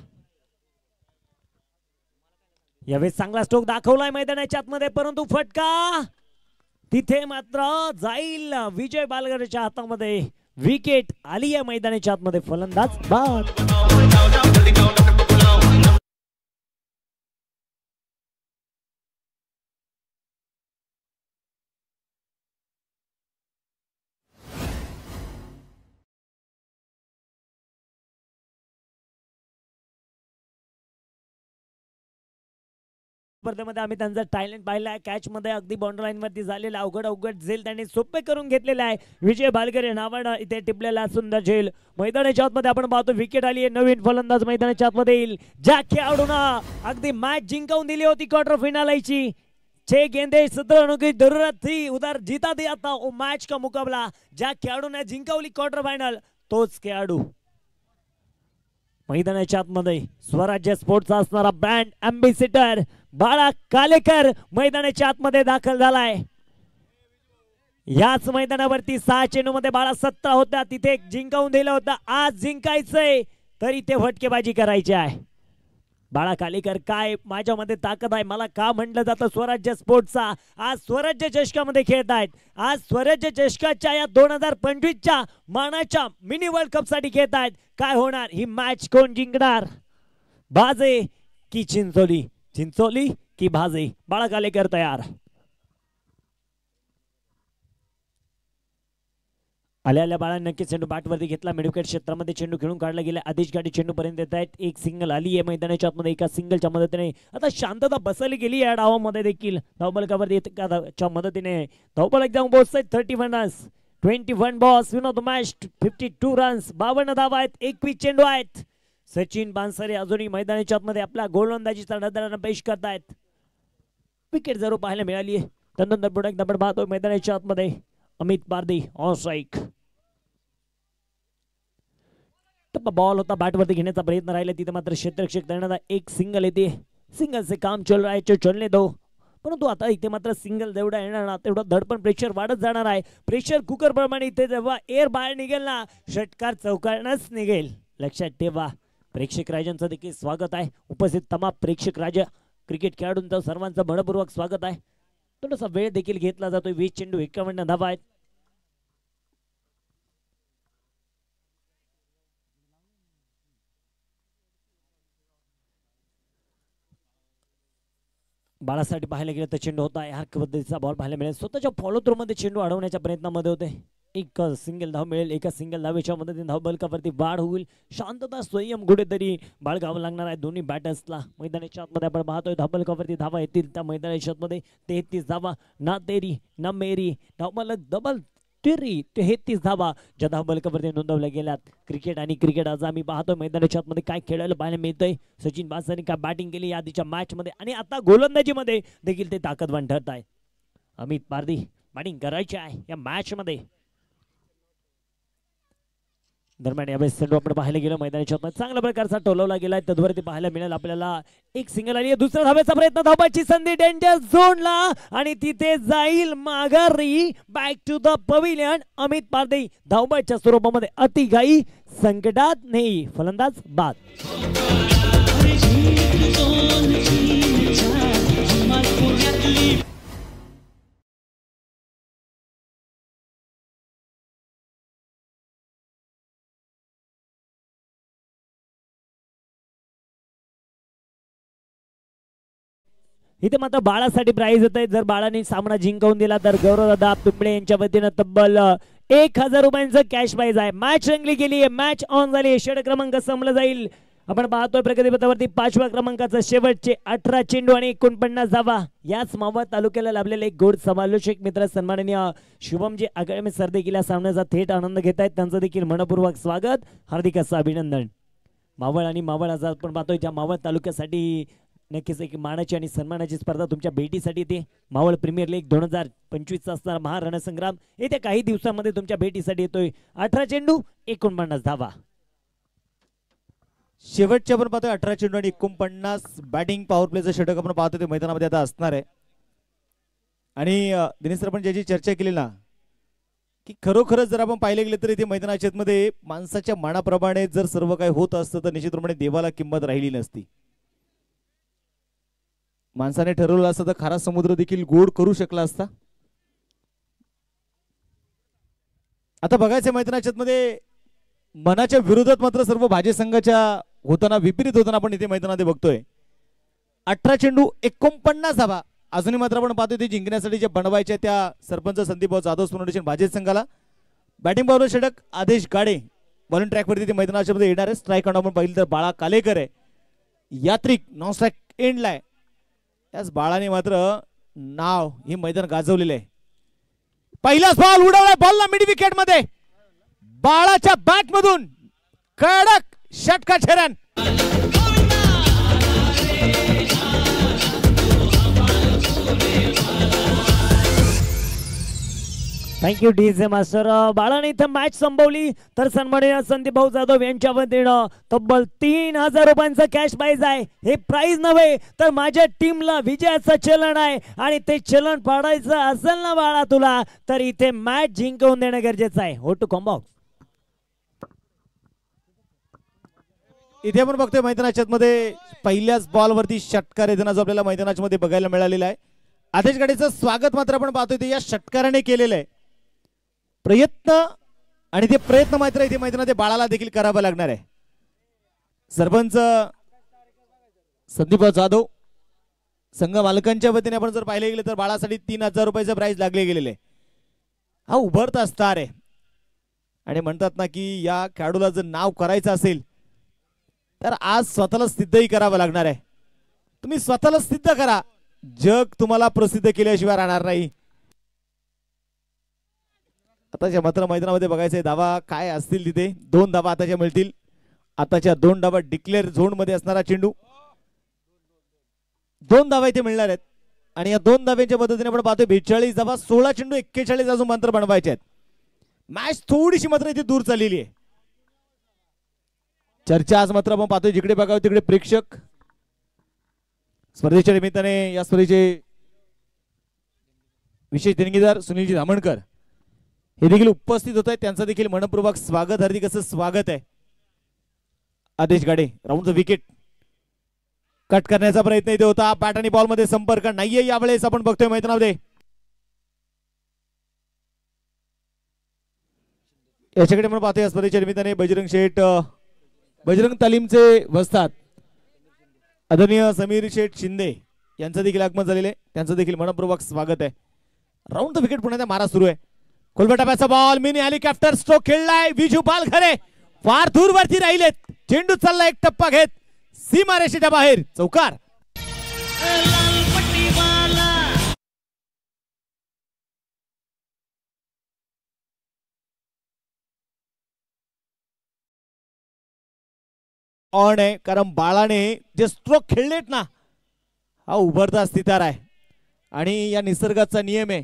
यावेळी चांगला स्ट्रोक दाखवलाय मैदानाच्या आतमध्ये, परंतु फटका तिथे मात्र जाईल विजय बालगरच्या हातामध्ये. विकेट आली आहे मैदानाच्या आतमध्ये. फलंदाज बाद. स्पर्धेमध्ये आम्ही त्यांचा टॅलेंट पाहिला. कॅच मध्ये अगदी बाउंड्री लाईन वरती झालेला अवघड झेल त्यांनी सोपे करून घेतलेला आहे. विजय बालगरे नावानं इथे टिपलेला सुंदर झेल. मैदानाच्या आतमध्ये आपण पाहतो विकेट आली आहे. नवीन फलंदाज मैदानाच्या आतमध्ये येईल. ज्या खेळाडूंना अगदी मॅच जिंकवून दिली होती क्वार्टर फाइनलची, 6 गेंदे 17 रनों की जरूरत थी, उधर जीता दिया था वो मैच का मुकाबला. ज्या खेळाडूने जिंकवली क्वार्टर फाइनल तोच खेळाडू मैदानाच्या आतमध्ये स्वराज्य स्पोर्ट्सचा असणारा ब्रँड अँबॅसेडर बाळा कालेकर मैदानाच्या आतमध्ये दाखल झालाय. याच मैदानावरती 6 चेंडूमध्ये बाळा 17 होता, तिथे जिंकवून दिलं होतं. आज जिंकायचंय तर इथे फटकेबाजी करायची आहे. बाळा कालेकर, काय माझ्यामध्ये ताकद आहे, मला का म्हटलं जातं स्वराज्य स्पोर्ट्सचा. आज स्वराज्य चषकामध्ये खेळत आहेत. आज स्वराज्य चषकाच्या या 2025च्या मानाच्या मिनी वर्ल्ड कप साठी खेळत आहेत. काय होणार, ही मॅच कोण जिंकणार, भाजे की चिंचोली, चिंचोली की भाजे. बाळा कालेकर तयार. आल्या बाळा नक्की चेंडू बॅटवरती घेतला. मिडविकेट क्षेत्रामध्ये चेंडू खेळून काढला गेला. आदेश गाडी चेंडू पर्यंत येत आहेत. एक सिंगल आली आहे मैदानाच्या आतमध्ये. एका सिंगलच्या मदतीने आता शांतता बसवली गेली या डावामध्ये देखील. धावबलकावरती मदतीने धावबल एकदम बोस आहेत. 31 runs, 21 balls, win of the match, 52 runs, 52 धावा आहेत, 21 चेंडू आहेत. सचिन बांसरे अजूनही मैदानाच्या आतमध्ये आपला गोलंदाजीचा नजराना पेश करतायत. विकेट जरूर पाहायला मिळाली आहे. त्यानंतर पुढे एकदा आपण पाहतोय मैदानाच्या आतमध्ये Amit Pardi on strike. Ball होता बॅटवरती घेण्याचा प्रयत्न राहिला, तिथे मात्र क्षेत्ररक्षक तैनात. एक सिंगल येते. सिंगल से काम चल रहा है, चलने दो. परंतु आता इथे मात्र सिंगल जेवढा येणार ना तेवढं धडपण प्रेशर वाढत जाणार आहे. प्रेशर कुकर प्रमाणे इथे जेव्हा एअर बाहेर निघेल ना, षटकार चौकारनच निघेल. लक्षात ठेवा. प्रेक्षक राजांचं देखील स्वागत आहे. उपस्थित तमाम प्रेक्षक राजा क्रिकेट खेळाडूंचं सर्वांचं मनपूर्वक स्वागत आहे. थोडासा वेळ देखील घेतला जातोय. 20 चेंडू 51 धावा आहेत. बाळासाठी पाहायला गेलं तर चेंडू होता ह्या पद्धतीचा बॉल पाहायला मिळेल. स्वतःच्या फॉलो थ्रू मध्ये चेंडू अडवण्याच्या प्रयत्नामध्ये होते. एक सिंगल धाव मिळेल. एका सिंगल धावेच्या मदतीने धाव बलकावरती वाढ होईल. शांतता संयम कुठेतरी बाळगावं लागणार आहे दोन्ही बॅटर्सला. मैदानाच्या आतमध्ये आपण पाहतोय धाव बलकावरती धावा येतील. त्या मैदानाच्या आतमध्ये 33 धावा, ना तेरी ना मेरी, धावबलक डबल 33 धावा ज्या धाव बलकावरती नोंदवल्या गेल्यात. क्रिकेट आणि क्रिकेट आज आम्ही पाहतोय मैदानाच्या आतमध्ये काय खेळायला पाहायला मिळतंय. सचिन बांसरे काय बॅटिंग केली आधीच्या मॅच मध्ये आणि आता गोलंदाजीमध्ये देखील ते ताकदवान ठरत आहे. अमित पारदी बॅटिंग करायची आहे या मॅच मध्ये. दरम्यान यावेळेस चेंडू आपण पाहायला गेलो मैदानाच्या आतमध्ये चांगल्या प्रकारचा टोलवला गेलाय. तद्वरती पाहायला मिळेल आपल्याला. एक सिंगल आली. दुसऱ्या धावेचा प्रयत्न, धावाची संधी डेंजर झोनला आणि तिथे जाईल माघारी. Back to the pavilion. Amit Pardi धावबाच्या स्वरूपामध्ये अतिघाई संकटात नाही. फलंदाज बाद. इथे मात्र बाळासाठी प्राइज होत आहे. जर बाळाने सामना जिंकवून दिला तर गौरवदादा पिंपळे यांच्या वतीनं तब्बल 1000 रुपयांचं कॅश प्राइज आहे. मॅच रंगली गेली आहे. मॅच ऑन झाली. षट क्रमांक संपला जाईल. आपण पाहतोय प्रगतीपथावरती 5व्या क्रमांकाचं शेवटचे 18 चेंडू आणि 49 धावा. याच मावळ तालुक्याला लाभलेले एक गोड समालोचक मित्र सन्माननीय शुभमजी आगामी सर देखील या सामन्याचा थेट आनंद घेत आहेत. त्यांचं देखील मनपूर्वक स्वागत, हार्दिक असं अभिनंदन. मावळ आणि मावळ आज आपण पाहतोय त्या मावळ तालुक्यासाठी नक्कीच एक मानाची आणि सन्मानाची स्पर्धा तुमच्या भेटीसाठी येते. मावळ प्रीमियर लीग 2025 असणारा महारणसंग्राम येत्या काही दिवसांमध्ये तुमच्या भेटीसाठी येतोय. 18 चेंडू 49 धावा. शेवटचे आपण पाहतोय 18 चेंडू आणि 49 बॅटिंग पॉवर प्लेचं षटक आपण पाहतोय ते मैदानामध्ये आता असणार आहे. आणि दिनेश सर आपण ज्याची चर्चा केली ना की खरोखरच जर आपण पाहिले गेले तर इथे मैदानाच्या मध्ये माणसाच्या मनाप्रमाणे जर सर्व काही होत असतं तर निश्चितप्रमाणे देवाला किंमत राहिली नसती. माणसाने ठरवलं असतं तर खारा समुद्र देखील गोड करू शकला असता. आता बघायचं मैदानाच्या मध्ये मनाच्या विरोधात मात्र सर्व भाजी संघाच्या होताना विपरीत होताना आपण इथे मैदानामध्ये बघतोय. 18 चेंडू 49 धावा. अजूनही मात्र आपण पाहतोय ते जिंकण्यासाठी जे बनवायचे त्या सरपंच संदीप जाधव फाउंडेशन भाजी संघाला. बॅटिंग बॉलर षटक आदेश गाडे बॉलिंग ट्रॅकवरती मैदानाच्या मध्ये येणार आहे. स्ट्राईक आउट आपण पाहिलं तर बाळा कालेकर आहे. यात्रिक नॉन स्ट्राईक एंडला आहे. त्याच बाळाने मात्र नाव हे मैदान गाजवलेलं आहे. पहिलाच बॉल उडवला. बॉलला मिड विकेट मध्ये बाळाच्या बॅट मधून कडक षटकार रन. Thank you DJ master. बाळाने इथं मॅच संपवली तर सन्माननीय संदीप भाऊ जाधव यांच्या वतीनं तब्बल 3000 रुपयांचं कॅश प्राइज आहे. हे प्राइज नव्हे तर माझ्या टीमला विजयाचं चलन आहे आणि ते चलन पाडायचं असेल ना बाळा तुला तर इथे मॅच जिंकवून देणं गरजेचं आहे. हो टू कॉम्बॉक्स. इथे आपण बघतोय मैदानाच्या मध्ये पहिल्याच बॉलवरती षटकार येताना जो आपल्याला मैदानाच्या मध्ये बघायला मिळालेला आहे. आदेश गाडीचं स्वागत मात्र आपण पाहतोय ते या षटकाराने केलेलं आहे. प्रयत्न आणि ते प्रयत्न मात्र इथे मैदानात बाळाला देखील करावं लागणार आहे. सरपंच संदीप जाधव संघ मालकांच्या वतीने आपण जर पाहिले गेले तर बाळासाठी 3000 रुपयाचं प्राइस लागले गेलेले आहे. हा उभरता स्टार आहे आणि म्हणतात ना की या खेळाडूला जर नाव करायचं असेल तर आज स्वतःला सिद्धही करावं लागणार आहे. तुम्ही स्वतःला सिद्ध करा, जग तुम्हाला प्रसिद्ध केल्याशिवाय राहणार नाही. आताच्या मात्र मैदानामध्ये बघायचंय धावा काय असतील तिथे. 2 धावा आताच्या मिळतील. आताच्या 2 धावा डिक्लेअर झोन मध्ये असणारा चेंडू. 2 धावा इथे मिळणार आहेत आणि या 2 धाव्यांच्या मदतीने आपण पाहतोय 42 धावा, 16 चेंडू 41 अजून मात्र बनवायचे आहेत. मॅच थोडीशी मात्र इथे दूर चाललेली आहे. चर्चा आज मात्र आपण पाहतोय जिकडे बघावं तिकडे प्रेक्षक. स्पर्धेच्या निमित्ताने या स्पर्धेचे विशेष देणगीदार सुनीलजी धामणकर हे देखील उपस्थित होत आहेत. त्यांचं देखील मनपूर्वक स्वागत, हार्दिक असं स्वागत आहे. आदेश गाडे राऊंड द विकेट कट करण्याचा प्रयत्न इथे होता. बॅट आणि बॉल मध्ये संपर्क नाहीये यावेळेस आपण बघतोय मैदानामध्ये. याच्याकडे आपण पाहतोय स्पर्धेच्या निमित्ताने बजरंग शेठ, बजरंग तालीमचे वस्ताद आदरणीय समीर शेठ शिंदे यांचं देखील आगमन झालेले, त्यांचं देखील मनपूर्वक स्वागत आहे. राऊंड द विकेट पुण्याचा मारा सुरू आहे. खोलबटाप्याचा बॉल, मिनी हेलिकॉप्टर स्ट्रोक खेळलाय. विजू पालघरे फार दूरवरती राहिलेत. चेंडू चालला एक टप्पा घेत सीमारेषेच्या बाहेर, चौकार. ऑन आहे कारण बाळाने जे स्ट्रोक खेळलेत ना हा उभरता स्थितार आहे आणि या निसर्गाचा नियम आहे.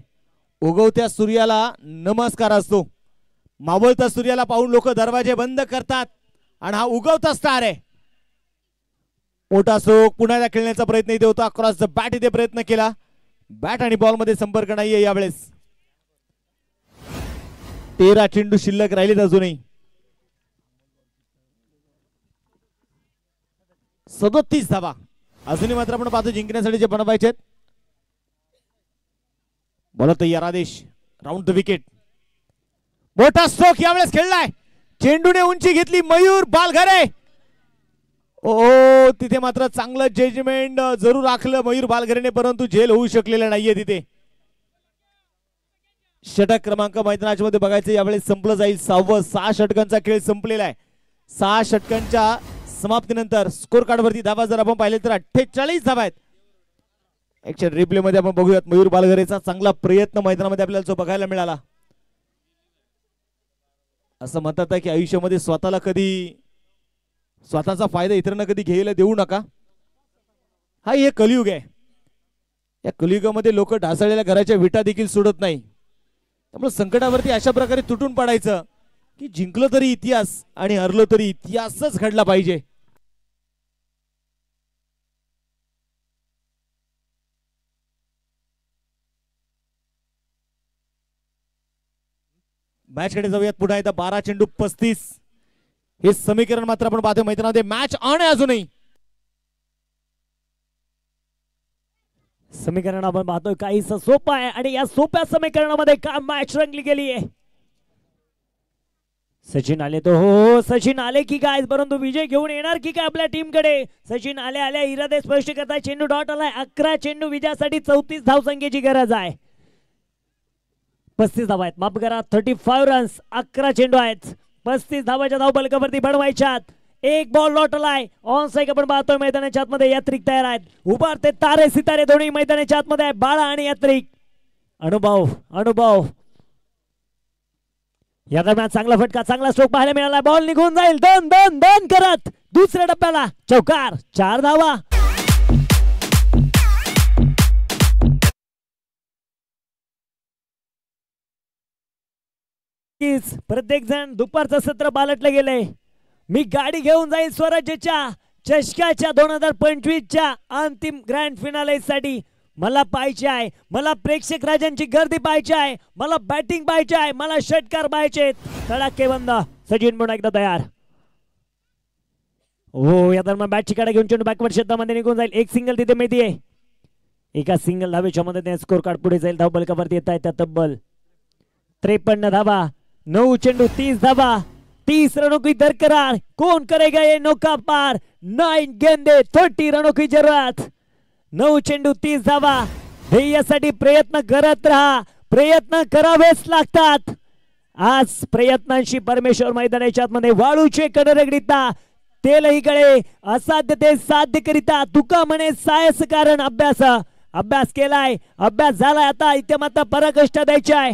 उगवत्या सूर्याला नमस्कार असतो. मावळत्या सूर्याला पाहून लोक दरवाजे बंद करतात आणि हा उगवता स्टार आहे. मोठा स्ट्रोक पुन्हा खेळण्याचा प्रयत्न इथे होता. क्रॉस द बॅट इथे प्रयत्न केला. बॅट आणि बॉल मध्ये संपर्क नाहीये यावेळेस. 13 चेंडू शिल्लक राहिलेत अजूनही. 37 धावा अजूनही मात्र आपण पाहतो जिंकण्यासाठी जे बनवायचे आहेत. बोला तयार आदेश. Round the wicket. मोठा स्ट्रोक यावेळेस खेळलाय. चेंडूने उंची घेतली मयूर बालघरे. ओ तिथे मात्र चांगलं जजमेंट जरूर राखलं मयूर बालघरेने, परंतु झेल होऊ शकलेलं नाहीये तिथे. षटक क्रमांक मैदानाच्या मध्ये बघायचं यावेळेस संपलं जाईल. 6 षटकांचा खेळ संपलेला आहे. 6 षटकांच्या समाप्तीनंतर स्कोर कार्ड वरती धावा जर आपण पाहिले तर 48 धावा आहेत. ऍक्शन रिप्ले मध्ये आपण बघूयात मयूर बालघरेचा चांगला प्रयत्न मैदानामध्ये आपल्याला जो बघायला मिळाला. असं म्हणतात की आयुष्यामध्ये स्वतःला कधी स्वतःचा फायदा इतरांना कधी घ्यायला देऊ नका. हा हे कलियुग आहे. या कलियुगामध्ये लोक ढासळलेल्या घराच्या विटा देखील सोडत नाही. त्यामुळे संकटावरती अशा प्रकारे तुटून पडायचं की जिंकलो तरी इतिहास आणि हरलो तरी इतिहासच घडला पाहिजे. मॅच कडे जाऊयात पुन्हा एकदा. 12 चेंडू 35 हे समीकरण मात्र आपण पाहतोय मैदानामध्ये. मॅच ऑन आहे अजूनही. समीकरण आपण पाहतोय काहीच सोपं आहे आणि या सोप्या समीकरणामध्ये का मॅच रंगली गेली आहे. सचिन आले तो हो सचिन आले की काय, परंतु विजय घेऊन येणार की काय आपल्या टीम कडे. सचिन आले आले इरादे स्पष्ट करताय. चेंडू डॉट आलाय. 11 चेंडू विजयासाठी 34 धावसंख्येची गरज आहे. 35 धावा आहेत, माफ करा 35 रन्स. 11 चेंडू आहेत, 35 धावाच्या धावफलकावरती बनवायच्यात. एक बॉल लॉटलाय. ऑन साईक आपण पाहतोय मैदानाच्या आतमध्ये यात्रिक तयार आहेत. उभारते तारे सितारे दोन्ही मैदानाच्या आतमध्ये आहे. बाळा आणि यात्रिक. अनुभव या दरम्यान चांगला फटका, चांगला स्ट्रोक पाहायला मिळाला. बॉल निघून जाईल. दोन करत दुसऱ्या टप्प्याला चौकार. 4 धावा. प्रत्येक जण दुपारचं सत्र पालटलं गेलंय. मी गाडी घेऊन जाईल स्वराज्याच्या चषकाच्या 2025च्या अंतिम ग्रँड फिनाले साठी. मला पाहायचे आहे, मला प्रेक्षक राजांची गर्दी पाहायची आहे, मला बॅटिंग पाहायची आहे, मला षटकार पाहायचे. तडाखे बंद. सचिन पुन्हा एकदा तयार. हो या दरम्यान बॅटची काढा घेऊन चेंडू बॅकवर्ड क्षेत्रामध्ये निघून जाईल. एक सिंगल तिथे मिळतीये. एका सिंगल धावेच्या मदतीने स्कोर कार्ड पुढे जाईल. धाव बलकावरती येत आहे त्या तब्बल 53 धावा. 9 चेंडू 30 धावा. 30 रनों की दरकरार. कौन करेगा ये नौका पार. 9 गेंदे 30 रनों की जरूरत. 9 चेंडू 30 धावा. ध्येयासाठी प्रयत्न करत राहा. प्रयत्न करावेच लागतात. आज प्रयत्नांशी परमेश्वर मैदानाच्या आतमध्ये वाळूचे कडरगडीता तेलही गळे असाध्य ते साध्य करिता तुका म्हणे सायस कारण अभ्यास केलाय. अभ्यास झालाय. आता इथे मात्र पराकष्ट द्यायचे आहे.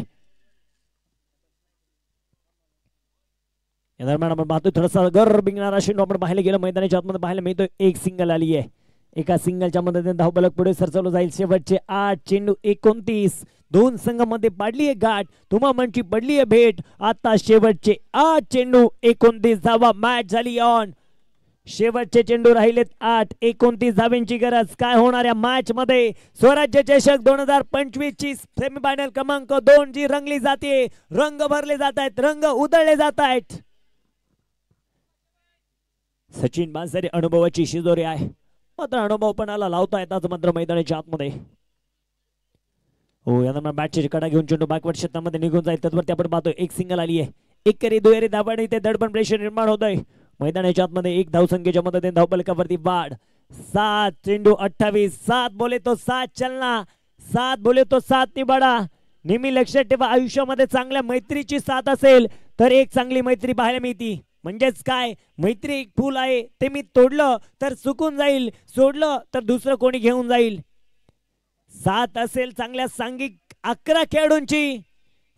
या दरम्यान आपण पाहतोय थोडासा गर बिंगणारा चेंडू आपण पाहायला गेलं मैदानाच्या आतमध्ये पाहायला मिळतोय. एक सिंगल आली आहे. एका सिंगलच्या मदतीने धावबलक पुढे सरचवलं जाईल. शेवटचे 8 चेंडू 29. दोन संघामध्ये पाडली आहे गाठ. तुम्हा म्हणची पडली आहे भेट. आता शेवटचे 8 चेंडू 29 धावा. मॅच झाली ऑन. शेवटचे चेंडू राहिलेत 8. 29 धाव्यांची गरज. काय होणार या मॅच मध्ये. स्वराज्य चषक 2025 ची सेमीफायनल क्रमांक 2 जी रंगली जाते. रंग भरले जात आहेत. रंग उधळले जात आहेत. सचिन बांसरे अनुभवाची शिजोरी आहे. मात्र अनुभवपणाला लावता येतात मात्र मैदानाच्या आतमध्ये. हो या दरम्यान बॅटची कडा घेऊन चेंडू बॅकवर्ड क्षेत्रामध्ये निघून जाईल. त्यावरती आपण पाहतोय एक सिंगल आली आहे. एक करी दुहेरी धावाने इथे दडपण प्रेशर निर्माण होत आहे. मैदानाच्या आतमध्ये एक धावसंख्येच्या मदतीने धावफलकावरती वाढ. 7 चेंडू 28. 7 बोले तो 7 चलना. 7 बोले तो 7 निभाडा. नेहमी लक्षात ठेवा आयुष्यामध्ये चांगल्या मैत्रीची साथ असेल तर एक चांगली मैत्री पाहायला मिळते. म्हणजेच काय मैत्री एक फूल आहे. ते मी तोडलं तर सुकून जाईल. सोडलं तर दुसरं कोणी घेऊन जाईल. 7 असेल चांगल्या सांघिक 11 खेळाडूंची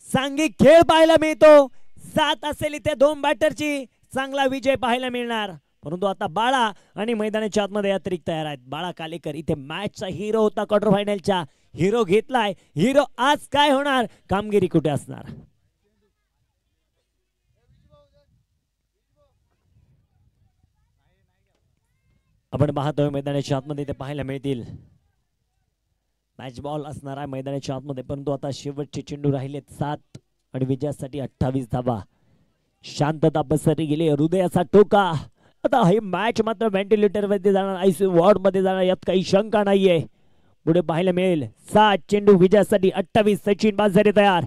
सांघिक खेळ पाहायला मिळतो. 7 असेल इथे 2 बॅटरची चांगला विजय पाहायला मिळणार. परंतु आता बाळा आणि मैदानाच्या आतमध्ये यात्रिक तयार आहेत. बाळा कालेकर इथे मॅचचा हिरो होता. क्वार्टर फायनलचा हिरो घेतलाय. हिरो आज काय होणार. कामगिरी कुठे असणार. आपण पाहतोय मैदानाच्या आतमध्ये ते पाहायला मिळतील. मॅच बॉल असणार आहे मैदानाच्या आतमध्ये. परंतु आता शेवटचे चेंडू राहिलेत 7 आणि विजयासाठी 28 धावा. शांतता पसरली गेली. हृदयाचा टोका. आता हे मॅच मात्र व्हेंटिलेटर मध्ये जाणार. आयसीयू वॉर्ड मध्ये जाणार यात काही शंका नाहीये. पुढे पाहायला मिळेल 7 चेंडू विजयासाठी 28. सचिन बांसरे तयार.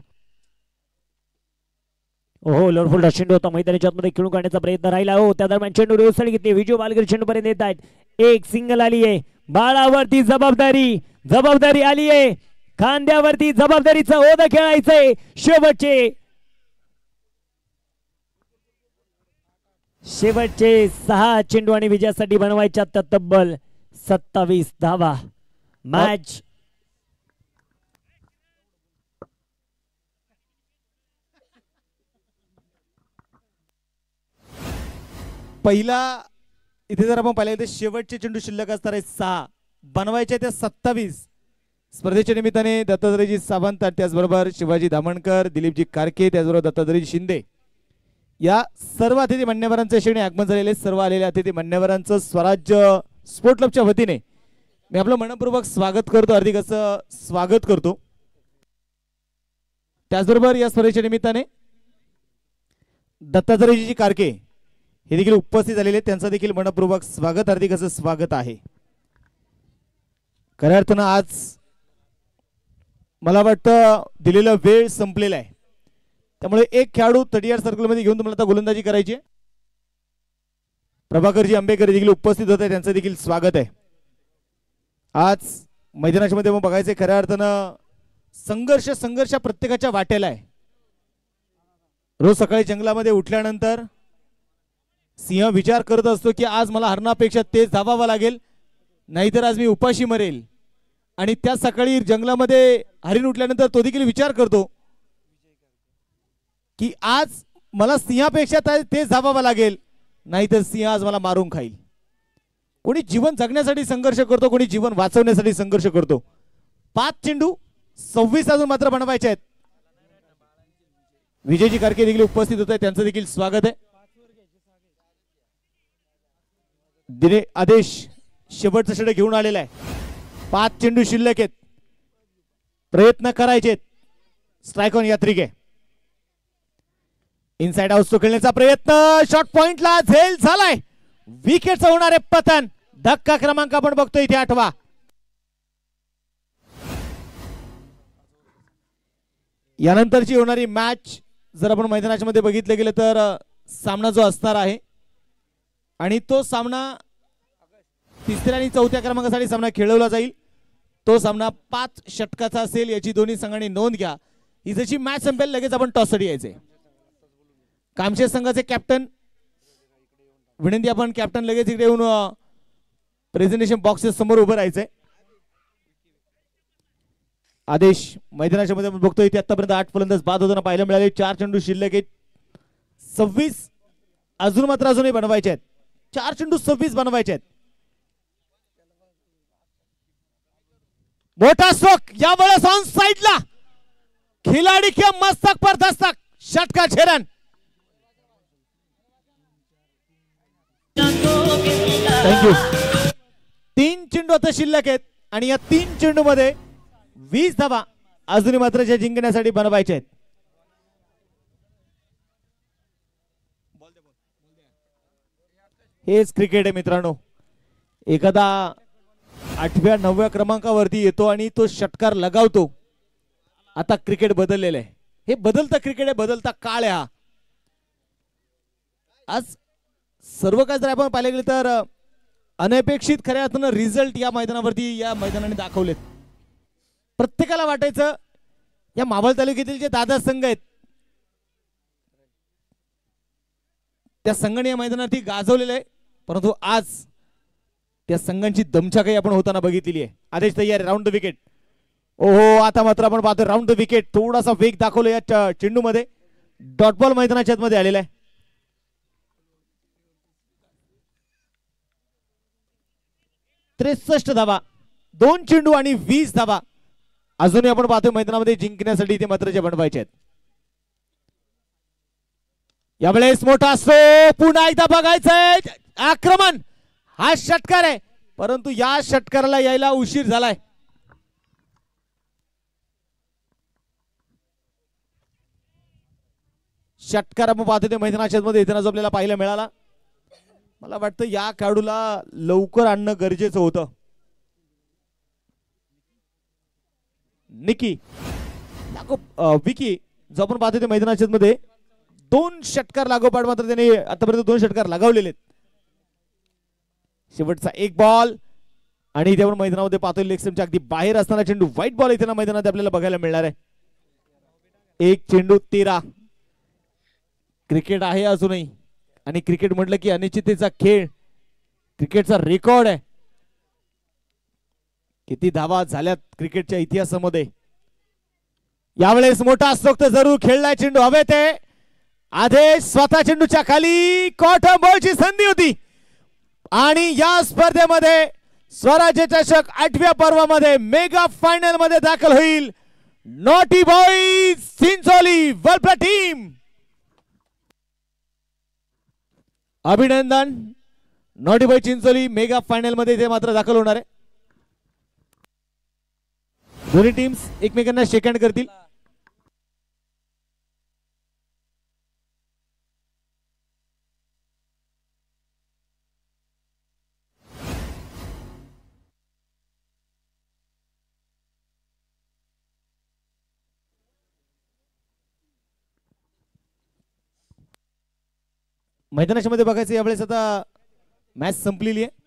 हो लोडफोल्ड चेंडू होता मैदानाच्या आतमध्ये खेळून काढण्याचा प्रयत्न राहिला. हो त्या दरम्यान चेंडू रेवसळी घेतली. विजू बालगर चेंडू पर्यंत येत आहेत. एक सिंगल आली आहे. बाळावरती जबाबदारी आली आहे. खांद्यावरती जबाबदारीचा ओझं खेळायचंय. शेवटचे 6 चेंडू आणि विजयासाठी बनवायच्या तब्बल 27 धावा. मॅच पहिला इथे जर आपण पाहिलं तर शेवटचे चेंडू शिल्लक असणार आहे 6. बनवायचे ते 27. स्पर्धेच्या निमित्ताने दत्तात्रयजी सावंत त्याचबरोबर शिवाजी धामणकर, दिलीपजी कारके, त्याचबरोबर दत्तात्रयजी शिंदे या सर्व अतिथी मान्यवरांचे श्रेणी आगमन झालेले. सर्व आलेल्या अतिथी मान्यवरांचं स्वराज्य स्पोर्ट क्लबच्या वतीने मी आपलं मनपूर्वक स्वागत करतो. हार्दिक असं स्वागत करतो. त्याचबरोबर या स्पर्धेच्या निमित्ताने दत्तात्रयजी कारके हे देखील उपस्थित झालेले. त्यांचं देखील मनपूर्वक स्वागत. हार्दिक असं स्वागत आहे. खऱ्या अर्थानं आज मला वाटतं दिलेला वेळ संपलेला आहे. त्यामुळे एक खेळाडू 30 सर्कलमध्ये घेऊन तुम्हाला आता गोलंदाजी करायची आहे. प्रभाकरजी आंबेकर देखील उपस्थित होते. त्यांचं देखील स्वागत आहे. आज मैदानाच्या मध्ये मग बघायचं खऱ्या अर्थानं संघर्ष प्रत्येकाच्या वाटेला आहे. रोज सकाळी जंगलामध्ये उठल्यानंतर सिंह विचार करत असतो की आज मला हरणापेक्षा तेज धावावं लागेल, नाहीतर आज मी उपाशी मरेल. आणि त्या सकाळी जंगलामध्ये हरिण उठल्यानंतर तो देखील विचार करतो की आज मला सिंहापेक्षा तेज धावावं लागेल, नाहीतर सिंह आज मला मारून खाईल. कोणी जीवन जगण्यासाठी संघर्ष करतो, कोणी जीवन वाचवण्यासाठी संघर्ष करतो. 5 चेंडू 26 अजून मात्र बनवायचे आहेत. विजयजी कारके देखील उपस्थित होते. त्यांचं देखील स्वागत आहे. दिने आदेश शेवटचा षटक घेऊन आलेला आहे. 5 चेंडू शिल्लक आहेत. प्रयत्न करायचे. स्ट्राइक ऑन यात्रिक आहे. इनसाइड हाऊस तो खेळण्याचा प्रयत्न. शॉट पॉइंटला झेल झालाय. विकेटचं होणारे पतन. धक्का क्रमांक आपण बघतोय इथे 8वा. यानंतरची होणारी मॅच जर आपण मैदानाच्या मध्ये बघितलं गेलं तर सामना जो असणार आहे आणि तो सामना 3ऱ्या आणि 4थ्या क्रमांकासाठी सामना खेळवला जाईल. तो सामना 5 षटकाचा असेल याची दोन्ही संघांनी नोंद घ्या. ही जशी मॅच संपेल लगेच आपण टॉससाठी यायचे. कामशेत संघाचे कॅप्टन विनंती, आपण कॅप्टन लगेच इकडे येऊन प्रेझेंटेशन बॉक्सेस समोर उभं राहायचंय. आदेश मैदानाच्या मध्ये बघतोय इथे आतापर्यंत 8 फलंदाज बाद होताना पाहायला मिळाले. 4 चेंडू शिल्लक आहेत. 26 अजूनही बनवायचे आहेत. 4 चेंडू 26 बनवायचे आहेत. मोठा स्ट्रोक यावेळेस ऑन साइडला. खिलाडी के मस्तक पर दस्तक. षटका झेरन. थँक्यू. 3 चेंडू आता शिल्लक आहेत आणि या 3 चेंडू मध्ये 20 धावा अजूनही मात्र जे जिंकण्यासाठी बनवायचे आहेत. हेच क्रिकेट आहे मित्रांनो. एखादा 8व्या 9व्या क्रमांकावरती येतो आणि तो षटकार लगावतो. आता क्रिकेट बदललेलं आहे. हे बदलता क्रिकेट आहे, बदलता काळ आहे हा. आज सर्व काही जर आपण पाहिलं गेलं तर अनपेक्षित खऱ्या अर्थानं रिझल्ट या मैदानावरती या मैदानाने दाखवलेत. प्रत्येकाला वाटायचं या मावळ तालुक्यातील जे दादा संघ आहेत त्या संघाने या मैदानावरती गाजवलेलं आहे. परंतु आज त्या संघांची दमछाकही आपण होताना बघितलेली आहे. आदेश तयार, राऊंड द विकेट. ओहो, आता मात्र आपण पाहतो राऊंड द विकेट. थोडासा वेग दाखवला या चेंडू मध्ये. डॉट बॉल मैदानाच्या आतमध्ये आलेला आहे. 63 धावा, 2 चेंडू आणि 20 धावा अजूनही आपण पाहतोय मैदानामध्ये जिंकण्यासाठी ते मात्र जे बनवायचे आहेत. यावेळेस मोठा असतो. पुन्हा एकदा बघायचंय आक्रमण. हा षटकार आहे परंतु या षटकाराला यायला उशीर झालाय. षटकार आपण पाहतोय ते मैदानाच्या मध्ये येताना जो आपल्याला पाहायला मिळाला. मला वाटतं या खेळाडूला लवकर आणणं गरजेचं होतं. निकी विकी जो आपण पाहतोय ते मैदानाच्या मध्ये 2 षटकार लागोपाठ मात्र त्याने आतापर्यंत 2 षटकार लगावलेले आहेत. शेवटचा एक बॉल आणि इथे आपण मैदानामध्ये पाहतोय लेग स्टंपच्या अगदी बाहेर असताना चेंडू. व्हाईट बॉल इथे मैदानात आपल्याला बघायला मिळणार आहे. 1 चेंडू 13. क्रिकेट आहे अजूनही आणि क्रिकेट म्हटलं की अनिश्चिततेचा खेळ. क्रिकेटचा रेकॉर्ड आहे. किती धावा झाल्यात क्रिकेटच्या इतिहासामध्ये. यावेळेस मोठा स्ट्रोक जरूर खेळलाय. चेंडू हवे ते आदेश स्वतः चेंडूच्या खाली. कॉटन बॉलची संधी होती आणि या स्पर्धेमध्ये स्वराज्य चषक 8व्या पर्वामध्ये मेगा फायनल मध्ये दाखल होईल नॉटी बॉईज चिंचोली वलपला टीम. अभिनंदन. Naughty boy Chincholi mega final मध्ये ते मात्र दाखल होणार आहे. दोन्ही टीम्स एकमेकांना शेक हँड करतील. मैदानाच्या मध्ये बघायचं यावेळेस आता मॅच संपलेली आहे.